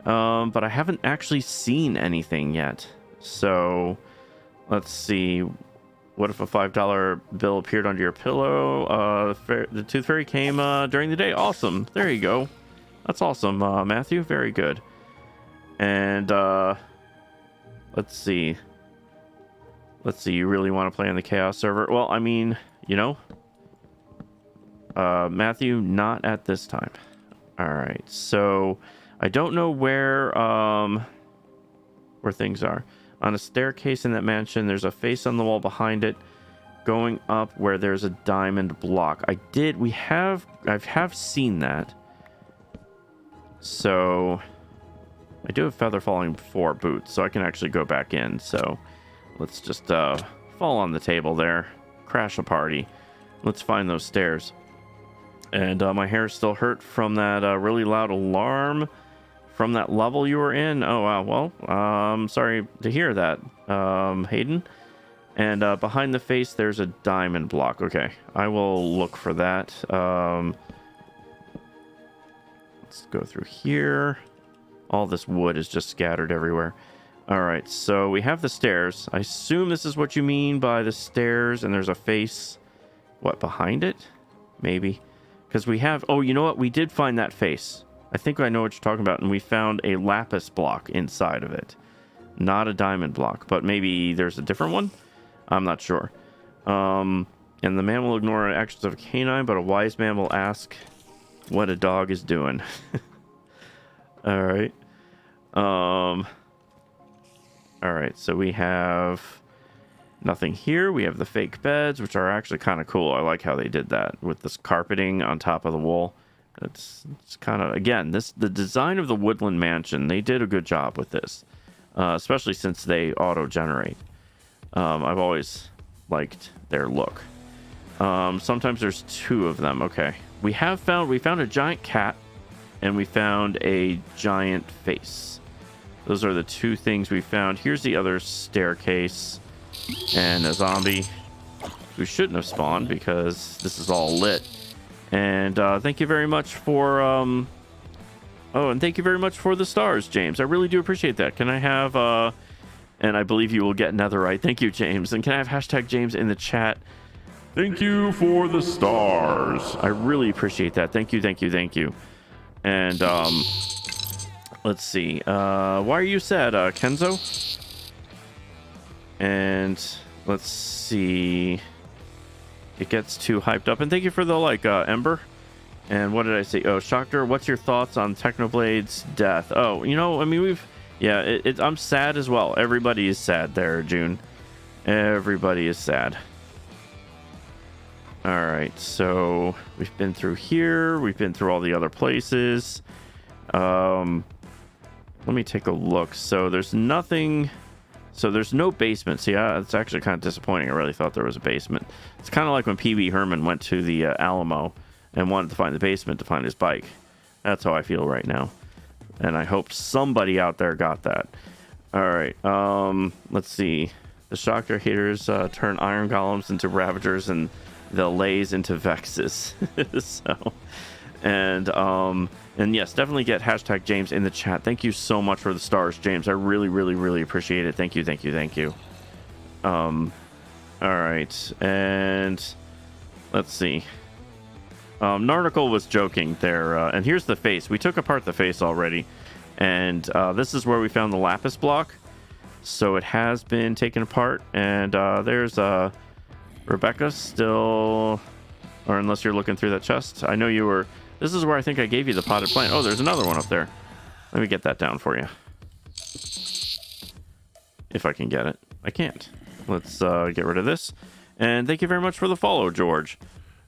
S1: But I haven't actually seen anything yet. So let's see. What if a $5 bill appeared under your pillow? The tooth fairy came during the day. Awesome. There you go. That's awesome, Matthew. Very good. And let's see. Let's see. You really want to play on the chaos server? Well, I mean, you know, Matthew, not at this time. All right. So I don't know where things are. On a staircase in that mansion, there's a face on the wall behind it. Going up where there's a diamond block. I have seen that. So I do have feather falling 4 boots, so I can actually go back in. So let's just fall on the table there. Crash a party. Let's find those stairs. And my hair is still hurt from that really loud alarm from that level you were in. Oh, wow. Well, I'm sorry to hear that, Hayden. And behind the face, there's a diamond block. Okay, I will look for that. Let's go through here. All this wood is just scattered everywhere. All right, so we have the stairs. I assume this is what you mean by the stairs, and there's a face. What, behind it? Maybe. Because we have... Oh, you know what? We did find that face. I think I know what you're talking about, and we found a lapis block inside of it. Not a diamond block, but maybe there's a different one? I'm not sure. And the man will ignore actions of a canine, but a wise man will ask what a dog is doing. All right. All right, so we have nothing here. We have the fake beds, which are actually kind of cool. I like how they did that with this carpeting on top of the wall. It's kind of, again, the design of the woodland mansion, they did a good job with this, especially since they auto-generate. I've always liked their look. Sometimes there's 2 of them. Okay, we found a giant cat, and we found a giant face. Those are the 2 things we found. Here's the other staircase, and a zombie who shouldn't have spawned because this is all lit. And thank you very much for oh, and thank you very much for the stars, James. I really do appreciate that. Can I have and I believe you will get netherite. Thank you, James. And can I have hashtag James in the chat?
S2: Thank you for the stars.
S1: I really appreciate that. Thank you, thank you, thank you. And let's see. Why are you sad, Kenzo? And let's see. It gets too hyped up. And thank you for the like, Ember. And what did I say? Oh, Shocker, what's your thoughts on Technoblade's death? Oh, you know, I mean, I'm sad as well. Everybody is sad there, June. Everybody is sad. All right, so we've been through here. We've been through all the other places. Let me take a look. So there's nothing... So there's no basement. See, it's actually kind of disappointing. I really thought there was a basement. It's kind of like when Pee Wee Herman went to the Alamo and wanted to find the basement to find his bike. That's how I feel right now. And I hope somebody out there got that. All right. Let's see. The Shocker haters turn iron golems into ravagers and the lays into vexes. So, and yes, definitely get hashtag James in the chat. Thank you so much for the stars, James. I really, really, really appreciate it. Thank you, thank you, thank you. All right, and let's see. Narnicle was joking there, and here's the face. We took apart the face already, and this is where we found the lapis block. So it has been taken apart, and there's Rebecca still, or unless you're looking through that chest. I know you were. This is where I think I gave you the potted plant. Oh, there's another one up there. Let me get that down for you. If I can get it. I can't. Let's get rid of this. And thank you very much for the follow, George.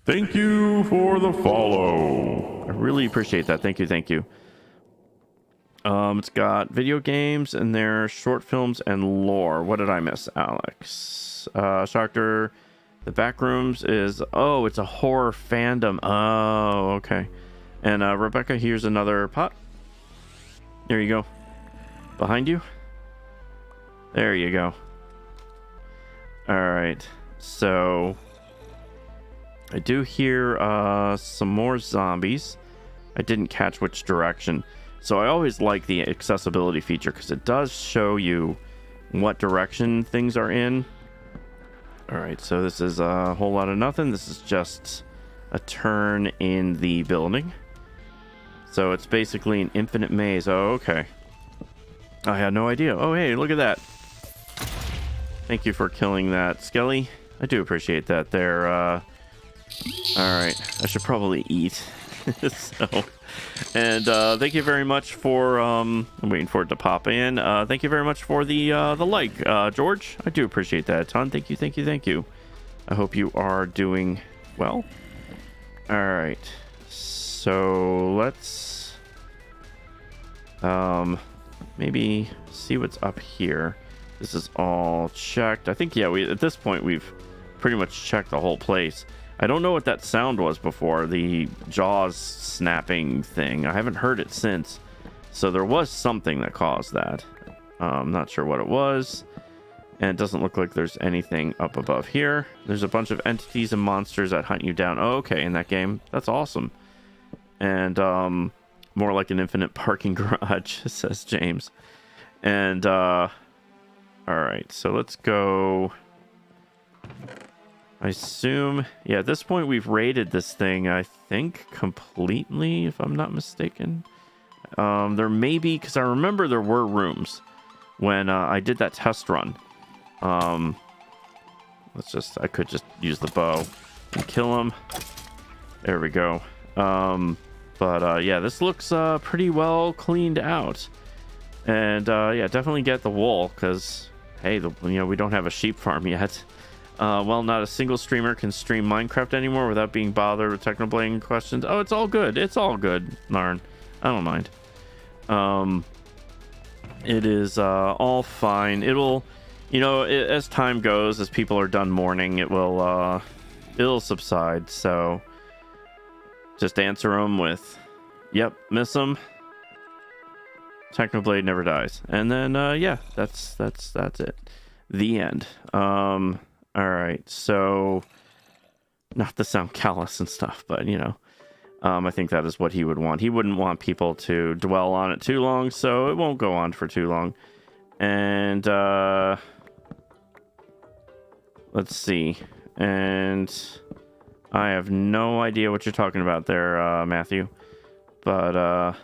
S2: Thank you for the follow.
S1: I really appreciate that. Thank you, thank you. It's got video games and their short films and lore. What did I miss, Alex? Shocker. The Backrooms is... Oh, it's a horror fandom. Oh, okay. And Rebecca, here's another pot. There you go. Behind you. There you go. All right. So I do hear some more zombies. I didn't catch which direction. So I always like the accessibility feature because it does show you what direction things are in. All right, so this is a whole lot of nothing. This is just a turn in the building. So it's basically an infinite maze. Oh, okay. I had no idea. Oh, hey, look at that. Thank you for killing that Skelly. I do appreciate that there. All right, I should probably eat. So, and thank you very much for I'm waiting for it to pop in. Thank you very much for the like, George. I do appreciate that a ton. Thank you, thank you, thank you. I hope you are doing well. All right, so let's maybe see what's up here. This is all checked. I think, yeah, at this point we've pretty much checked the whole place. I don't know what that sound was before, the jaws snapping thing. I haven't heard it since. So there was something that caused that. I'm not sure what it was. And it doesn't look like there's anything up above here. There's a bunch of entities and monsters that hunt you down. Oh, okay, in that game. That's awesome. And more like an infinite parking garage, says James. And all right, so let's go. I assume, yeah, at this point we've raided this thing, I think, completely, if I'm not mistaken. There may be, because I remember there were rooms when I did that test run. I could just use the bow and kill him. There we go. Yeah, this looks pretty well cleaned out. And yeah, definitely get the wool, because, hey, we don't have a sheep farm yet. Well, not a single streamer can stream Minecraft anymore without being bothered with technoblading questions. Oh, it's all good. It's all good, Narn. I don't mind. It is all fine. It'll, as time goes, as people are done mourning, it'll subside. So just answer them with, yep, miss them. Technoblade never dies. And then, yeah, that's it. The end. All right, so not to sound callous and stuff, but I think that is what he would want. He wouldn't want people to dwell on it too long, so it won't go on for too long. And let's see. And I have no idea what you're talking about there, Matthew. But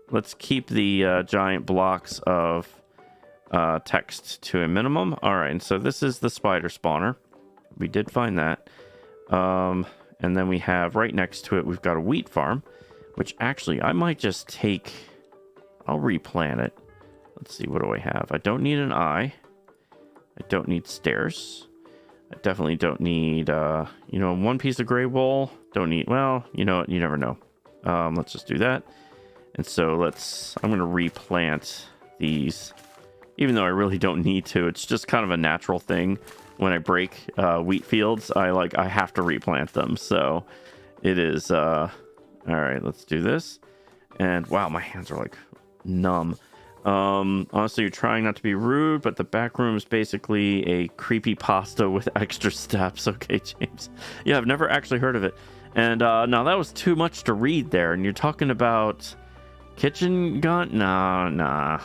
S1: let's keep the giant blocks of text to a minimum. All right, and so this is the spider spawner. We did find that. And then we have right next to it, we've got a wheat farm, which actually I might just take. I'll replant it. Let's see, what do I have? I don't need an eye. I don't need stairs. I definitely don't need, one piece of gray wool. Don't need, well, you know what? You never know. Let's just do that. And so I'm going to replant these. Even though I really don't need to, it's just kind of a natural thing. When I break wheat fields, I have to replant them. So it is, all right, let's do this. And wow, my hands are like numb. Honestly, you're trying not to be rude, but the back room is basically a creepy pasta with extra steps. Okay, James. Yeah, I've never actually heard of it. And no, that was too much to read there. And you're talking about kitchen gun? Nah,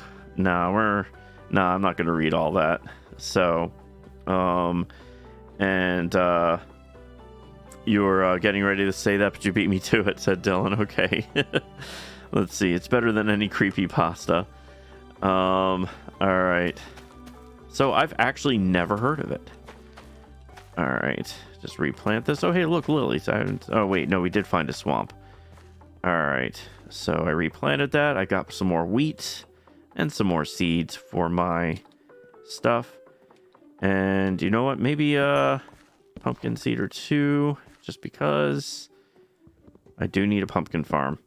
S1: I'm not going to read all that. So, you're getting ready to say that, but you beat me to it, said Dylan. Okay. Let's see. It's better than any creepy pasta. All right. So I've actually never heard of it. All right. Just replant this. Oh, hey, look, lilies. Oh, wait. No, we did find a swamp. All right. So I replanted that. I got some more wheat and some more seeds for my stuff. And you know what? Maybe a pumpkin seed or two, just because I do need a pumpkin farm.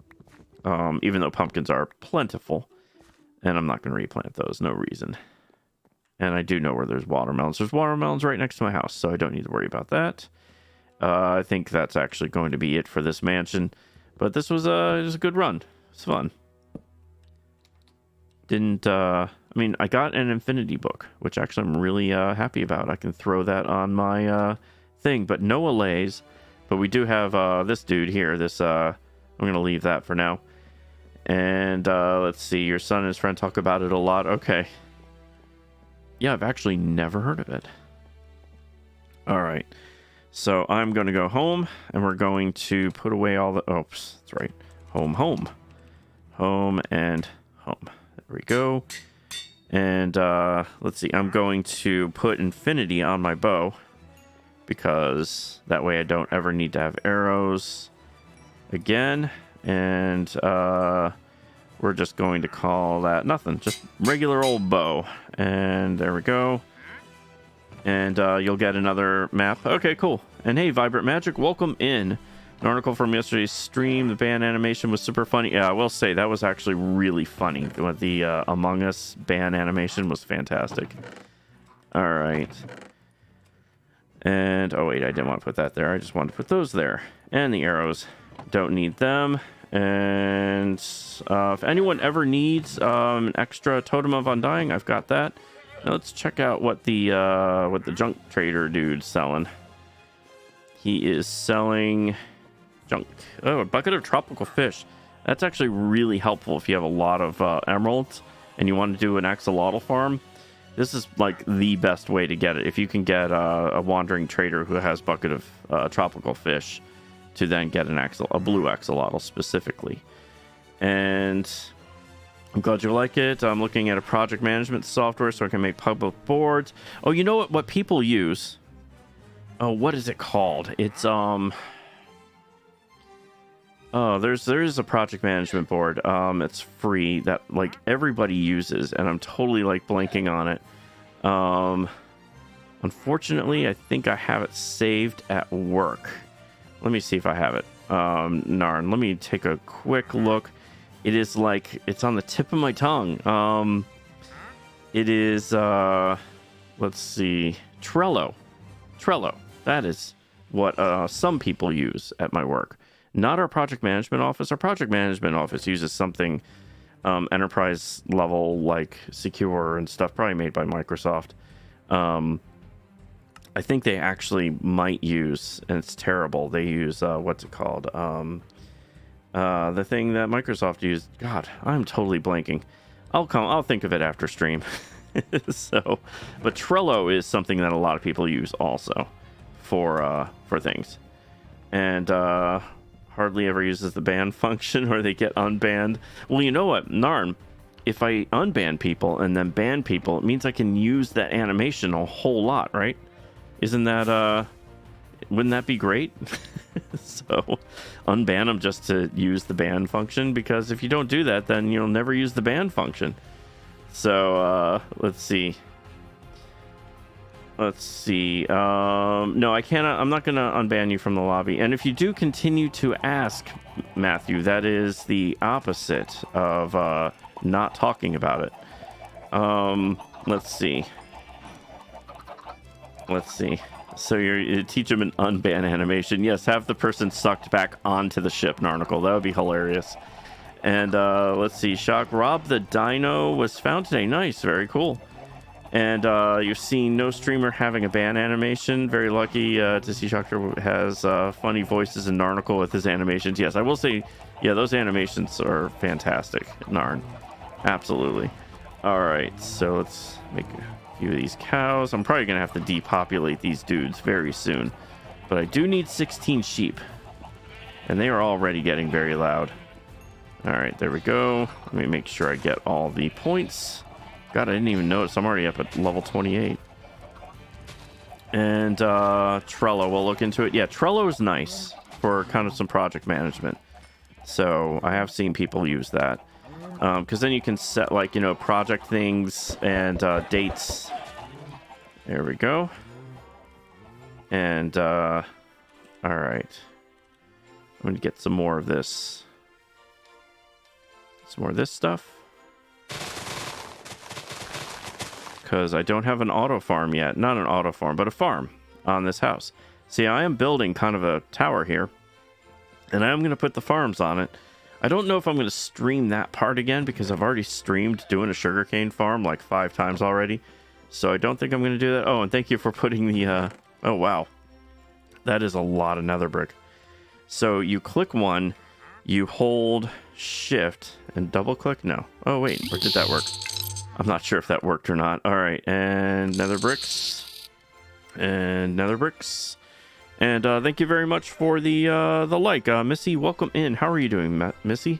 S1: Even though pumpkins are plentiful. And I'm not going to replant those. No reason. And I do know where there's watermelons. There's watermelons right next to my house, so I don't need to worry about that. I think that's actually going to be it for this mansion. But this was it was a good run. It's fun. I got an infinity book, which actually I'm really happy about. I can throw that on my thing, but no allays. But we do have this dude here. This I'm gonna leave that for now. And let's see, your son and his friend talk about it a lot. Okay. Yeah, I've actually never heard of it. All right. So I'm going to go home, and we're going to put away all the... Oops, that's right. Home, home. Home, and home. There we go. And let's see. I'm going to put infinity on my bow, because that way I don't ever need to have arrows again. And we're just going to call that nothing. Just regular old bow. And there we go. And you'll get another map. Okay, cool. And hey, Vibrant Magic, welcome in. An article from yesterday's stream. The band animation was super funny. Yeah, I will say that was actually really funny. The Among Us band animation was fantastic. All right. And, oh wait, I didn't want to put that there. I just wanted to put those there. And the arrows. Don't need them. And if anyone ever needs an extra Totem of Undying, I've got that. Now let's check out what the junk trader dude's selling. He is selling junk. Oh, a bucket of tropical fish. That's actually really helpful if you have a lot of emeralds and you want to do an axolotl farm. This is like the best way to get it. If you can get a wandering trader who has bucket of tropical fish to then get a blue axolotl specifically. And I'm glad you like it. I'm looking at a project management software so I can make public boards. Oh, you know what people use? Oh, what is it called? It's oh, there's a project management board. It's free that like everybody uses, and I'm totally like blanking on it. Unfortunately, I think I have it saved at work. Let me see if I have it. Narn, let me take a quick look. It is like, it's on the tip of my tongue. It is, let's see, Trello. That is what some people use at my work. Not our project management office. Our project management office uses something enterprise level, like secure and stuff, probably made by Microsoft. I think they actually might use, and it's terrible, they use, what's it called? The thing that Microsoft used. God, I'm totally blanking. I'll think of it after stream. But Trello is something that a lot of people use also for things. And hardly ever uses the ban function or they get unbanned. Well, you know what, Narn, if I unban people and then ban people, it means I can use that animation a whole lot, right? Isn't that, wouldn't that be great? So, unban them just to use the ban function, because if you don't do that, then you'll never use the ban function. So, let's see. No, I can't. I'm not going to unban you from the lobby. And if you do continue to ask, Matthew, that is the opposite of not talking about it. Let's see. So you teach them an unban animation. Yes, have the person sucked back onto the ship, Narnicle. That would be hilarious. And let's see. Shock Rob the Dino was found today. Nice. Very cool. And you're seeing no streamer having a ban animation. Very lucky to see Shocker has funny voices in Narnicle with his animations. Yes, I will say, yeah, those animations are fantastic, Narn. Absolutely. All right, so let's make a few of these cows. I'm probably going to have to depopulate these dudes very soon. But I do need 16 sheep. And they are already getting very loud. All right, there we go. Let me make sure I get all the points. God, I didn't even notice. I'm already up at level 28. And Trello, we'll look into it. Yeah, Trello is nice for kind of some project management. So I have seen people use that. Because then you can set, like, you know, project things and dates. There we go. And, all right. I'm going to get some more of this. Some more of this stuff. Because I don't have an auto farm yet. Not an auto farm, but a farm on this house. See, I am building kind of a tower here. And I am going to put the farms on it. I don't know if I'm going to stream that part again, because I've already streamed doing a sugarcane farm like 5 times already. So I don't think I'm going to do that. Oh, and thank you for putting the... Oh, wow. That is a lot of nether brick. So you click one, you hold shift and double click. No. Oh, wait. Or did that work? I'm not sure if that worked or not. All right. And nether bricks. And nether bricks. And thank you very much for the like. Missy, welcome in. How are you doing, Missy?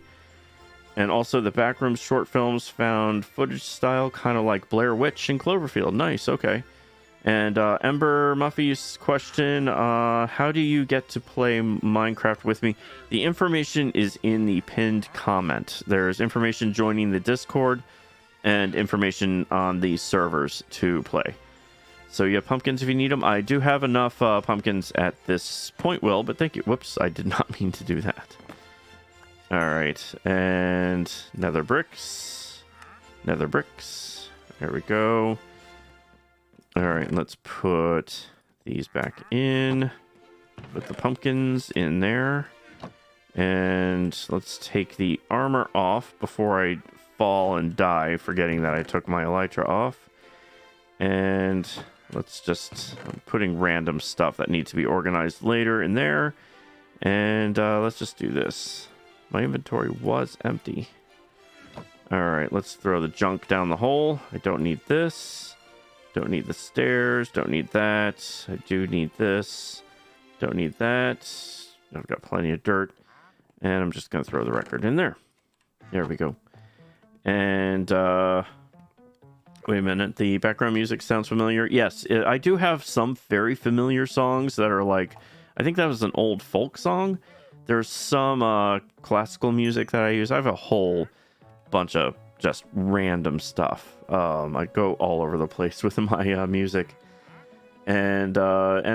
S1: And also the Backrooms short films found footage style, kind of like Blair Witch and Cloverfield. Nice. Okay. And Ember Muffy's question, how do you get to play Minecraft with me? The information is in the pinned comment. There's information joining the Discord and information on the servers to play. So you have pumpkins if you need them. I do have enough pumpkins at this point, Will, but thank you. Whoops, I did not mean to do that. All right, and nether bricks. Nether bricks. There we go. All right, let's put these back in. Put the pumpkins in there. And let's take the armor off before I fall and die, forgetting that I took my elytra off. And let's just... I'm putting random stuff that needs to be organized later in there. And let's just do this. My inventory was empty. All right, let's throw the junk down the hole. I don't need this. Don't need the stairs. Don't need that. I do need this. Don't need that. I've got plenty of dirt. And I'm just going to throw the record in there. There we go. And, wait a minute. The background music sounds familiar. Yes, I do have some very familiar songs that are like... I think that was an old folk song. There's some classical music that I use. I have a whole bunch of just random stuff. I go all over the place with my music. And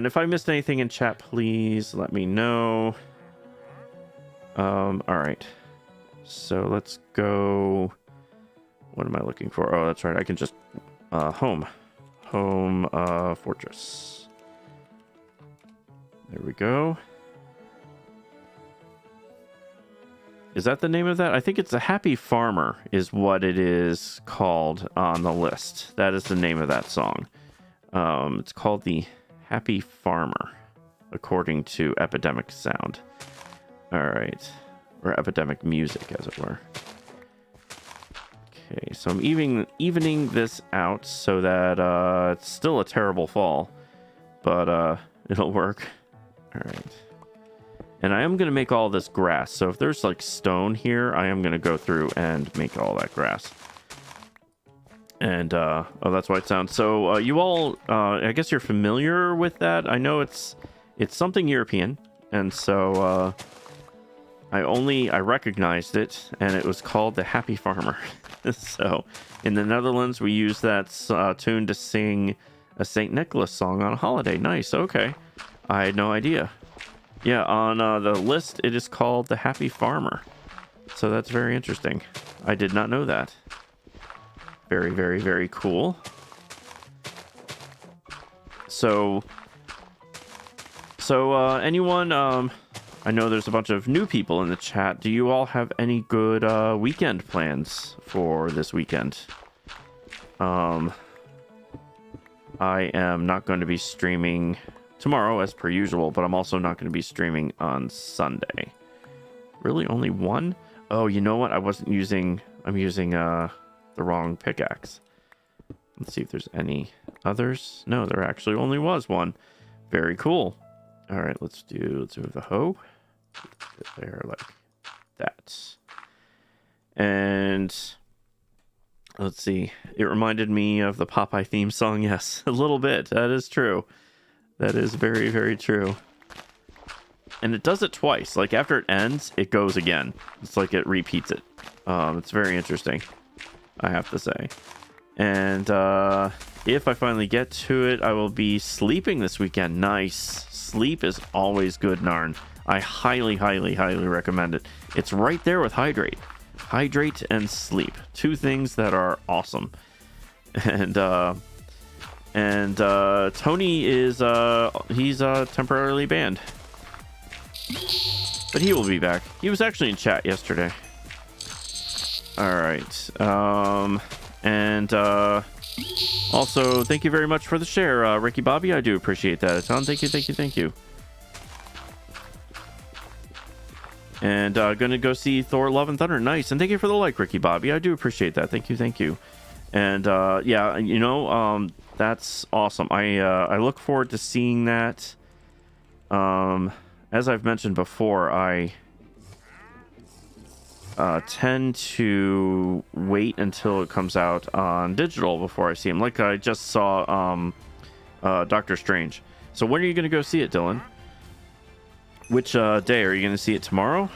S1: if I missed anything in chat, please let me know. All right. So let's go. What am I looking for? Oh, that's right. I can just home fortress. There we go. Is that the name of that? I think it's the Happy Farmer is what it is called on the list. That is the name of that song. It's called the Happy Farmer, according to Epidemic Sound. All right. Or Epidemic Music, as it were. Okay, so I'm evening this out so that it's still a terrible fall, but it'll work. All right. And I am going to make all this grass. So if there's like stone here, I am going to go through and make all that grass. And, oh, that's why it sounds. So you all, I guess you're familiar with that. I know it's something European. And so I recognized it, and it was called the Happy Farmer. So in the Netherlands, we use that tune to sing a St. Nicholas song on a holiday. Nice. Okay. I had no idea. Yeah, on the list, it is called the Happy Farmer. So that's very interesting. I did not know that. Very, very, very cool. So anyone, I know there's a bunch of new people in the chat. Do you all have any good weekend plans for this weekend? I am not going to be streaming tomorrow as per usual, but I'm also not going to be streaming on Sunday. Really, only one? Oh, you know what? I'm using the wrong pickaxe. Let's see if there's any others. No, there actually only was one. Very cool. All right, let's move the hoe there like that. And let's see. It reminded me of the Popeye theme song. Yes, a little bit. That is true. That is very, very true. And it does it twice. Like, after it ends, it goes again. It's like it repeats it. It's very interesting, I have to say. And if I finally get to it, I will be sleeping this weekend. Nice. Sleep is always good, Narn. I highly, highly, highly recommend it. It's right there with Hydrate. Hydrate and sleep. Two things that are awesome. And Tony is he's temporarily banned, but he will be back. He was actually in chat yesterday. All right. And also thank you very much for the share, Ricky Bobby. I do appreciate that a ton. Thank you. And gonna go see Thor: Love and Thunder. Nice. And thank you for the like, Ricky Bobby. I do appreciate that. Thank you. And yeah, that's awesome. I look forward to seeing that. As I've mentioned before, I tend to wait until it comes out on digital before I see him. Like I just saw Doctor Strange. So when are you going to go see it, Dylan? Which day? Are you going to see it tomorrow?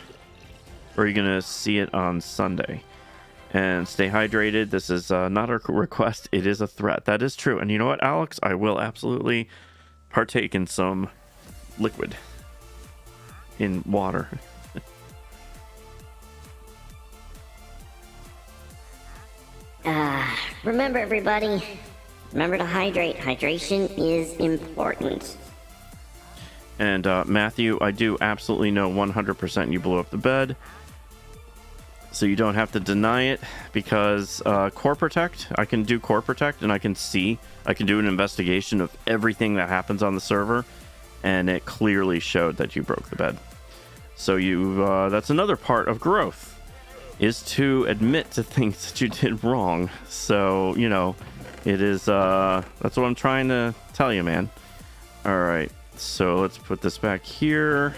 S1: Or are you going to see it on Sunday? And stay hydrated. This is not a request. It is a threat. That is true. And you know what, Alex? I will absolutely partake in some liquid. In water.
S3: Remember, everybody. Remember to hydrate. Hydration is important.
S1: And Matthew, I do absolutely know 100% you blew up the bed. So you don't have to deny it, because Core Protect, I can do Core Protect, and I can do an investigation of everything that happens on the server, and it clearly showed that you broke the bed. So that's another part of growth, is to admit to things that you did wrong. So, it is, that's what I'm trying to tell you, man. All right, so let's put this back here.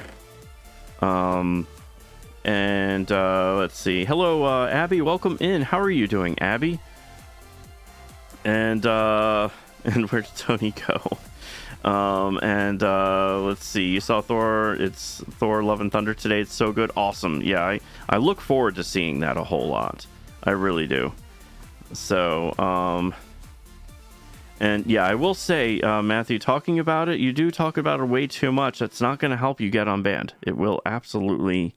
S1: And let's see. Hello, Abby. Welcome in. How are you doing, Abby? And where did Tony go? Let's see. You saw Thor. It's Thor: Love and Thunder today. It's so good. Awesome. Yeah, I look forward to seeing that a whole lot. I really do. So, and yeah, I will say, Matthew, talking about it, you do talk about it way too much. That's not going to help you get unbanned. It will absolutely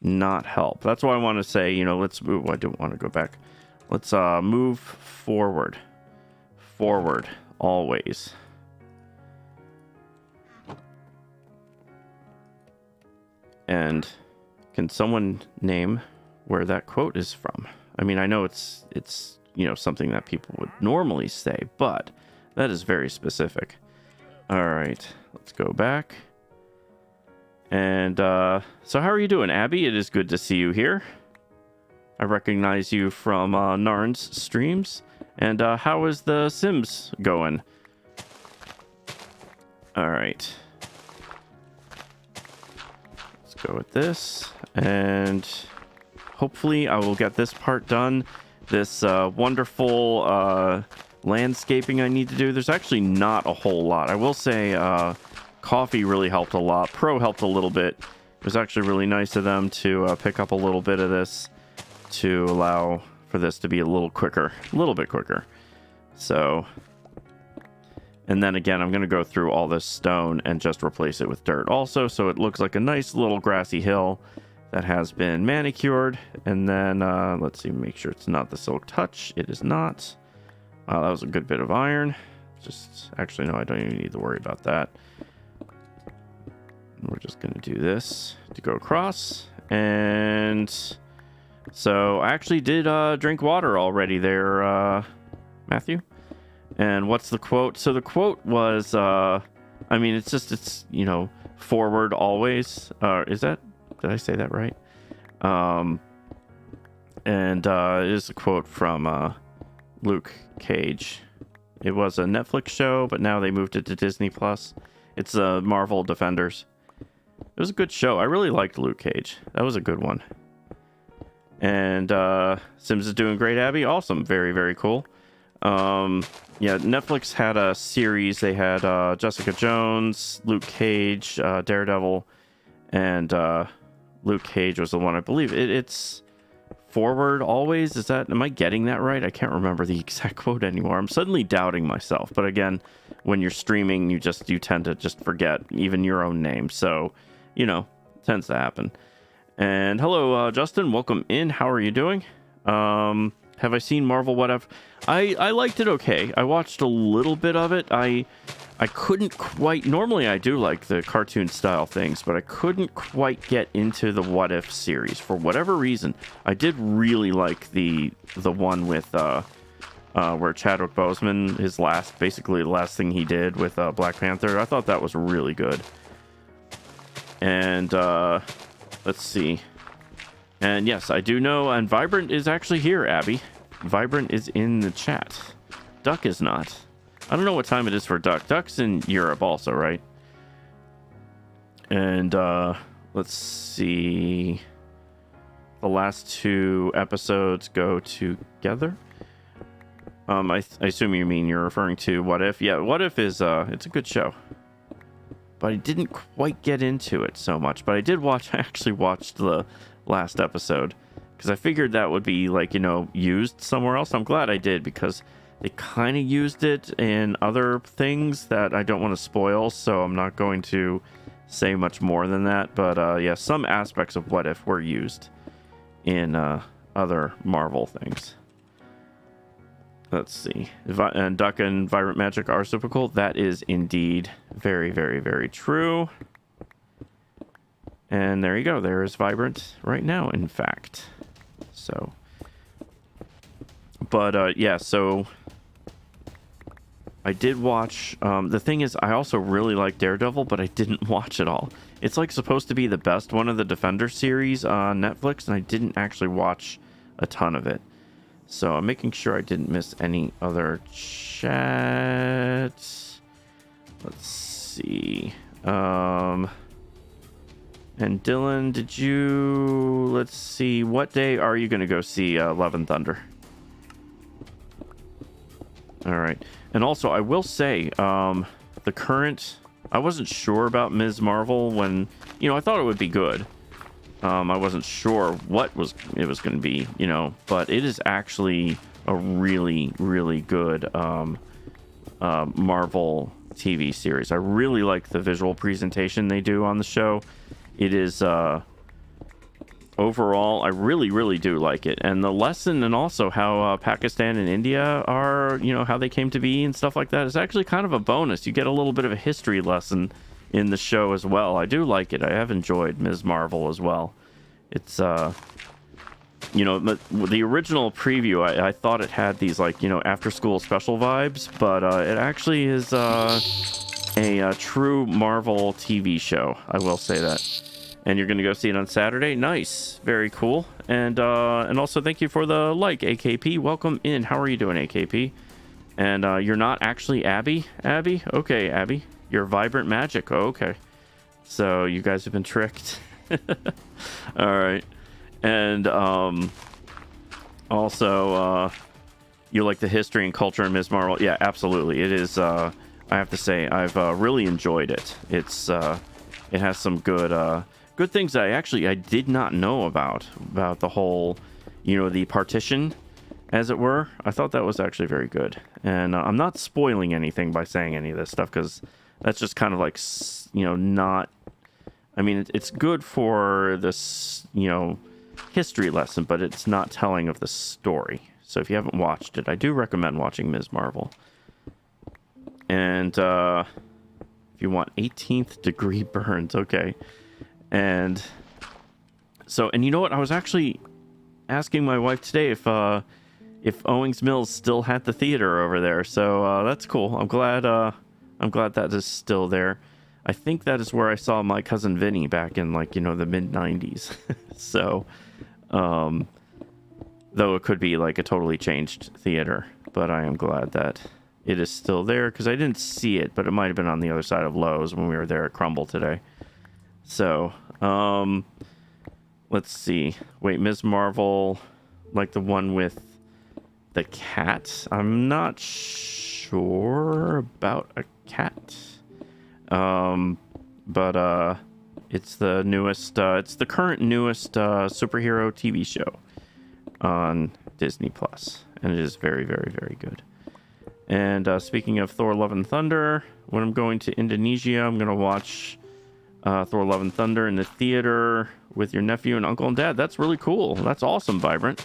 S1: not help. That's why I want to say, let's move. I don't want to go back. Let's move forward always. And can someone name where that quote is from? I mean, I know it's something that people would normally say, but that is very specific. All right, let's go back. And so how are you doing, Abby? It is good to see you here. I recognize you from Narn's streams. And how is the Sims going? All right. Let's go with this. And hopefully I will get this part done. This wonderful landscaping I need to do. There's actually not a whole lot. I will say Coffee really helped a lot. Pro helped a little bit. It was actually really nice of them to pick up a little bit of this to allow for this to be a little bit quicker. So, and then again, I'm going to go through all this stone and just replace it with dirt also, so it looks like a nice little grassy hill that has been manicured. And then let's see, make sure it's not the Silk Touch. It is not. Wow, that was a good bit of iron. Actually, no, I don't even need to worry about that. We're just going to do this to go across. And so I actually did drink water already there, Matthew. And what's the quote? So the quote was, it's forward always. Did I say that right? It is a quote from Luke Cage. It was a Netflix show, but now they moved it to Disney Plus. It's Marvel Defenders. It was a good show. I really liked Luke Cage. That was a good one. And Sims is doing great, Abby. Awesome. Very, very cool. Yeah, Netflix had a series. They had Jessica Jones, Luke Cage, Daredevil, and Luke Cage was the one, I believe. It's forward always. Am I getting that right? I can't remember the exact quote anymore. I'm suddenly doubting myself. But again, when you're streaming, you tend to just forget even your own name. So, tends to happen. And hello, Justin. Welcome in. How are you doing? Have I seen Marvel What If? I liked it okay. I watched a little bit of it. I couldn't quite... Normally I do like the cartoon style things, but I couldn't quite get into the What If series. For whatever reason, I did really like the one with... where Chadwick Boseman, basically the last thing he did with Black Panther. I thought that was really good. And let's see. And yes, I do know, and Vibrant is actually here, Abby. Vibrant is in the chat. Duck is not. I don't know what time it is for Duck. Duck's in Europe also, right? And let's see. The last 2 episodes go together. I assume you're referring to What If. Yeah, What If is it's a good show. But I didn't quite get into it so much. But I did watch. I actually watched the last episode because I figured that would be like, used somewhere else. I'm glad I did because they kind of used it in other things that I don't want to spoil. So I'm not going to say much more than that. But yeah, some aspects of What If were used in other Marvel things. Let's see. And Duck and Vibrant Magic are reciprocal. That is indeed very, very, very true. And there you go. There is Vibrant right now, in fact. So. But, yeah, so I did watch. The thing is, I also really like Daredevil, but I didn't watch it all. It's like supposed to be the best one of the Defender series on Netflix, and I didn't actually watch a ton of it. So I'm making sure I didn't miss any other chats. Let's see. And Dylan, let's see, what day are you going to go see Love and Thunder? All right. And also, I will say, I wasn't sure about Ms. Marvel when, I thought it would be good. I wasn't sure what it was going to be, but it is actually a really, really good Marvel TV series. I really like the visual presentation they do on the show. It is overall, I really, really do like it. And the lesson, and also how Pakistan and India are, how they came to be and stuff like that, is actually kind of a bonus. You get a little bit of a history lesson in the show as well. I do like it. I have enjoyed Ms. Marvel as well. It's the original preview, I thought it had these after school special vibes, but it actually is a true Marvel TV show. I will say that. And you're going to go see it on Saturday. Nice, very cool. And also thank you for the AKP. Welcome in. How are you doing, AKP? And you're not actually Abby? Okay, Abby. You're Vibrant Magic. Oh, okay. So you guys have been tricked. All right. And also, you like the history and culture in Ms. Marvel? Yeah, absolutely. It is. I have to say, I've really enjoyed it. It has some good things that I did not know about the whole, the partition, as it were. I thought that was actually very good. And I'm not spoiling anything by saying any of this stuff because that's just kind of like, not. I mean, it's good for this, history lesson, but it's not telling of the story. So if you haven't watched it, I do recommend watching Ms. Marvel. And if you want 18th degree burns, okay. And so, and you know what? I was actually asking my wife today if Owings Mills still had the theater over there. So that's cool. I'm glad that is still there. I think that is where I saw my cousin Vinny back in the mid 90s. So, though it could be a totally changed theater, but I am glad that it is still there because I didn't see it, but it might have been on the other side of Lowe's when we were there at Crumble today. So, let's see. Wait, Ms. Marvel, the one with the cat? I'm not sure about a cat. But it's the newest, it's the current newest superhero TV show on Disney Plus, and it is very, very, very good. And speaking of Thor: Love and Thunder, when I'm going to Indonesia, I'm gonna watch Thor: Love and Thunder in the theater with your nephew and uncle and dad. That's really cool. That's awesome, Vibrant.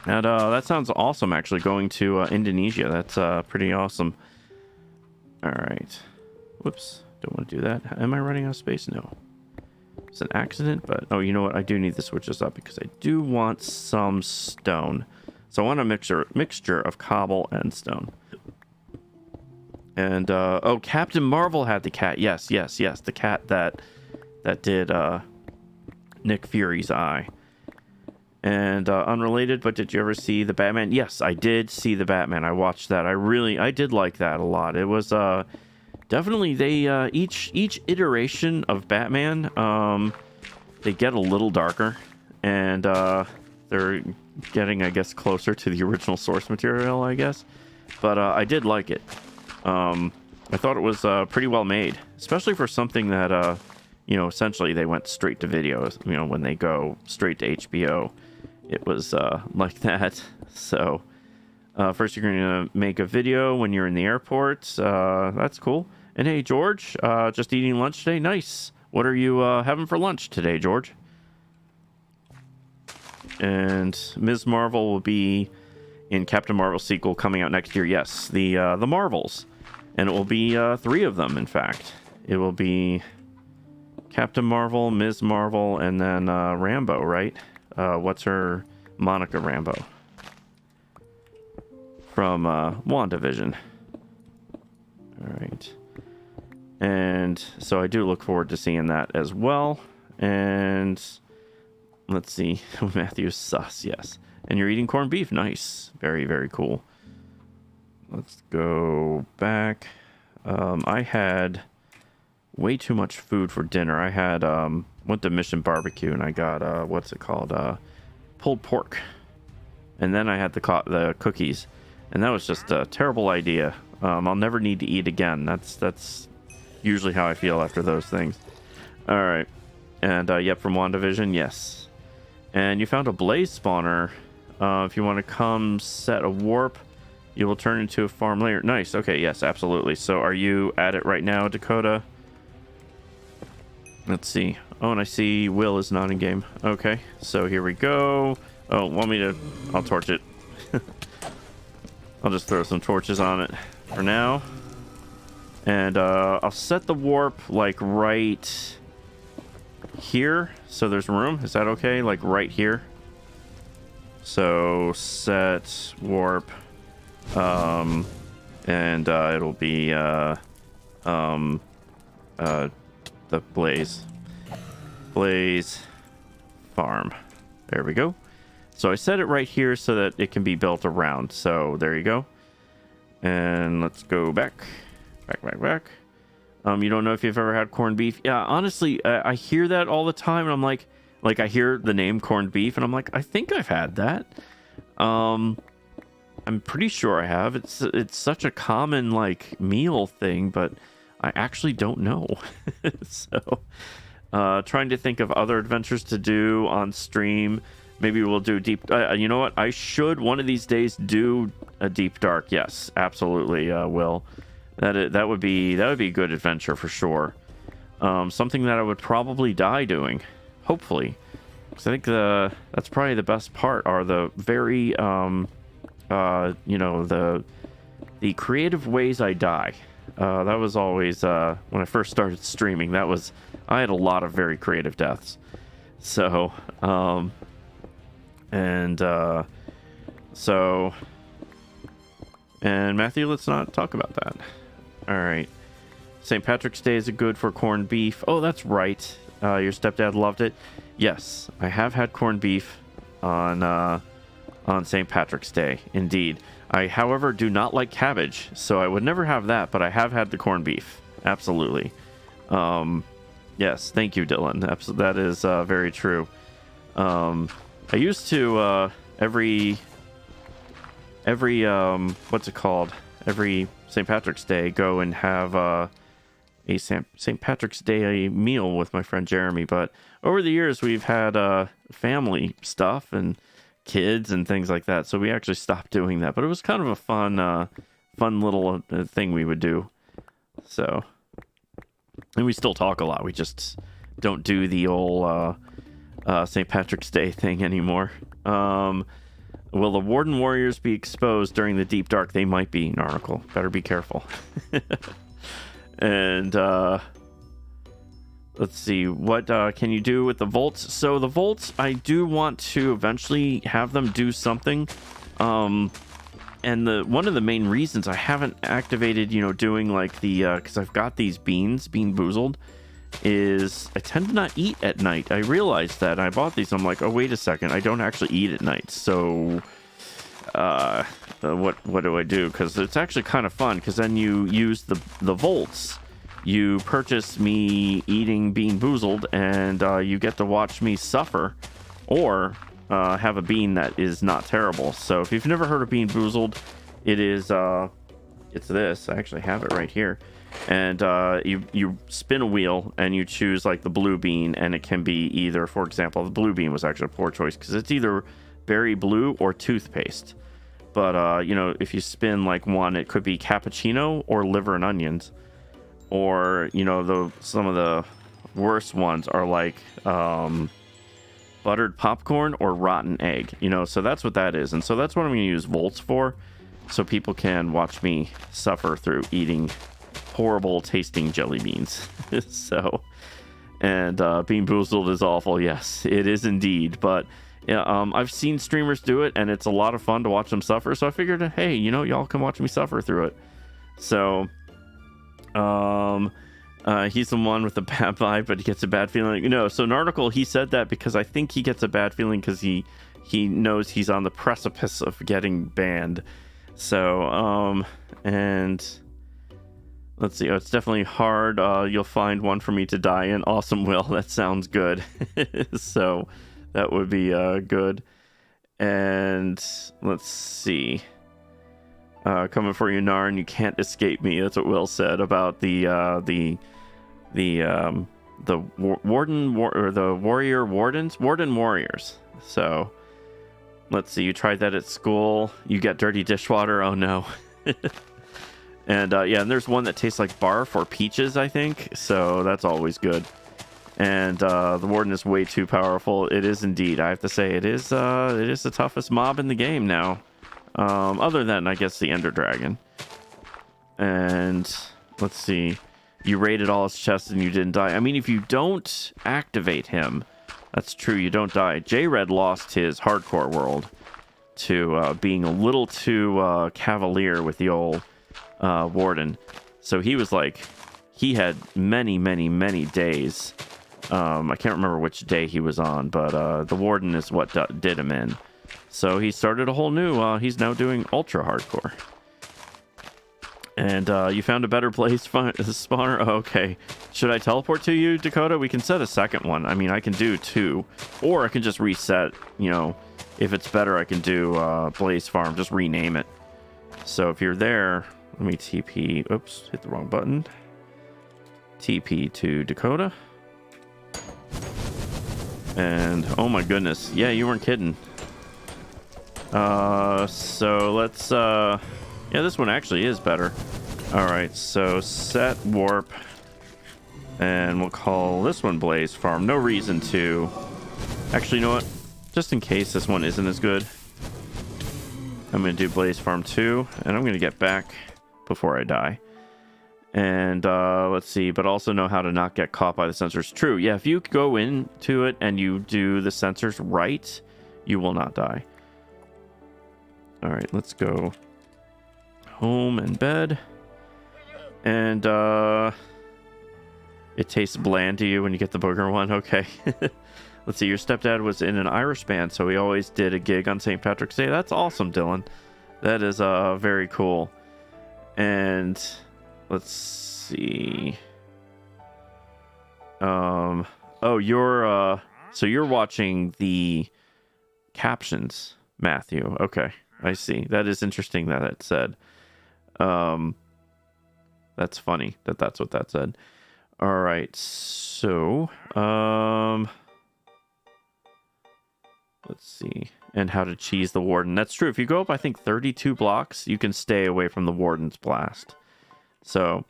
S1: And that sounds awesome, actually, going to Indonesia. That's pretty awesome. All right. Whoops. Don't want to do that. Am I running out of space? No. It's an accident, but... Oh, you know what? I do need to switch this up because I do want some stone. So I want a mixture of cobble and stone. And, oh, Captain Marvel had the cat. Yes. The cat that did Nick Fury's eye. And unrelated, but did you ever see the Batman? Yes, I did see the Batman. I watched that. I did like that a lot. It was definitely they each iteration of Batman they get a little darker, and they're getting, I guess, closer to the original source material, I guess. But I did like it. I thought it was pretty well made, especially for something that essentially they went straight to video. When they go straight to HBO. It was like that. So first you're going to make a video when you're in the airport. That's cool. And hey, George, just eating lunch today? Nice. What are you having for lunch today, George? And Ms. Marvel will be in Captain Marvel sequel coming out next year. Yes, the Marvels. And it will be 3 of them, in fact. It will be Captain Marvel, Ms. Marvel, and then Rambo, right? What's her? Monica Rambeau from WandaVision. All right. And so I do look forward to seeing that as well. And let's see. Matthew's sus, yes. And you're eating corned beef. Nice. Very, very cool. Let's go back. I had way too much food for dinner. I had went to Mission Barbecue and I got what's it called? Pulled pork. And then I had the cookies. And that was just a terrible idea. I'll never need to eat again. That's usually how I feel after those things. All right. And yep, from WandaVision, yes. And you found a blaze spawner. If you want to come set a warp, you will turn into a farm later. Nice. Okay, yes, absolutely. So are you at it right now, Dakota? Let's see. Oh, and I see Will is not in game. Okay, so here we go. Oh, want me to... I'll torch it. I'll just throw some torches on it for now. And I'll set the warp, like, right here. So there's room. Is that okay? Like, right here. So, set warp. And it'll be the Blaze farm. There we go. So I set it right here so that it can be built around. So there you go. And let's go back. Back. You don't know if you've ever had corned beef? Yeah, honestly, I hear that all the time, and I'm like I hear the name corned beef, and I'm like, I think I've had that. I'm pretty sure I have. It's such a common like meal thing, but I actually don't know. So trying to think of other adventures to do on stream. Maybe we'll do deep. You know what? I should one of these days do a deep dark. Yes, absolutely. Will. That would be a good adventure for sure. Something that I would probably die doing. Hopefully, because I think that's probably the best part. Are the very the creative ways I die. That was always when I first started streaming. I had a lot of very creative deaths. So and Matthew, let's not talk about that. All right. St. Patrick's Day is good for corned beef. Oh, that's right. Your stepdad loved it. Yes, I have had corned beef on St. Patrick's Day. Indeed. I, however, do not like cabbage, so I would never have that, but I have had the corned beef. Absolutely. Yes, thank you, Dylan. That is very true. I used to every what's it called? Every St. Patrick's Day, go and have a St. Patrick's Day meal with my friend Jeremy. But over the years, we've had family stuff and kids and things like that, so we actually stopped doing that. But it was kind of a fun little thing we would do. So, and we still talk a lot. We just don't do the old St. Patrick's Day thing anymore. Will the Warden Warriors be exposed during the Deep Dark? They might be, Narnicle. Better be careful. And let's see, what can you do with the Volts? So the Volts, I do want to eventually have them do something. And one of the main reasons I haven't activated, doing like the, because I've got these beans, Bean Boozled, is I tend to not eat at night. I realized that. I bought these. I'm like, oh, wait a second. I don't actually eat at night. So what do I do? Because it's actually kind of fun, because then you use the volts. You purchase me eating Bean Boozled, and you get to watch me suffer, or have a bean that is not terrible. So if you've never heard of Bean Boozled, it is it's this. I actually have it right here. And you spin a wheel and you choose like the blue bean, and it can be either, for example, the blue bean was actually a poor choice because it's either berry blue or toothpaste. But you know, if you spin like one, it could be cappuccino or liver and onions, or you know, some of the worst ones are like buttered popcorn or rotten egg. You know, so that's what that is, and so that's what I'm going to use volts for, so people can watch me suffer through eating horrible tasting jelly beans. So, and Bean Boozled is awful. Yes, it is indeed. But yeah, I've seen streamers do it, and it's a lot of fun to watch them suffer. So I figured, hey, you know, y'all can watch me suffer through it. So, he's the one with the bad vibe, but he gets a bad feeling. You know, so in an article, he said that because I think he gets a bad feeling because he knows he's on the precipice of getting banned. So, and let's see. Oh, it's definitely hard. You'll find one for me to die in. Awesome, Will. That sounds good. So that would be good. And let's see. Coming for you, Narn. You can't escape me. That's what Will said about the warden or the warrior wardens, warden warriors. So let's see. You tried that at school. You get dirty dishwater. Oh no. And yeah, and there's one that tastes like barf or peaches, I think. So that's always good. And the warden is way too powerful. It is indeed. I have to say, it is the toughest mob in the game now. Other than, I guess, the Ender Dragon. And let's see. You raided all his chests and you didn't die. I mean, if you don't activate him, that's true, you don't die. J-Red lost his hardcore world to being a little too cavalier with the old warden. So he was like, he had many days. I can't remember which day he was on, but the warden is what did him in. So he started a whole new, he's now doing ultra hardcore. And you found a better place spawner? Oh, okay. Should I teleport to you, Dakota? We can set a second one. I mean, I can do two, or I can just reset, you know, if it's better, I can do Blaze Farm, just rename it. So if you're there, let me TP, oops, hit the wrong button. TP to Dakota. And, oh my goodness. Yeah, you weren't kidding. So let's, yeah, this one actually is better. Alright, so set warp. And we'll call this one Blaze Farm. No reason to. Actually, you know what? Just in case this one isn't as good, I'm going to do Blaze Farm 2. And I'm going to get back before I die. And let's see, but also know how to not get caught by the sensors. True, yeah, if you go into it and you do the sensors right, you will not die. All right, let's go home and bed. And it tastes bland to you when you get the booger one. Okay. Let's see, your stepdad was in an Irish band, so he always did a gig on St. Patrick's Day. That's awesome, Dylan. That is very cool. And let's see. Oh, you're so you're watching the captions, Matthew. Okay, I see. That is interesting that it said. That's funny that that's what that said. All right, so let's see. And how to cheese the warden. That's true. If you go up, I think 32 blocks, you can stay away from the warden's blast. So,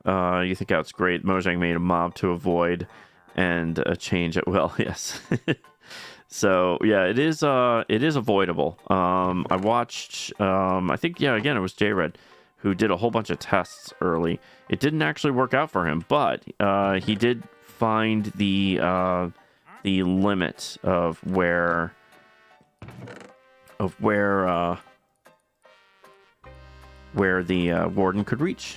S1: you think that's great. Mojang made a mob to avoid and change at will. Yes. So, yeah, it is avoidable. I watched, I think, yeah, again, it was J-Red who did a whole bunch of tests early. It didn't actually work out for him, but he did find the limit of where the warden could reach.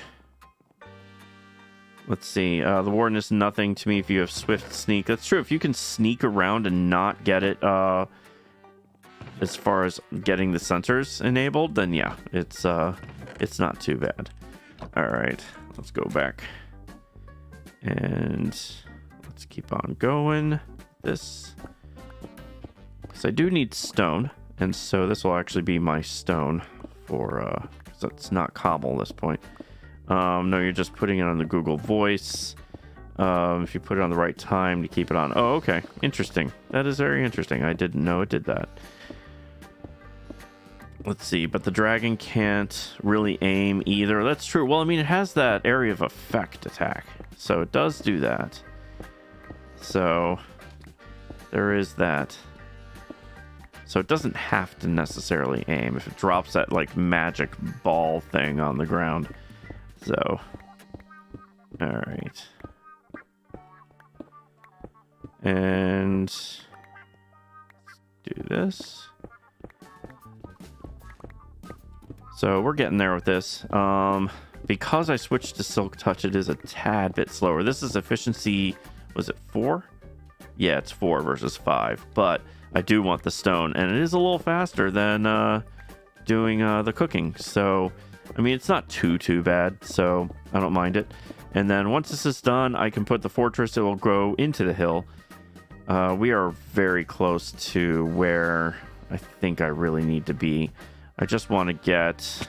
S1: Let's see. The warden is nothing to me if you have swift sneak. That's true. If you can sneak around and not get it, as far as getting the sensors enabled, then yeah, it's not too bad. All right, let's go back and let's keep on going. This, because I do need stone, and so this will actually be my stone for so it's not cobble at this point. No, you're just putting it on the Google Voice. If you put it on the right time to keep it on. Oh, okay. Interesting. That is very interesting. I didn't know it did that. Let's see. But the dragon can't really aim either. That's true. Well, I mean, it has that area of effect attack. So it does do that. So there is that. So it doesn't have to necessarily aim if it drops that, like, magic ball thing on the ground. So, all right. And do this. So we're getting there with this. Because I switched to Silk Touch, it is a tad bit slower. This is efficiency, was it 4? Yeah, it's 4 versus 5. But I do want the stone, and it is a little faster than doing the cooking. So, I mean, it's not too bad, so I don't mind it. And then once this is done, I can put the fortress. It will grow into the hill. We are very close to where I think I really need to be. I just want to get,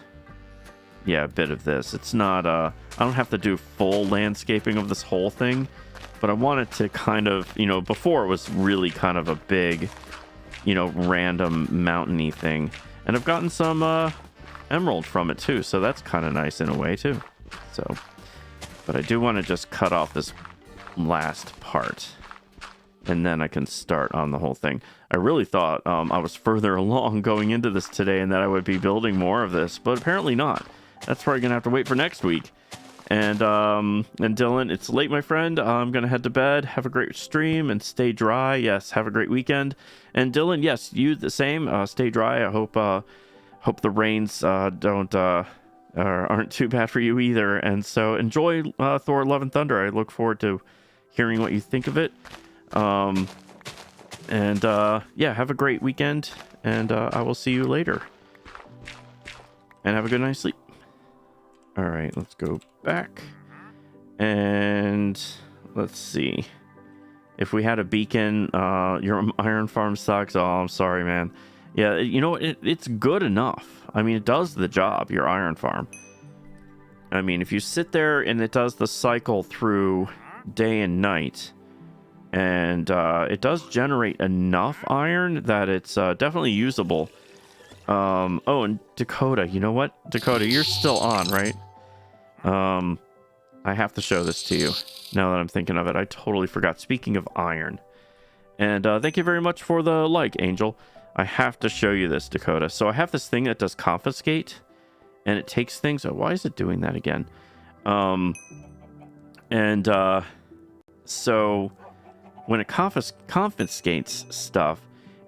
S1: yeah, a bit of this. It's not, I don't have to do full landscaping of this whole thing, but I want it to kind of, you know, before it was really kind of a big, you know, random mountainy thing. And I've gotten some emerald from it too, so that's kind of nice in a way too. So, but I do want to just cut off this last part, and then I can start on the whole thing. I really thought I was further along going into this today and that I would be building more of this, but apparently not. That's probably gonna have to wait for next week. And Dylan, it's late, my friend. I'm gonna head to bed. Have a great stream and stay dry. Yes, have a great weekend. And Dylan, yes, you the same. Stay dry. I hope the rains aren't too bad for you either. And so enjoy Thor: Love and Thunder. I look forward to hearing what you think of it. Yeah, have a great weekend, and I will see you later. And have a good night's sleep. All right, let's go back. And let's see. If we had a beacon, your iron farm sucks. Oh, I'm sorry, man. Yeah, you know, it's good enough. I mean, it does the job, your iron farm. I mean, if you sit there and it does the cycle through day and night, and it does generate enough iron that it's definitely usable. Oh, and Dakota, you know what? Dakota, you're still on, right? I have to show this to you now that I'm thinking of it. I totally forgot. Speaking of iron. And thank you very much for the like, Angel. I have to show you this, Dakota. So I have this thing that does confiscate, and it takes things. Oh, why is it doing that again? So when it confiscates stuff,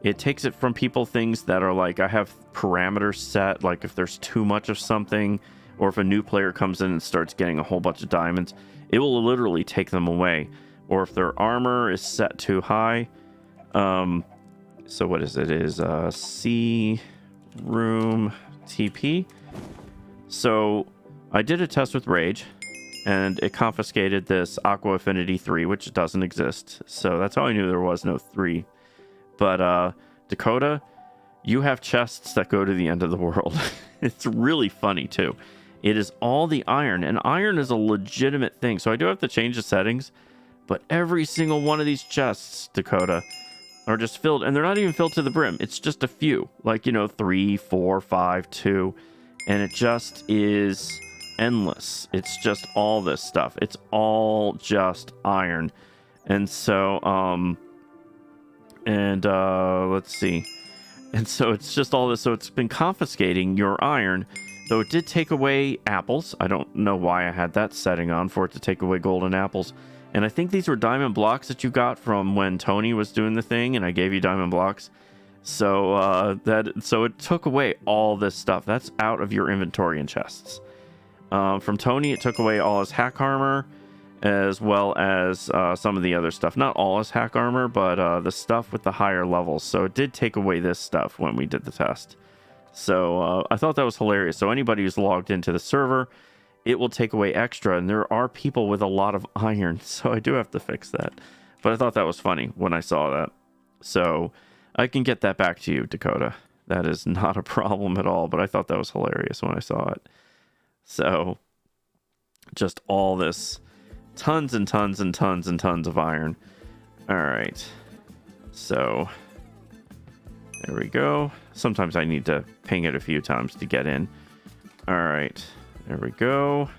S1: it takes it from people, things that are like, I have parameters set, like if there's too much of something, or if a new player comes in and starts getting a whole bunch of diamonds, it will literally take them away. Or if their armor is set too high. So what is it? It is C room TP. So I did a test with Rage, and it confiscated this Aqua Affinity 3, which doesn't exist. So that's how I knew there was no 3. But Dakota, you have chests that go to the end of the world. It's really funny too. It is all the iron, and iron is a legitimate thing. So I do have to change the settings, but every single one of these chests, Dakota, are just filled, and they're not even filled to the brim. It's just a few, like, you know, 3, 4, 5, 2, and it just is endless. It's just all this stuff. It's all just iron. And so, let's see. And so it's just all this. So it's been confiscating your iron, though it did take away apples. I don't know why I had that setting on for it to take away golden apples. And I think these were diamond blocks that you got from when Tony was doing the thing, and I gave you diamond blocks. So so it took away all this stuff. That's out of your inventory and chests. From Tony, it took away all his hack armor, as well as some of the other stuff. Not all is hack armor, but the stuff with the higher levels. So it did take away this stuff when we did the test. So I thought that was hilarious. So anybody who's logged into the server, it will take away extra. And there are people with a lot of iron, so I do have to fix that. But I thought that was funny when I saw that. So I can get that back to you, Dakota. That is not a problem at all, but I thought that was hilarious when I saw it. So just all this, tons and tons and tons and tons of iron. All right. So there we go. Sometimes I need to ping it a few times to get in. All right. There we go.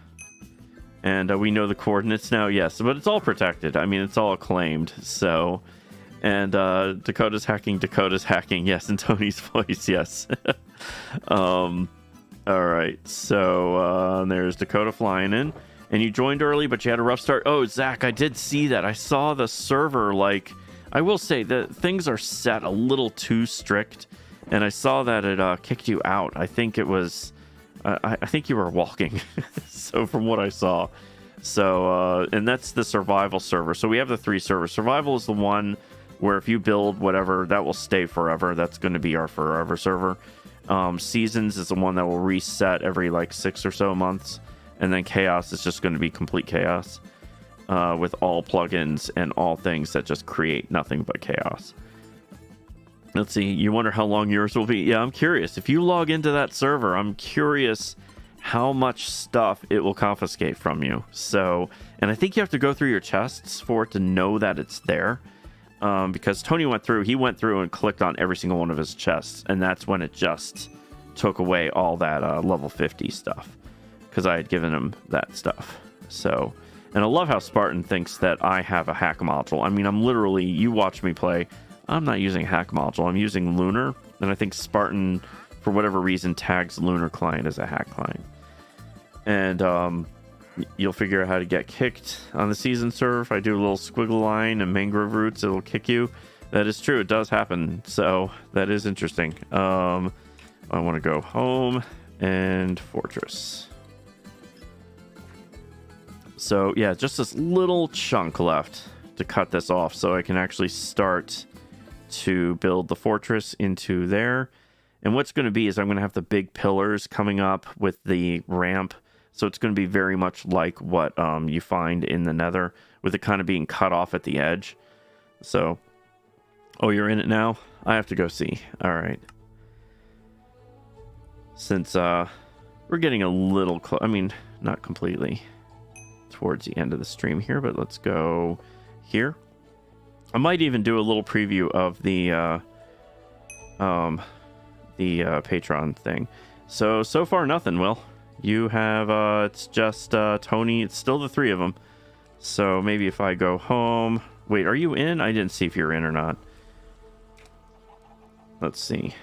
S1: And we know the coordinates now. Yes, but it's all protected. I mean, it's all claimed. So... And Dakota's hacking. Yes, in Tony's voice. Yes. All right. So there's Dakota flying in. And you joined early, but you had a rough start. Oh, Zach, I did see that. I saw the server, like... I will say that things are set a little too strict. And I saw that it kicked you out. I think it was... I think you were walking. So from what I saw. So, and that's the survival server. So we have the 3 servers. Survival is the one... where if you build whatever, that will stay forever. That's going to be our forever server. Seasons is the one that will reset every like 6 or so months. And then Chaos is just going to be complete chaos with all plugins and all things that just create nothing but chaos. Let's see. You wonder how long yours will be? Yeah, I'm curious. If you log into that server, I'm curious how much stuff it will confiscate from you. So, and I think you have to go through your chests for it to know that it's there. Because Tony went through and clicked on every single one of his chests, and that's when it just took away all that level 50 stuff, because I had given him that stuff. So, and I love how Spartan thinks that I have a hack module. I mean, I'm literally, you watch me play, I'm not using a hack module, I'm using Lunar, and I think Spartan, for whatever reason, tags Lunar client as a hack client. And you'll figure out how to get kicked on the season server. If I do a little squiggle line and mangrove roots, it'll kick you. That is true. It does happen. So that is interesting. I want to go home and fortress. So yeah, just this little chunk left to cut this off so I can actually start to build the fortress into there. And what's going to be is I'm going to have the big pillars coming up with the ramp. So it's going to be very much like what you find in the Nether, with it kind of being cut off at the edge. So, oh, you're in it now? I have to go see. All right. Since we're getting a little close, I mean, not completely towards the end of the stream here, but let's go here. I might even do a little preview of the Patreon thing. So far, nothing, Will. You have, it's just Tony. It's still the 3 of them. So maybe if I go home. Wait, are you in? I didn't see if you're in or not. Let's see.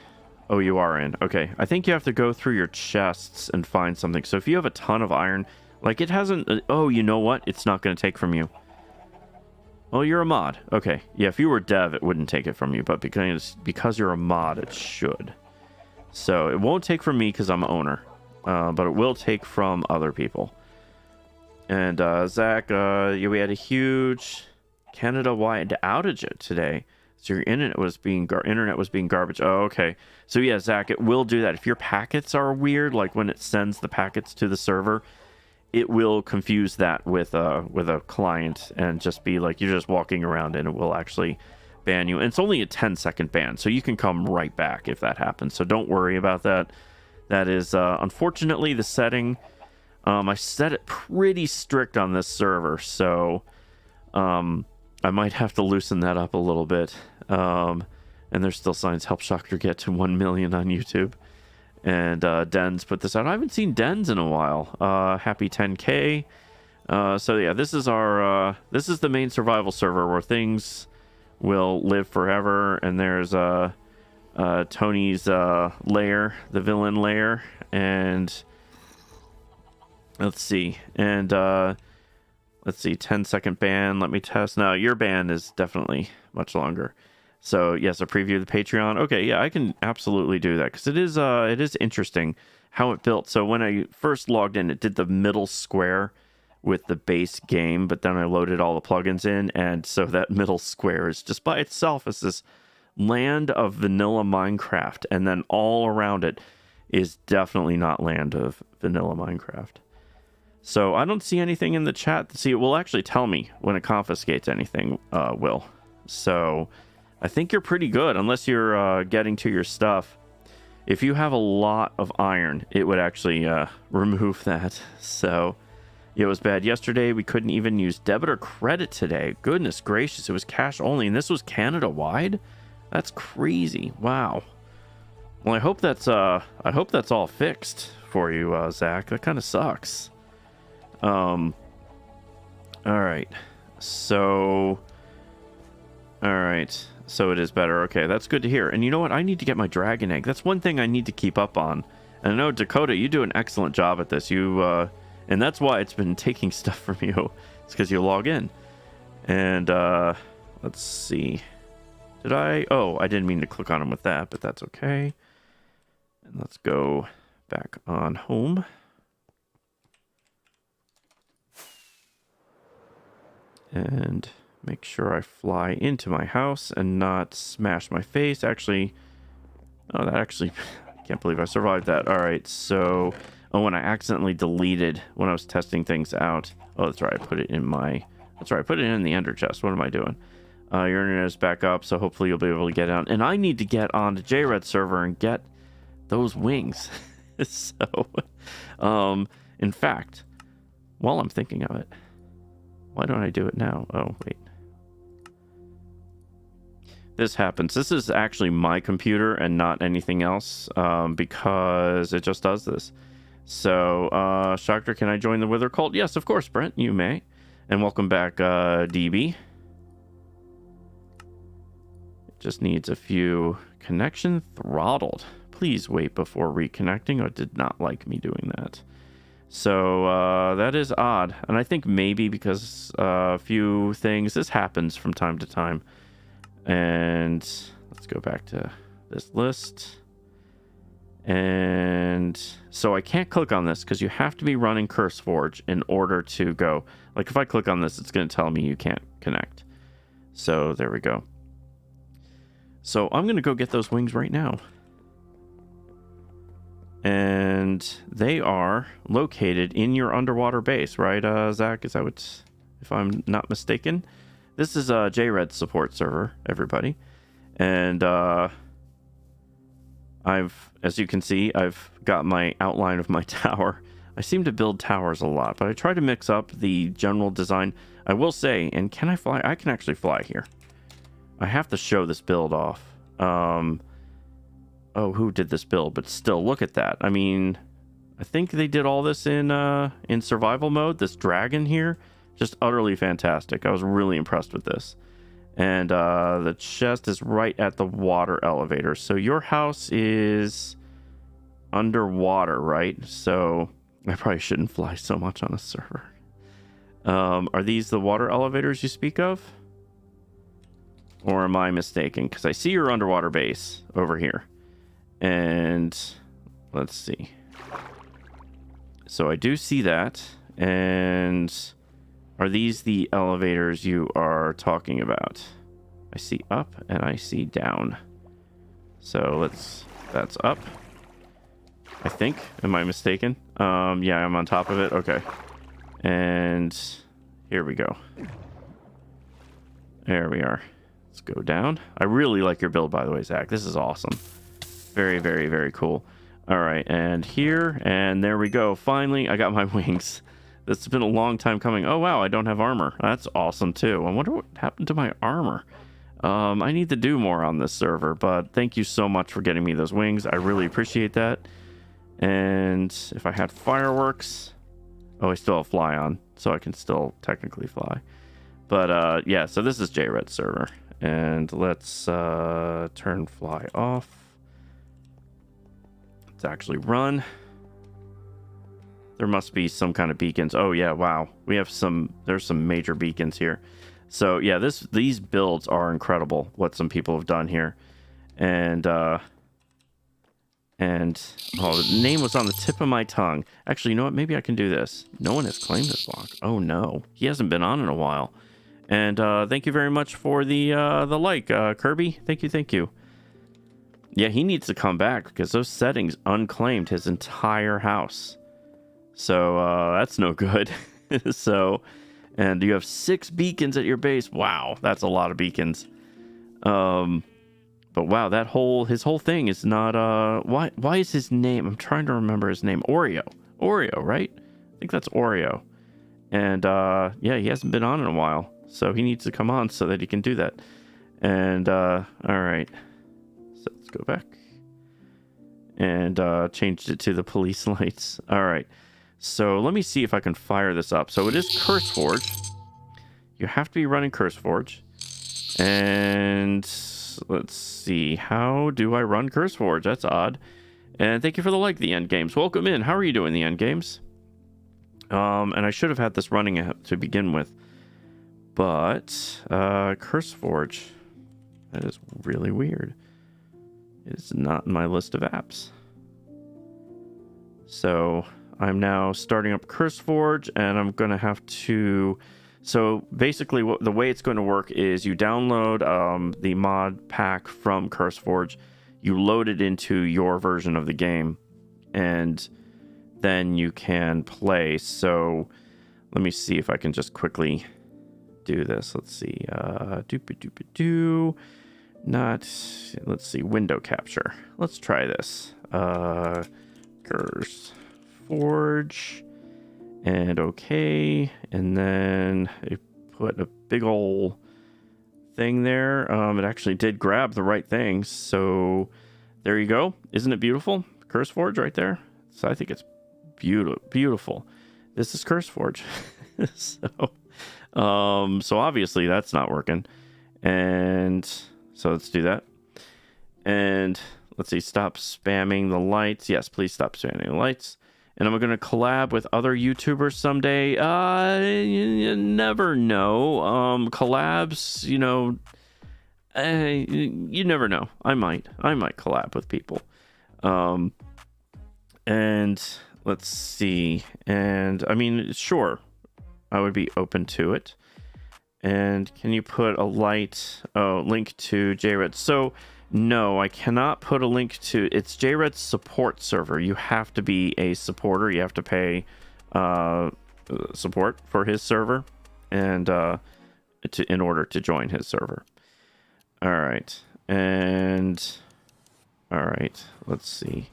S1: Oh, you are in. Okay. I think you have to go through your chests and find something. So if you have a ton of iron, like it hasn't... oh, you know what? It's not going to take from you. Oh, you're a mod. Okay. Yeah, if you were dev, it wouldn't take it from you. But because you're a mod, it should. So it won't take from me because I'm owner. But it will take from other people. And Zach, we had a huge Canada-wide outage today. So your internet was being garbage. Oh, okay. So yeah, Zach, it will do that. If your packets are weird, like when it sends the packets to the server, it will confuse that with a client and just be like you're just walking around, and it will actually ban you. And it's only a 10-second ban, so you can come right back if that happens. So don't worry about that. That is, unfortunately, the setting. I set it pretty strict on this server, so I might have to loosen that up a little bit. And there's still signs help Shocker get to 1 million on YouTube. And Dens put this out. I haven't seen Dens in a while. Happy 10K. So yeah, this is the main survival server where things will live forever. And there's Tony's lair, the villain lair, and let's see, 10-second ban. Let me test. Now your ban is definitely much longer. So yes, a preview of the Patreon. Okay, yeah, I can absolutely do that because it is interesting how it built. So when I first logged in, it did the middle square with the base game, but then I loaded all the plugins in, and so that middle square is just by itself as this land of vanilla Minecraft, and then all around it is definitely not land of vanilla Minecraft. So I don't see anything in the chat. See, it will actually tell me when it confiscates anything, Will. So I think you're pretty good, unless you're getting to your stuff. If you have a lot of iron, it would actually remove that. So it was bad yesterday. We couldn't even use debit or credit today. Goodness gracious, it was cash only, and this was Canada-wide? That's crazy. Wow. Well, I hope that's all fixed for you, Zach. That kind of sucks. All right. So it is better. Okay, that's good to hear. And you know what? I need to get my dragon egg. That's one thing I need to keep up on. And I know, Dakota, you do an excellent job at this. And that's why it's been taking stuff from you. It's because you log in. And let's see. Did I? Oh, I didn't mean to click on him with that, but that's okay. And let's go back on home. And make sure I fly into my house and not smash my face. Actually, I can't believe I survived that. All right, so, when I accidentally deleted when I was testing things out. Oh, that's right, I put it in the ender chest. What am I doing? Your internet is back up, so hopefully you'll be able to get out. And I need to get on the JRED server and get those wings. So, in fact, while I'm thinking of it, why don't I do it now? Oh, wait. This happens. This is actually my computer and not anything else, because it just does this. So, Shocker, can I join the Wither Cult? Yes, of course, Brent, you may. And welcome back, DB. It just needs a few. Connection throttled. Please wait before reconnecting. It did not like me doing that. So, that is odd. And I think maybe because a few things, this happens from time to time. And let's go back to this list. And so I can't click on this because you have to be running CurseForge in order to go. Like if I click on this, it's going to tell me you can't connect. So there we go. So I'm going to go get those wings right now. And they are located in your underwater base, right, Zach? Is that what, if I'm not mistaken? This is a JRED support server, everybody. And as you can see, I've got my outline of my tower. I seem to build towers a lot, but I try to mix up the general design. I will say, and can I fly? I can actually fly here. I have to show this build off. Oh, who did this build? But still, look at that. I mean, I think they did all this in survival mode. This dragon here, just utterly fantastic. I was really impressed with this. And the chest is right at the water elevator. So your house is underwater, right? So I probably shouldn't fly so much on a server. Are these the water elevators you speak of? Or am I mistaken? Because I see your underwater base over here. And let's see. So I do see that. And are these the elevators you are talking about? I see up and I see down. So that's up. I think. Am I mistaken? Yeah, I'm on top of it. Okay. And here we go. There we are. Let's go down. I really like your build, by the way, Zach. This is awesome. Very, very, very cool. All right, and here, and there we go. Finally, I got my wings. This has been a long time coming. Oh, wow, I don't have armor. That's awesome, too. I wonder what happened to my armor. I need to do more on this server, but thank you so much for getting me those wings. I really appreciate that. And if I had fireworks... Oh, I still have fly on, so I can still technically fly. But, yeah, so this is JRED server. And let's turn fly off. Let's actually run. There must be some kind of beacons. Oh, yeah, wow. We have there's some major beacons here. So, yeah, these builds are incredible, what some people have done here. And And oh, the name was on the tip of my tongue. Actually, you know what? Maybe I can do this. No one has claimed this block. Oh no, he hasn't been on in a while. And thank you very much for the like, Kirby. Thank you. Yeah, he needs to come back because those settings unclaimed his entire house. So that's no good. So, and you have 6 beacons at your base. Wow, that's a lot of beacons. But wow, his whole thing is not why is his name? I'm trying to remember his name. Oreo, right? I think that's Oreo. And yeah, he hasn't been on in a while, so he needs to come on so that he can do that. And all right, so let's go back and changed it to the police lights. All right, so let me see if I can fire this up. So it is CurseForge. You have to be running CurseForge. And let's see, how do I run CurseForge? That's odd. And thank you for the like, the End Games. Welcome in. How are you doing, the End Games? And I should have had this running to begin with, but CurseForge, that is really weird. It's not in my list of apps. So I'm now starting up CurseForge, and I'm going to have to... So basically, the way it's going to work is you download the mod pack from CurseForge, you load it into your version of the game, and then you can play. So let me see if I can just quickly do this. Let's see. Let's see, window capture. Let's try this. CurseForge. And okay, and then I put a big old thing there. It actually did grab the right thing, so there you go. Isn't it beautiful? CurseForge right there. So I think it's beautiful. This is CurseForge. So obviously that's not working, and so let's do that. And let's see, stop spamming the lights. Yes, please stop spamming the lights. And I'm going to collab with other YouTubers someday. You never know. Collabs, you know, you never know. I might collab with people. And let's see. And I mean, sure, I would be open to it. And can you put a link to JRed? So no, I cannot put a link to... It's JRed's support server. You have to be a supporter. You have to pay support for his server, and in order to join his server. All right, and all right. Let's see.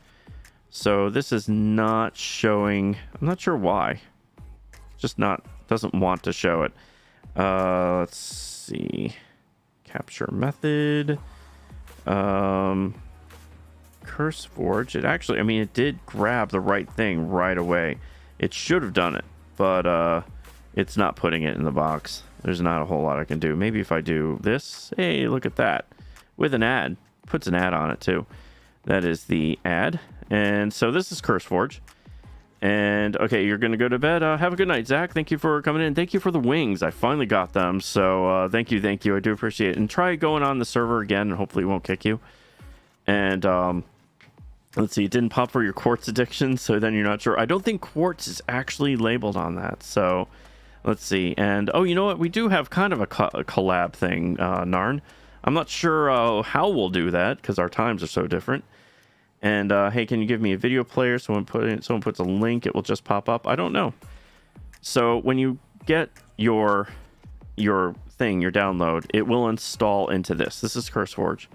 S1: So this is not showing. I'm not sure why. Just doesn't want to show it. Let's see. Capture method. CurseForge, it actually, I mean, it did grab the right thing right away. It should have done it, but it's not putting it in the box. There's not a whole lot I can do. Maybe if I do this, hey, look at that, with an ad, puts an ad on it too. That is the ad. And so this is CurseForge. And okay, you're gonna go to bed. Have a good night, Zach. Thank you for coming in. Thank you for the wings. I finally got them, so thank you. I do appreciate it. And try going on the server again, and hopefully it won't kick you. And let's see, it didn't pop for your quartz addiction, so then you're not sure. I don't think quartz is actually labeled on that, so let's see. And oh, you know what, we do have kind of a collab thing, Narn. I'm not sure how we'll do that because our times are so different. And hey, can you give me a video player? Someone puts a link, it will just pop up. I don't know. So when you get your thing, your download, it will install into this. This is CurseForge.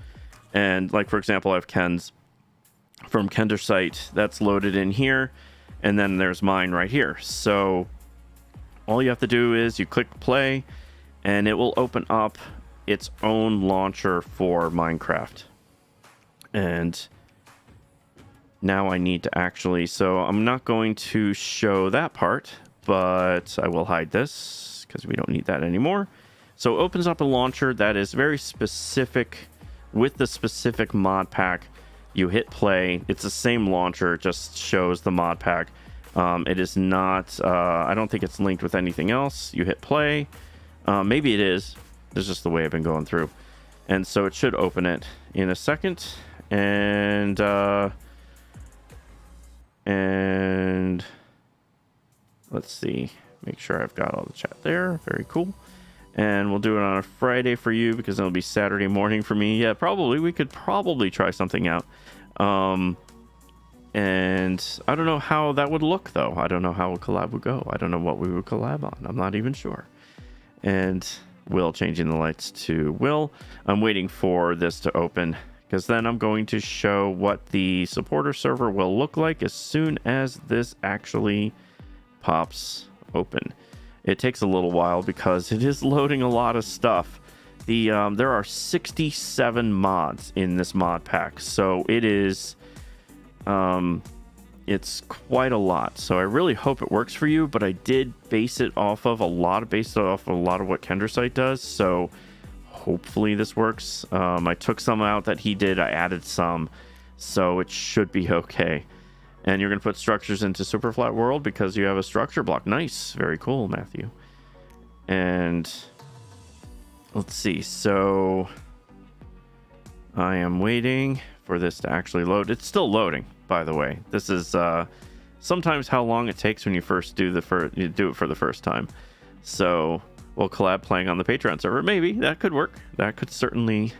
S1: And like, for example, I have Ken's from Kendersite that's loaded in here. And then there's mine right here. So all you have to do is you click play and it will open up its own launcher for Minecraft. And now I need to actually, so I'm not going to show that part, but I will hide this because we don't need that anymore. So it opens up a launcher that is very specific with the specific mod pack. You hit play. It's the same launcher, it just shows the mod pack. It is not, I don't think it's linked with anything else. You hit play. Maybe it is. This is just the way I've been going through. And so it should open it in a second. And And let's see. Make sure I've got all the chat there. Very cool. And we'll do it on a Friday for you because it'll be Saturday morning for me. Yeah, probably. We could probably try something out. And I don't know how that would look, though. I don't know how a collab would go. I don't know what we would collab on. I'm not even sure. And Will changing the lights to Will. I'm waiting for this to open because then I'm going to show what the supporter server will look like as soon as this actually pops open. It takes a little while because it is loading a lot of stuff. There are 67 mods in this mod pack, so it is it's quite a lot. So I really hope it works for you, but I did base it off of a lot of what Kendersite does, so hopefully this works. I took some out that he did, I added some, so it should be okay. And you're going to put structures into super flat world because you have a structure block. Nice. Very cool, Matthew. And let's see. So I am waiting for this to actually load. It's still loading, by the way. This is sometimes how long it takes when you first do it for the first time. So we'll collab playing on the Patreon server. Maybe that could work. That could certainly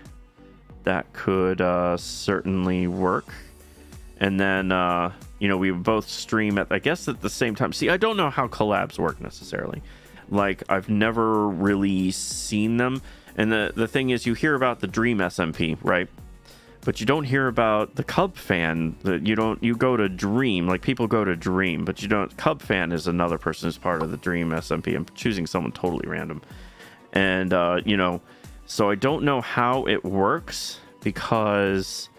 S1: work. And then we both stream at, I guess, at the same time. See, I don't know how collabs work necessarily. Like, I've never really seen them. And the thing is, you hear about the Dream SMP, right? But you don't hear about the Cub Fan. You go to Dream, like people go to Dream, but you don't. Cub Fan is another person who's part of the Dream SMP. I'm choosing someone totally random. And, so I don't know how it works because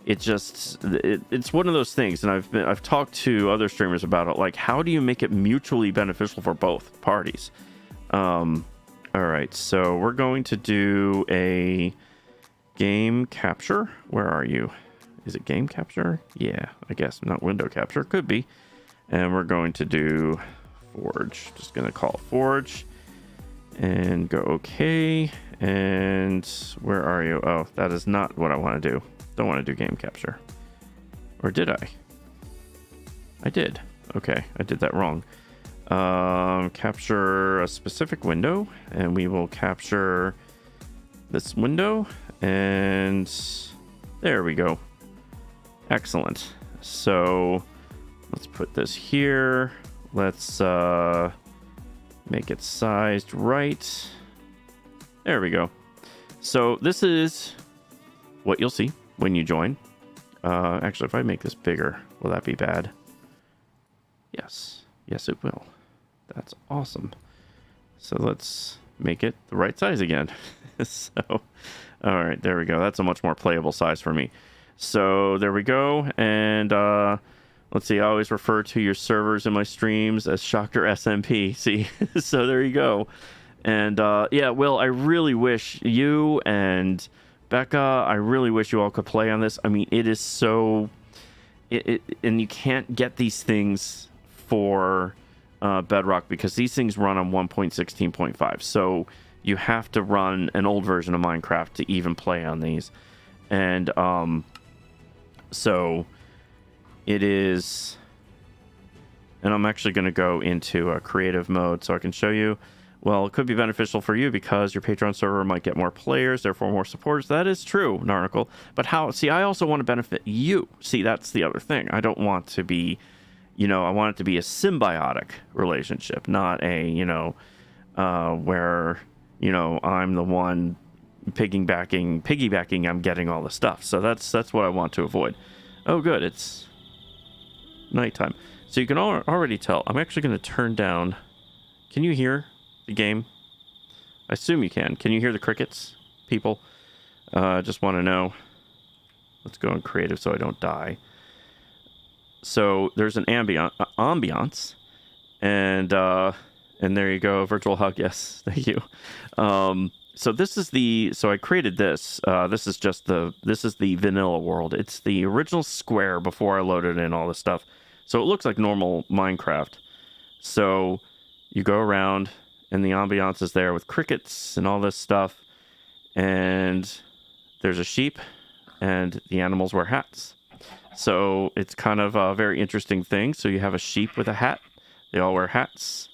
S1: it's one of those things, and I've talked to other streamers about it. Like, how do you make it mutually beneficial for both parties? All right, so we're going to do a game capture. Where are you? Is it game capture? Yeah, I guess not window capture. Could be. And we're going to do Forge. Just gonna call it Forge and go okay. And where are you? Oh, that is not what I want to do. Don't want to do game capture. Or did I? I did. Okay, I did that wrong. Capture a specific window, and we will capture this window, and there we go. Excellent. So let's put this here. Let's make it sized right. There we go. So this is what you'll see when you join. Actually, if I make this bigger, will that be bad? Yes. Yes, it will. That's awesome. So let's make it the right size again. So, all right, there we go. That's a much more playable size for me. So there we go. And let's see, I always refer to your servers in my streams as Shocker SMP. See, so there you go. And yeah, Will, I really wish you and Becca, I really wish you all could play on this. I mean, it is so... and you can't get these things for Bedrock because these things run on 1.16.5. So you have to run an old version of Minecraft to even play on these. And so it is... And I'm actually going to go into a creative mode so I can show you. Well, it could be beneficial for you because your Patreon server might get more players, therefore more supporters. That is true, Narnicle. But how? See, I also want to benefit you. See, that's the other thing. I don't want to be, I want it to be a symbiotic relationship, not a, where, I'm the one piggybacking, I'm getting all the stuff. So that's what I want to avoid. Oh, good. It's nighttime. So you can already tell. I'm actually going to turn down. Can you hear the game? I assume you can. Can you hear the crickets, people? Just want to know. Let's go in creative so I don't die. So there's an ambiance, and there you go. Virtual hug. Yes, thank you. So this is so I created this. This is the vanilla world. It's the original square before I loaded in all this stuff. So it looks like normal Minecraft. So you go around, and the ambiance is there with crickets and all this stuff. And there's a sheep, and the animals wear hats. So it's kind of a very interesting thing. So you have a sheep with a hat. They all wear hats.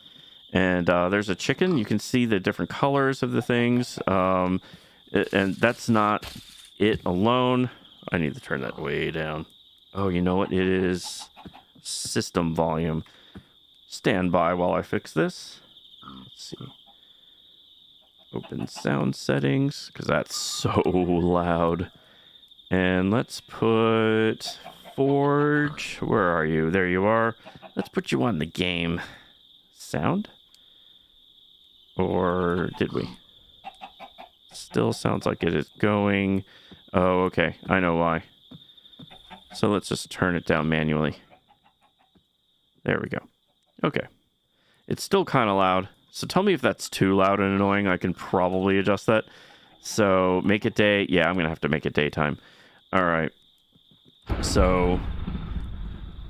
S1: And there's a chicken. You can see the different colors of the things. And that's not it alone. I need to turn that way down. Oh, you know what? It is system volume. Stand by while I fix this. Let's see. Open sound settings, because that's so loud. And let's put Forge. Where are you? There you are. Let's put you on the game. Sound? Or did we? Still sounds like it is going. Oh, okay. I know why. So let's just turn it down manually. There we go. Okay. It's still kind of loud. So tell me if that's too loud and annoying. I can probably adjust that. So make it day. Yeah, I'm going to have to make it daytime. All right. So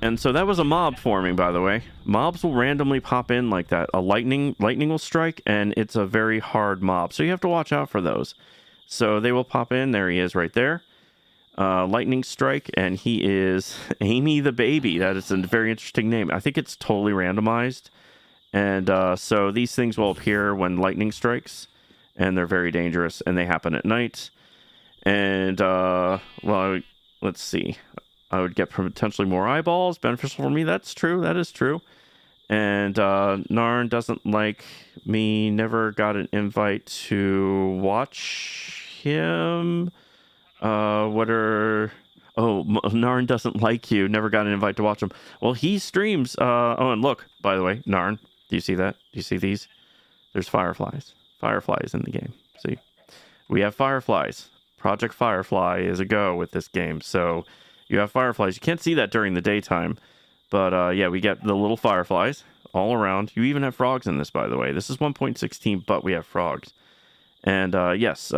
S1: that was a mob forming, by the way. Mobs will randomly pop in like that. A lightning will strike, and it's a very hard mob. So you have to watch out for those. So they will pop in. There he is right there. Lightning strike, and he is Amy the baby. That is a very interesting name. I think it's totally randomized. And so these things will appear when lightning strikes, and they're very dangerous, and they happen at night. And, well, let's see. I would get potentially more eyeballs, beneficial for me. That's true. That is true. And Narn doesn't like me, never got an invite to watch him. Narn doesn't like you, never got an invite to watch him. Well, he streams. Oh, and look, by the way, Narn, do you see that? Do you see these? There's fireflies. Fireflies in the game. See? We have fireflies. Project Firefly is a go with this game. So you have fireflies. You can't see that during the daytime. But yeah, we get the little fireflies all around. You even have frogs in this, by the way. This is 1.16, but we have frogs. And yes,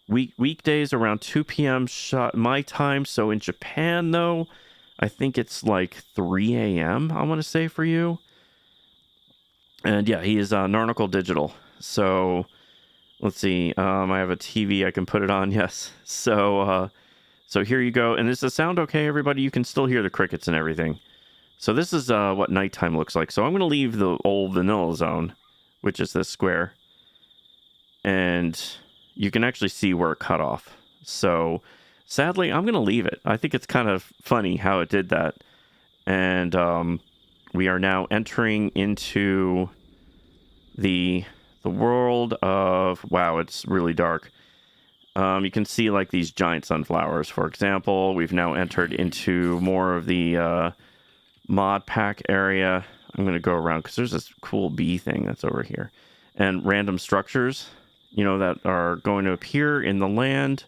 S1: weekdays around 2 p.m. my time. So in Japan, though, I think it's like 3 a.m., I want to say, for you. And yeah, he is Narnicle Digital. So let's see. I have a TV. I can put it on. Yes. So here you go. And is the sound okay, everybody? You can still hear the crickets and everything. So this is what nighttime looks like. So I'm going to leave the old vanilla zone, which is this square. And you can actually see where it cut off. So sadly, I'm going to leave it. I think it's kind of funny how it did that. And we are now entering into the world of... Wow, it's really dark. You can see like these giant sunflowers, for example. We've now entered into more of the mod pack area. I'm going to go around because there's this cool bee thing that's over here. And random structures, you know, that are going to appear in the land.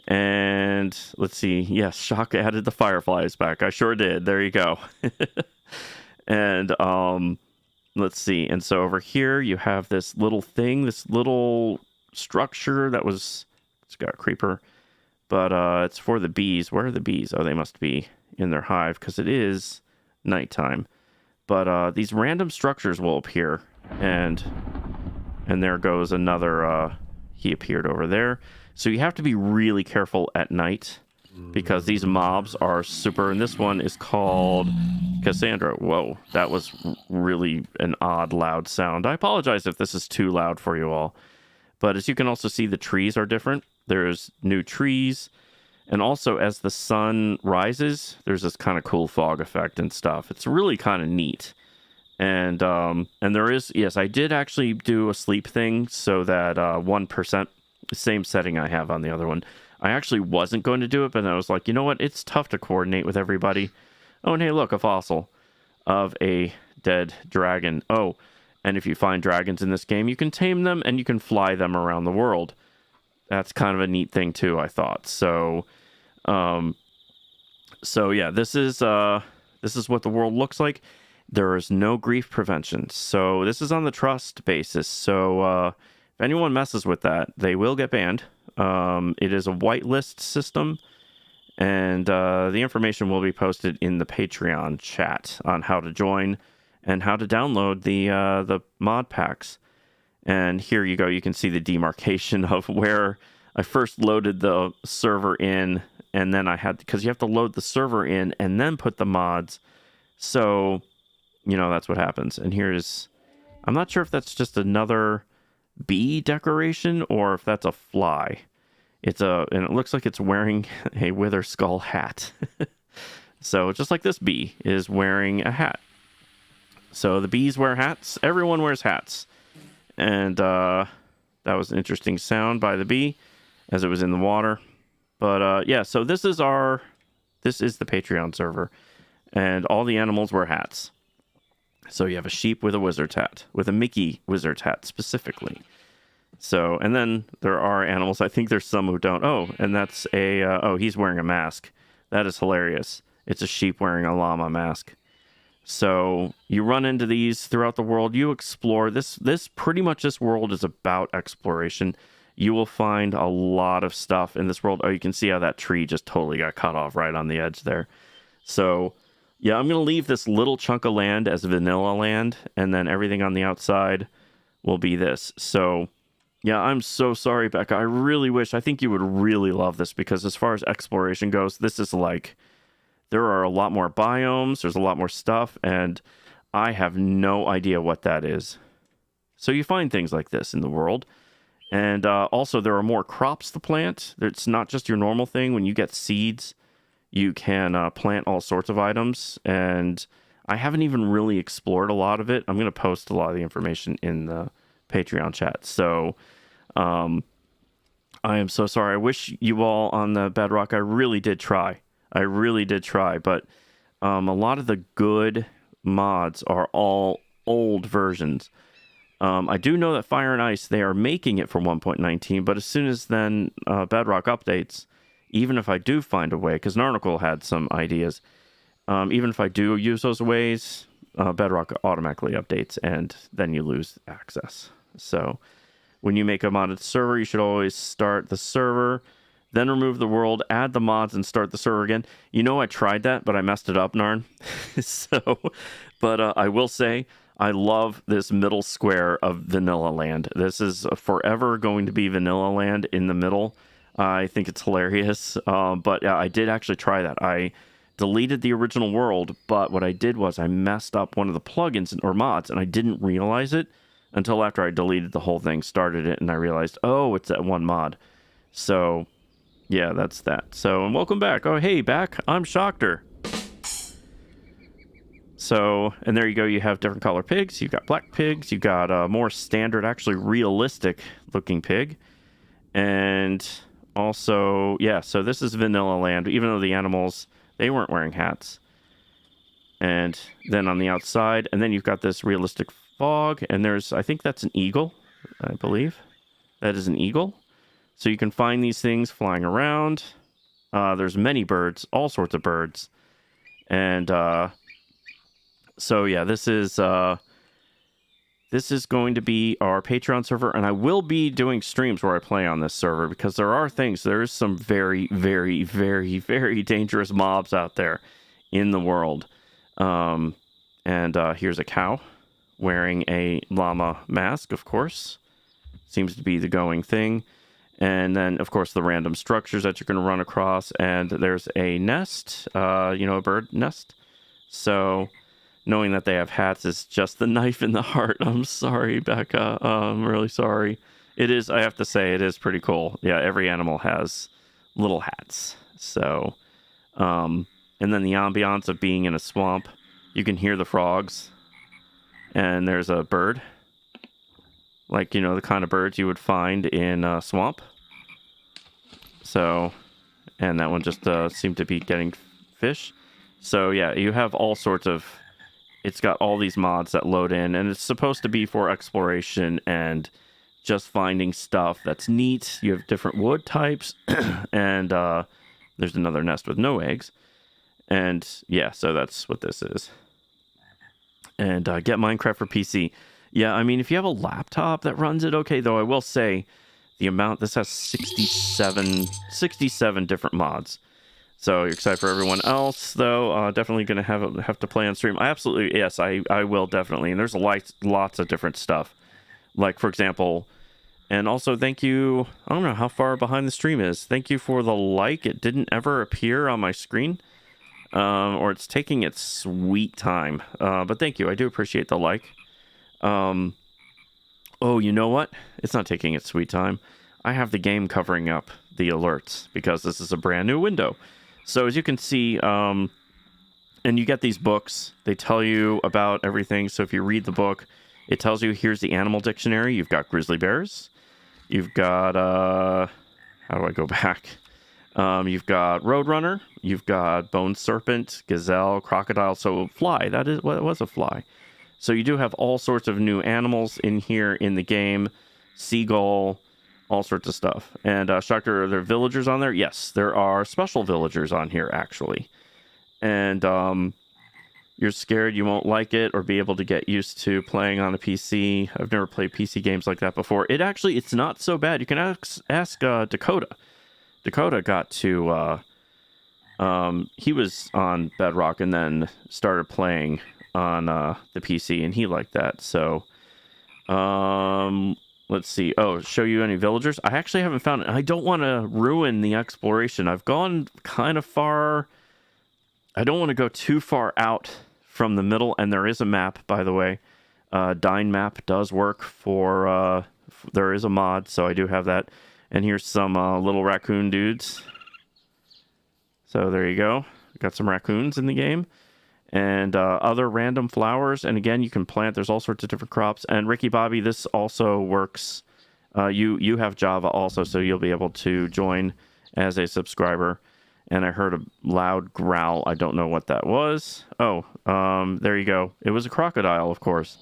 S1: And let's see. Yes, Shock added the fireflies back. I sure did. There you go. And let's see. And so over here you have this little thing, this little structure that was... It's got a creeper. But it's for the bees. Where are the bees? Oh, they must be in their hive because it is nighttime. But these random structures will appear. And there goes another... he appeared over there. So you have to be really careful at night because these mobs are super. And this one is called Cassandra. Whoa, that was really an odd, loud sound. I apologize if this is too loud for you all. But as you can also see, the trees are different. There's new trees. And also, as the sun rises, there's this kind of cool fog effect and stuff. It's really kind of neat. And there is, yes, I did actually do a sleep thing so that 1%, same setting I have on the other one. I actually wasn't going to do it, but I was like, you know what? It's tough to coordinate with everybody. Oh, and hey, look, a fossil of a dead dragon. Oh, and if you find dragons in this game, you can tame them and you can fly them around the world. That's kind of a neat thing too, I thought. So yeah, this is what the world looks like. There is no grief prevention. So this is on the trust basis. So if anyone messes with that, they will get banned. It is a whitelist system, and the information will be posted in the Patreon chat on how to join and how to download the mod packs. And here you go. You can see the demarcation of where I first loaded the server in, and then because you have to load the server in and then put the mods. So, that's what happens. And I'm not sure if that's just another bee decoration or if that's a fly. And it looks like it's wearing a wither skull hat. So just like this bee is wearing a hat. So the bees wear hats. Everyone wears hats. And that was an interesting sound by the bee as it was in the water. But yeah, so this is the Patreon server. And all the animals wear hats. So you have a sheep with a wizard's hat, with a Mickey wizard's hat specifically. So, and then there are animals. I think there's some who don't. Oh, and that's he's wearing a mask. That is hilarious. It's a sheep wearing a llama mask. So you run into these throughout the world. You explore this pretty much this world is about exploration. You will find a lot of stuff in this world. Oh, you can see how that tree just totally got cut off right on the edge there. So yeah, I'm going to leave this little chunk of land as vanilla land, and then everything on the outside will be this. So yeah, I'm so sorry, Becca. I think you would really love this, because as far as exploration goes, this is like, there are a lot more biomes, there's a lot more stuff, and I have no idea what that is. So you find things like this in the world. And also there are more crops to plant. It's not just your normal thing. When you get seeds, you can plant all sorts of items, and I haven't even really explored a lot of it. I'm going to post a lot of the information in the Patreon chat. So I am so sorry. I wish you all on the Bedrock, I really did try, but a lot of the good mods are all old versions. I do know that Fire and Ice, they are making it for 1.19, but as soon as then Bedrock updates, even if I do find a way, because Narnicle had some ideas, even if I do use those ways, Bedrock automatically updates, and then you lose access. So when you make a modded server, you should always start the server, then remove the world, add the mods, and start the server again. I tried that, but I messed it up, Narn. But I will say, I love this middle square of Vanilla Land. This is forever going to be Vanilla Land in the middle. I think it's hilarious, but yeah, I did actually try that. I deleted the original world, but what I did was I messed up one of the plugins or mods, and I didn't realize it until after I deleted the whole thing, started it, and I realized, oh, it's that one mod. So, yeah, that's that. So, and welcome back. Oh, hey, back. I'm Shockter. So, and there you go. You have different color pigs. You've got black pigs. You've got a more standard, actually realistic looking pig. And also, yeah, so this is Vanilla Land, even though the animals, they weren't wearing hats. And then on the outside, and then you've got this realistic fog, and I think that's an eagle, I believe. That is an eagle. So you can find these things flying around. There's many birds, all sorts of birds. And so yeah, this is going to be our Patreon server, and I will be doing streams where I play on this server, because there is some very, very, very, very dangerous mobs out there in the world. And here's a cow wearing a llama mask, of course. Seems to be the going thing. And then, of course, the random structures that you're going to run across. And there's a nest, a bird nest. So knowing that they have hats is just the knife in the heart. I'm sorry, Becca. I'm really sorry. It is, I have to say, it is pretty cool. Yeah, every animal has little hats. So, and then the ambiance of being in a swamp. You can hear the frogs. And there's a bird. Like, the kind of birds you would find in a swamp. So, and that one just seemed to be getting fish. So, yeah, you have all sorts of... It's got all these mods that load in, and it's supposed to be for exploration and just finding stuff that's neat. You have different wood types, and there's another nest with no eggs. And, yeah, so that's what this is. And get Minecraft for PC. Yeah, I mean, if you have a laptop that runs it, okay, though I will say the amount, this has 67 different mods. So you're excited for everyone else, though. Definitely going to have to play on stream. I will definitely. And there's lots of different stuff. Like, for example, And also, thank you. I don't know how far behind the stream is. Thank you for the like. It didn't ever appear on my screen, or it's taking its sweet time. But thank you. I do appreciate the like. Oh, you know what? It's not taking its sweet time. I have the game covering up the alerts because this is a brand new window. So as you can see, and you get these books. They tell you about everything. So if you read the book, it tells you here's the animal dictionary. You've got grizzly bears. You've got, how do I go back? You've got roadrunner. You've got bone serpent, gazelle, crocodile. So fly, that is what was a fly. So you do have all sorts of new animals in here in the game. Seagull, all sorts of stuff. And Shocker, are there villagers on there? Yes, there are special villagers on here, actually. And you're scared you won't like it or be able to get used to playing on a PC. I've never played PC games like that before. It's not so bad. You can ask Dakota. Dakota got to, he was on Bedrock and then started playing on the PC, and he liked that. So, let's see. Oh, show you any villagers? I actually haven't found it. I don't want to ruin the exploration. I've gone kind of far. I don't want to go too far out from the middle, and there is a map, by the way. Dine map does work for, there is a mod, so I do have that. And here's some little raccoon dudes. So there you go. Got some raccoons in the game. And other random flowers. And again, you can plant. There's all sorts of different crops. And Ricky Bobby, this also works. You have Java also, so you'll be able to join as a subscriber. And I heard a loud growl. I don't know what that was. Oh, there you go. It was a crocodile, of course.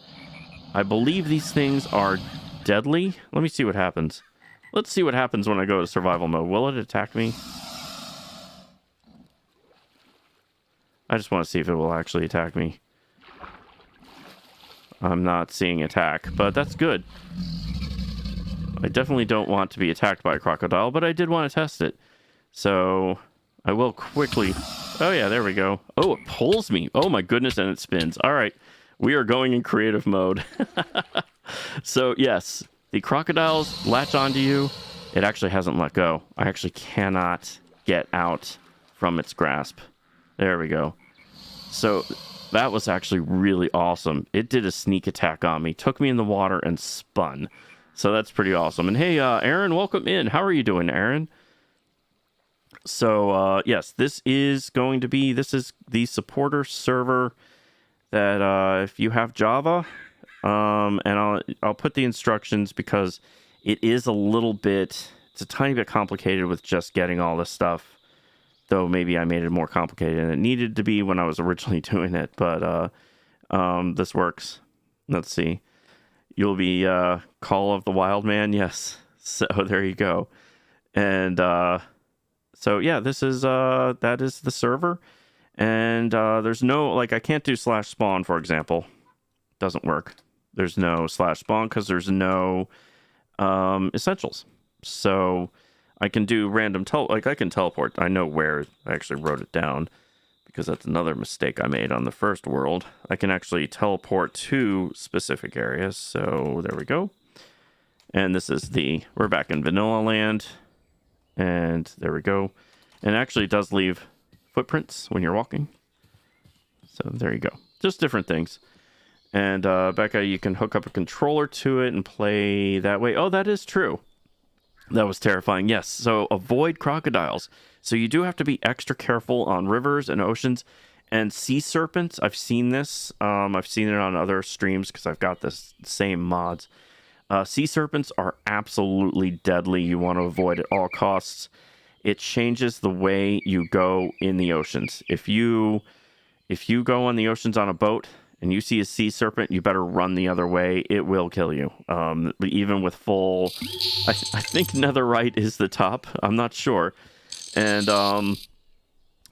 S1: I believe these things are deadly. Let me see what happens. Let's see what happens when I go to survival mode. Will it attack me? I just want to see if it will actually attack me. I'm not seeing attack, but that's good. I definitely don't want to be attacked by a crocodile, but I did want to test it. So I will quickly... Oh yeah, there we go. Oh, it pulls me. Oh my goodness, and it spins. All right, we are going in creative mode. So yes, the crocodiles latch onto you. It actually hasn't let go. I actually cannot get out from its grasp. There we go. So that was actually really awesome. It did a sneak attack on me, took me in the water, and spun. So that's pretty awesome. And hey, Aaron, welcome in. How are you doing, Aaron? So, yes, this is the supporter server that if you have Java, and I'll put the instructions because it is it's a tiny bit complicated with just getting all this stuff. Though maybe I made it more complicated than it needed to be when I was originally doing it. But this works. Let's see. You'll be Call of the Wild Man. Yes. So there you go. And so yeah, that is the server. And there's no, I can't do /spawn, for example. Doesn't work. There's no /spawn because there's no essentials. So I can do random I can teleport. I know where. I actually wrote it down because that's another mistake I made on the first world. I can actually teleport to specific areas. So there we go. And this is we're back in Vanilla Land. And there we go. And it actually does leave footprints when you're walking. So there you go. Just different things. And Becca, you can hook up a controller to it and play that way. Oh, that is true. That was terrifying. Yes. So avoid crocodiles. So you do have to be extra careful on rivers and oceans and sea serpents. I've seen this. I've seen it on other streams because I've got this same mods. Sea serpents are absolutely deadly. You want to avoid at all costs. It changes the way you go in the oceans. If you go on the oceans on a boat and you see a sea serpent, you better run the other way. It will kill you. Even with full... I think netherite is the top. I'm not sure. And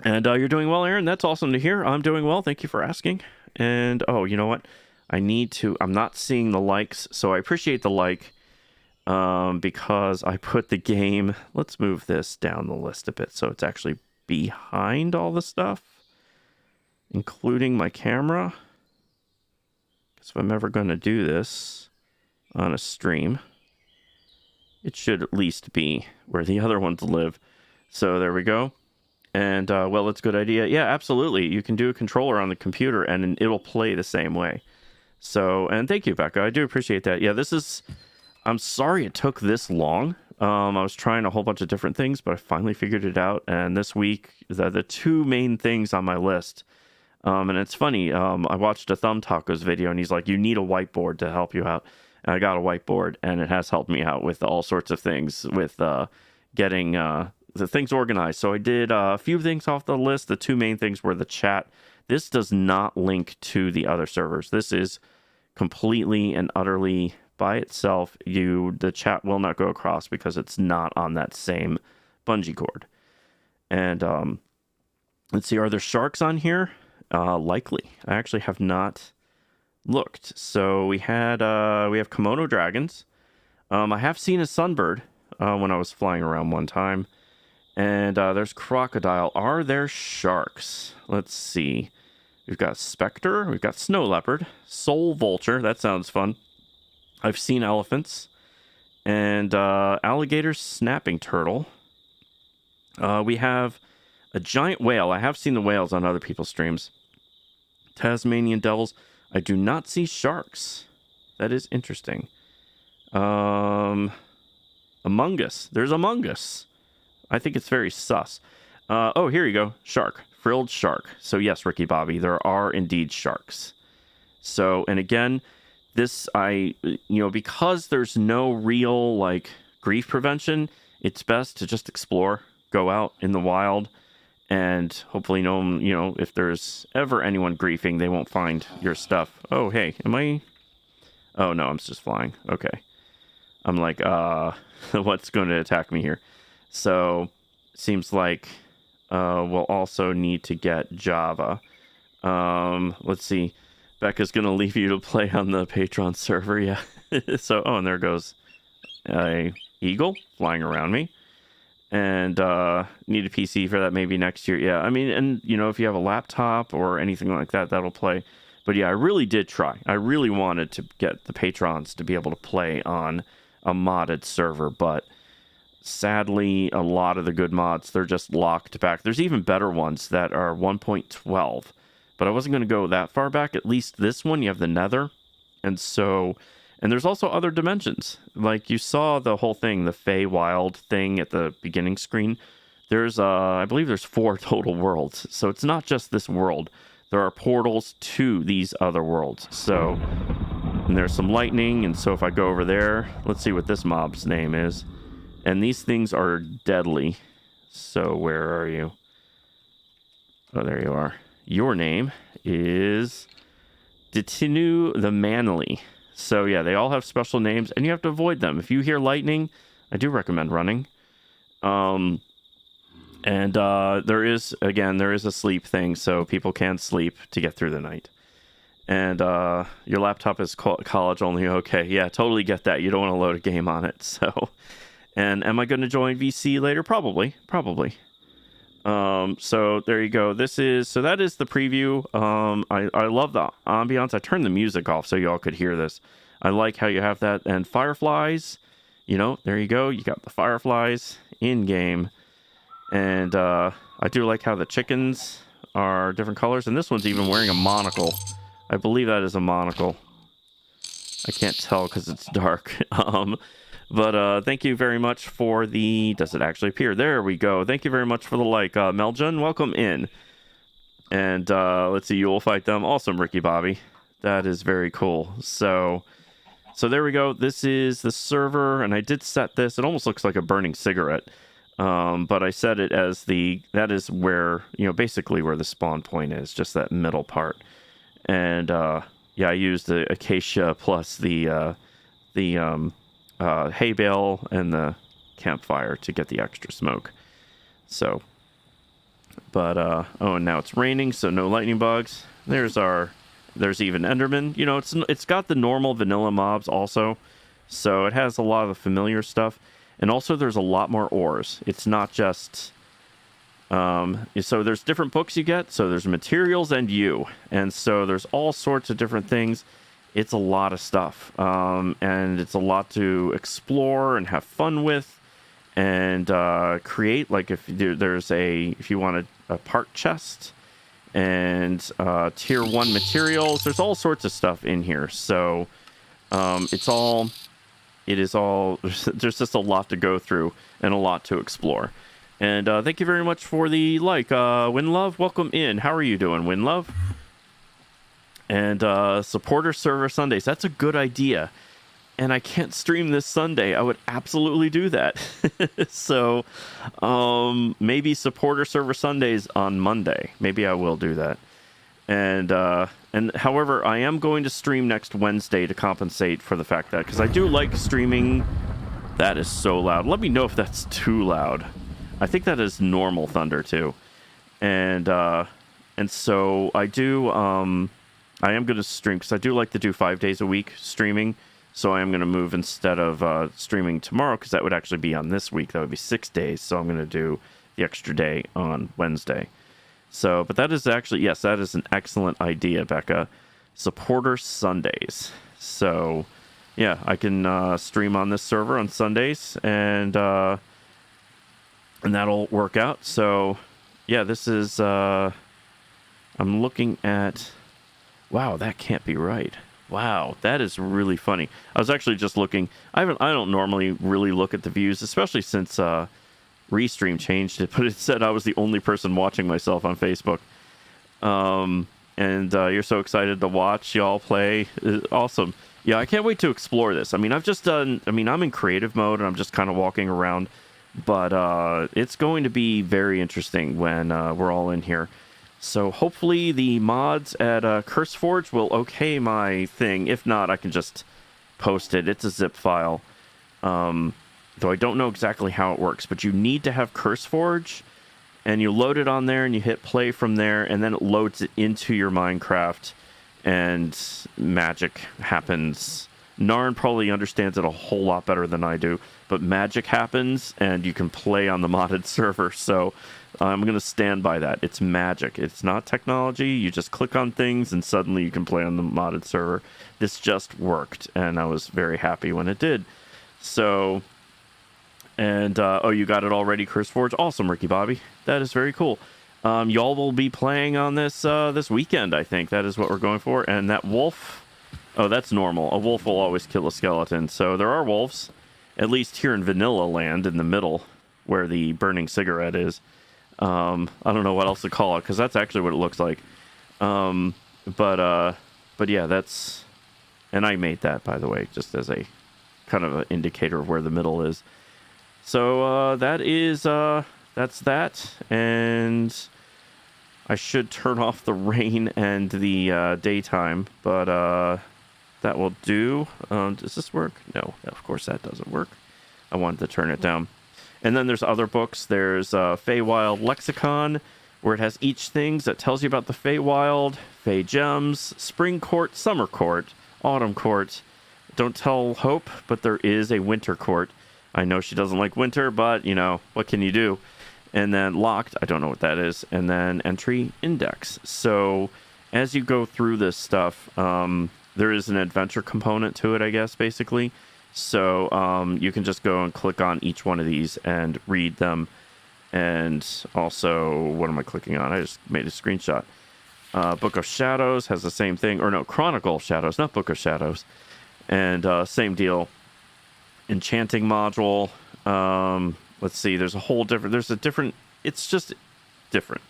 S1: you're doing well, Aaron. That's awesome to hear. I'm doing well. Thank you for asking. And, oh, you know what? I'm not seeing the likes, so I appreciate the like. Because I put the game... Let's move this down the list a bit so it's actually behind all the stuff, including my camera. If I'm ever going to do this on a stream, it should at least be where the other ones live. So there we go. And, well, it's a good idea. Yeah, absolutely. You can do a controller on the computer and it'll play the same way. So, and thank you, Becca. I do appreciate that. Yeah, I'm sorry it took this long. I was trying a whole bunch of different things, but I finally figured it out. And this week, the two main things on my list, and it's funny, I watched a Thumb Tacos video and he's like, you need a whiteboard to help you out. And I got a whiteboard and it has helped me out with all sorts of things with getting the things organized. So I did a few things off the list. The two main things were the chat. This does not link to the other servers. This is completely and utterly by itself. The chat will not go across because it's not on that same bungee cord. And let's see, are there sharks on here? Likely. I actually have not looked. So we have kimono dragons. I have seen a sunbird when I was flying around one time. And there's crocodile. Are there sharks? Let's see. We've got specter. We've got snow leopard. Soul vulture. That sounds fun. I've seen elephants. And alligator snapping turtle. We have a giant whale. I have seen the whales on other people's streams. Tasmanian devils. I do not see sharks. That is interesting. Among Us. There's Among Us. I think it's very sus. Oh, here you go. Shark. Frilled shark. So yes, Ricky Bobby, there are indeed sharks. So, and again, because there's no real, like, grief prevention, it's best to just explore, go out in the wild, and hopefully if there's ever anyone griefing, they won't find your stuff. Oh, hey, oh, no, I'm just flying. Okay. I'm like, what's going to attack me here? So, seems like we'll also need to get Java. Let's see. Becca's going to leave you to play on the Patreon server, yeah. So, and there goes a eagle flying around me. And need a PC for that maybe next year. Yeah, I mean, and, if you have a laptop or anything like that, that'll play. But yeah, I really did try. I really wanted to get the patrons to be able to play on a modded server, but sadly, a lot of the good mods, they're just locked back. There's even better ones that are 1.12, but I wasn't going to go that far back. At least this one, you have the nether. And there's also other dimensions. Like you saw the whole thing, the Feywild thing at the beginning screen. There's, I believe there's 4 total worlds. So it's not just this world. There are portals to these other worlds. So, and there's some lightning. And so if I go over there, let's see what this mob's name is. And these things are deadly. So where are you? Oh, there you are. Your name is Ditinu the Manly. So yeah, they all have special names, and you have to avoid them. If you hear lightning, I do recommend running. There is a sleep thing, so people can sleep to get through the night. And your laptop is college only. Okay, yeah, totally get that. You don't want to load a game on it, so... And am I going to join VC later? Probably. So there you go. That is the preview. I love the ambiance. I turned the music off so y'all could hear this. I like how you have that. And fireflies, there you go. You got the fireflies in game. And I do like how the chickens are different colors. And this one's even wearing a monocle. I believe that is a monocle. I can't tell because it's dark. But thank you very much for does it actually appear? There we go. Thank you very much for the like. Meljun, welcome in. And let's see, you will fight them. Awesome, Ricky Bobby. That is very cool. So there we go. This is the server, and I did set this. It almost looks like a burning cigarette. But I set it as that is where, basically where the spawn point is, just that middle part. And yeah, I used the acacia plus the hay bale and the campfire to get the extra smoke. So, but and now it's raining, so no lightning bugs. There's even Enderman. It's got the normal vanilla mobs also, so it has a lot of the familiar stuff, and also there's a lot more ores. It's not just so there's different books you get. So there's materials and so there's all sorts of different things. it's a lot of stuff, and it's a lot to explore and have fun with, and create. Like if you want a part chest and tier 1 materials, there's all sorts of stuff in here. So it is all there's just a lot to go through and a lot to explore. And thank you very much for the Winlove. Welcome in. How are you doing, Winlove? And supporter server Sundays. That's a good idea. And I can't stream this Sunday. I would absolutely do that. So maybe supporter server Sundays on Monday. Maybe I will do that. And however, I am going to stream next Wednesday to compensate for the fact that, because I do like streaming. That is so loud. Let me know if that's too loud. I think that is normal thunder too. And so I do I am going to stream, because I do like to do 5 days a week streaming. So I am going to move, instead of streaming tomorrow, because that would actually be on this week, that would be 6 days. So I'm going to do the extra day on Wednesday. So, but that is actually, yes, that is an excellent idea, Becca. Supporter Sundays. So, yeah, I can stream on this server on Sundays, and that'll work out. So, yeah, this is, I'm looking at, wow, that can't be right. Wow, that is really funny. I was actually just looking. I don't normally really look at the views, especially since Restream changed it, but it said I was the only person watching myself on Facebook. And you're so excited to watch y'all play. Awesome. Yeah, I can't wait to explore this. I mean, I'm in creative mode, and I'm just kind of walking around, but it's going to be very interesting when we're all in here. So hopefully the mods at CurseForge will okay my thing. If not, I can just post it. It's a zip file. Though I don't know exactly how it works, but you need to have CurseForge, and you load it on there, and you hit play from there, and then it loads it into your Minecraft, and magic happens. Narn probably understands it a whole lot better than I do, but magic happens, and you can play on the modded server. So I'm going to stand by that. It's magic. It's not technology. You just click on things, and suddenly you can play on the modded server. This just worked, and I was very happy when it did. So, and, oh, you got it already, CurseForge? Awesome, Ricky Bobby. That is very cool. Y'all will be playing on this this weekend, I think. That is what we're going for. And that wolf... Oh, that's normal. A wolf will always kill a skeleton. So there are wolves, at least here in Vanilla Land, in the middle, where the burning cigarette is. I don't know what else to call it, because that's actually what it looks like. But yeah, that's... And I made that, by the way, just as a kind of an indicator of where the middle is. So that is... that's that. And I should turn off the rain and the daytime, but... that will do. Does this work? No, of course that doesn't work. I wanted to turn it down. And then there's other books. There's Feywild Lexicon, where it has each things that tells you about the Feywild, Fey Gems, Spring Court, Summer Court, Autumn Court. Don't tell Hope, but there is a Winter Court. I know she doesn't like winter, but, you know, what can you do? And then Locked, I don't know what that is. And then Entry Index. So as you go through this stuff... there is an adventure component to it, I guess, basically. So you can just go and click on each one of these and read them. And also, what am I clicking on? I just made a screenshot. Book of Shadows has the same thing. Or no, Chronicle of Shadows, not Book of Shadows. And same deal. Enchanting module. Let's see, there's a different... It's just different.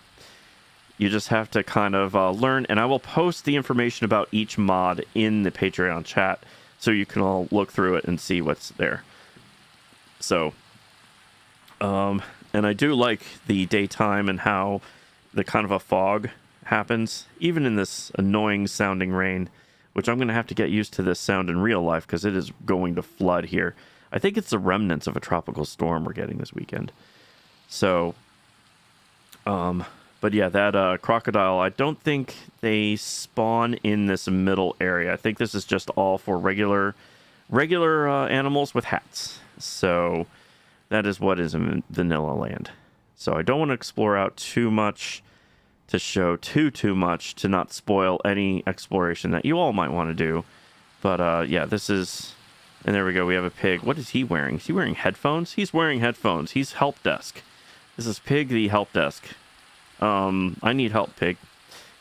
S1: You just have to kind of learn, and I will post the information about each mod in the Patreon chat, so you can all look through it and see what's there. So, and I do like the daytime and how the kind of a fog happens, even in this annoying sounding rain, which I'm going to have to get used to this sound in real life, because it is going to flood here. I think it's the remnants of a tropical storm we're getting this weekend. So, but yeah, that crocodile, I don't think they spawn in this middle area. I think this is just all for regular animals with hats. So that is what is in Vanilla Land. So I don't want to explore out too much to show too much to not spoil any exploration that you all might want to do. But yeah, this is, and there we go. We have a pig. What is he wearing? Is he wearing headphones? He's wearing headphones. He's help desk. This is Pig, the help desk. I need help, Pig.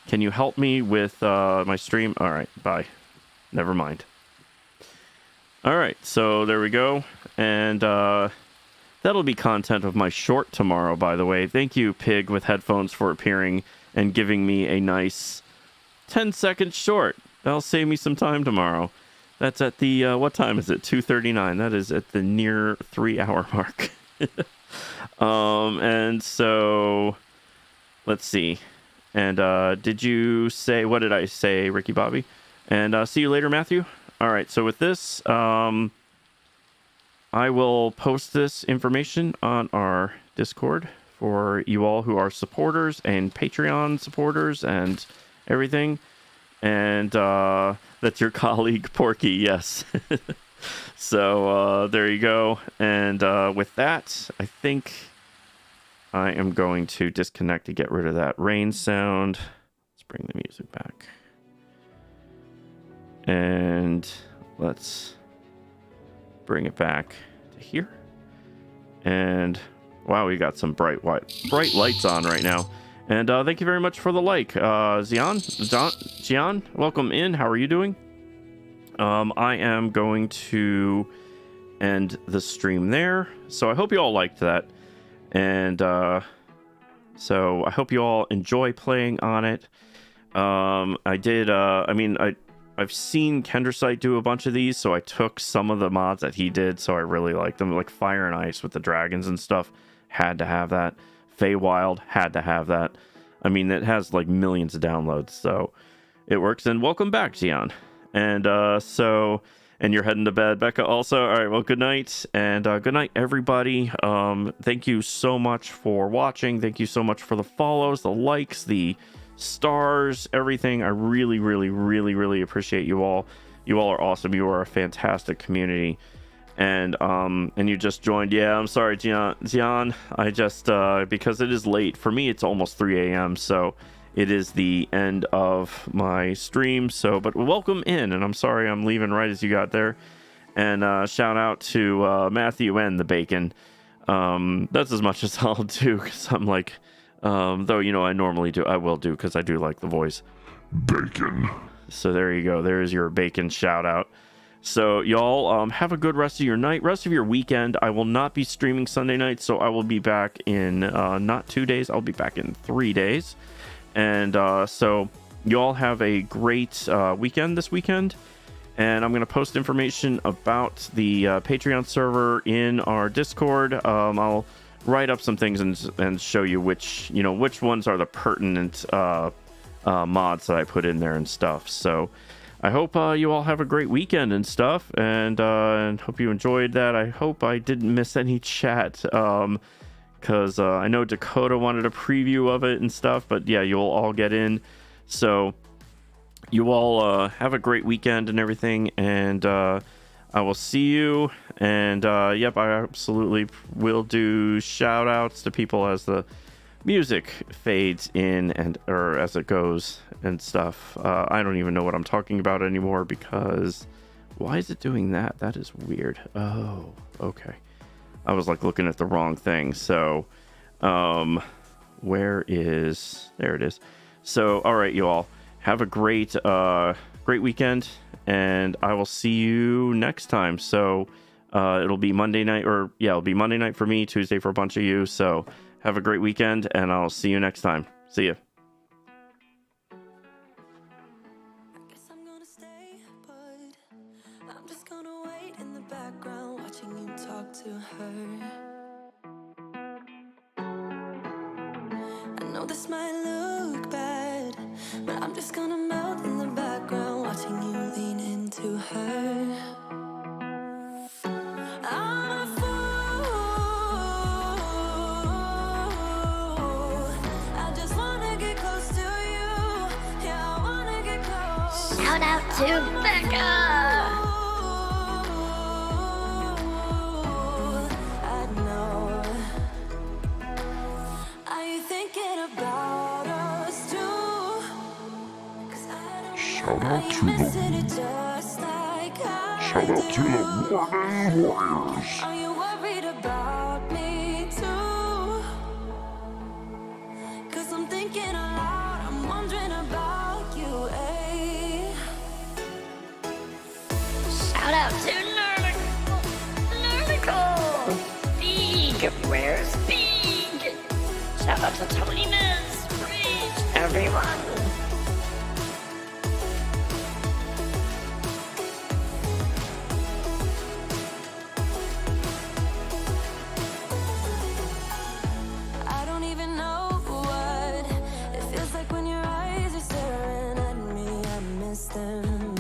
S1: Can you help me with my stream? All right, bye. Never mind. All right, so there we go. And that'll be content of my short tomorrow, by the way. Thank you, Pig with headphones, for appearing and giving me a nice 10-second short. That'll save me some time tomorrow. That's at the, what time is it? 2:39. That is at the near 3-hour mark. And so, let's see. And did you say, what did I say, Ricky Bobby? And see you later, Matthew. All right, so with this, I will post this information on our Discord for you all who are supporters and Patreon supporters and everything. And that's your colleague, Porky, yes. So there you go. And with that, I think I am going to disconnect to get rid of that rain sound. Let's bring the music back. And let's bring it back to here. And wow, we got some bright lights on right now. And thank you very much for the like. Gian, welcome in. How are you doing? I am going to end the stream there. So I hope you all liked that. And so I hope you all enjoy playing on it. I've seen Kendersite do a bunch of these, so I took some of the mods that he did, so I really like them, like Fire and Ice with the dragons and stuff. Had to have that. Feywild had to have that. I mean, it has like millions of downloads, so it works. And welcome back, Gian. And and you're heading to bed, Becca, also. All right, well, good night. And good night, everybody. Thank you so much for watching. Thank you so much for the follows, the likes, the stars, everything. I really, really, really, really appreciate you all. You all are awesome. You are a fantastic community. And you just joined. Yeah, I'm sorry, Gian. I just because it is late for me. It's almost 3 a.m. So it is the end of my stream. So, but welcome in. And I'm sorry I'm leaving right as you got there. And shout out to Matthew and the bacon. That's as much as I'll do, because I'm like, though, you know, I will do because I do like the voice.
S2: Bacon.
S1: So there you go. There's your bacon shout out. So y'all have a good rest of your night, rest of your weekend. I will not be streaming Sunday night, so I will be back in not 2 days. I'll be back in 3 days. And so y'all have a great weekend this weekend. And I'm going to post information about the Patreon server in our Discord. I'll write up some things and show you which ones are the pertinent mods that I put in there and stuff. So I hope you all have a great weekend and stuff, and hope you enjoyed that. I hope I didn't miss any chat, because I know Dakota wanted a preview of it and stuff, but yeah, you'll all get in. So you all have a great weekend and everything, and I will see you. And yep, I absolutely will do shout outs to people as the music fades in or as it goes and stuff. I don't even know what I'm talking about anymore, because why is it doing that? That is weird. Oh, okay. I was like looking at the wrong thing. So there it is. So all right, you all have a great weekend, and I will see you next time. So it'll be Monday night, it'll be Monday night for me, Tuesday for a bunch of you. So have a great weekend, and I'll see you next time. See ya.
S4: Guess I'm gonna stay, but I'm just gonna wait in the background, watching you talk to her. I know this might look bad, but I'm just gonna melt in the background, watching you lean into her. I'm a fool. I just wanna get close to you. Yeah, I wanna get close.
S3: Shout out to Becca!
S4: I know. Are you thinking about us too? 'Cause I don't
S2: Shout
S4: know.
S2: out
S4: Are you
S2: to the
S4: missing it just like
S2: Shout out to the Warriors.
S4: Are you worried about me too? 'Cause I'm thinking aloud, I'm wondering about you, eh?
S3: Shout out to Nerdical! Big! Where's Big? Shout out to Tony Miz! Preach, everyone!
S4: I don't even know what it feels like when your eyes are staring at me. I miss them.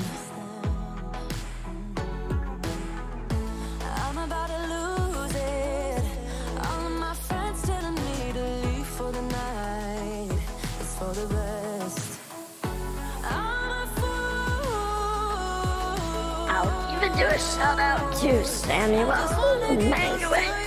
S4: I'm about to lose it. All of my friends telling me to leave for the night. It's for the best. I'm a fool.
S3: I'll even do a shout out to Samuel Mankiewicz.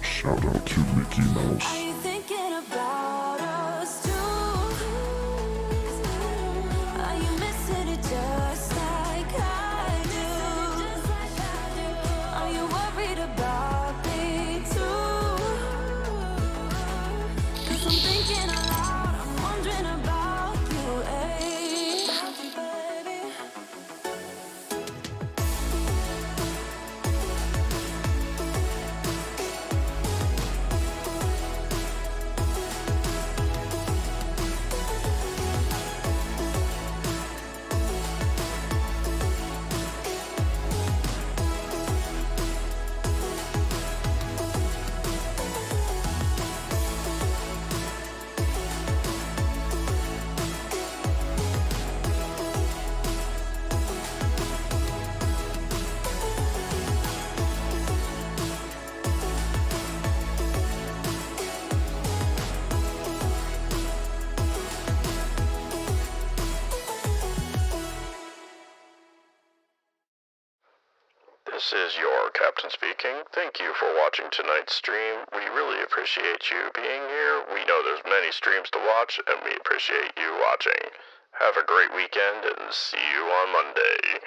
S2: Shout out to Mickey Mouse.
S4: Are you thinking about us too? Are you missing it just like I do? Are you worried about me too? 'Cause I'm thinking aloud, I'm wondering about you, eh? Baby.
S5: This is your captain speaking. Thank you for watching tonight's stream. We really appreciate you being here. We know there's many streams to watch, and we appreciate you watching. Have a great weekend, and see you on Monday.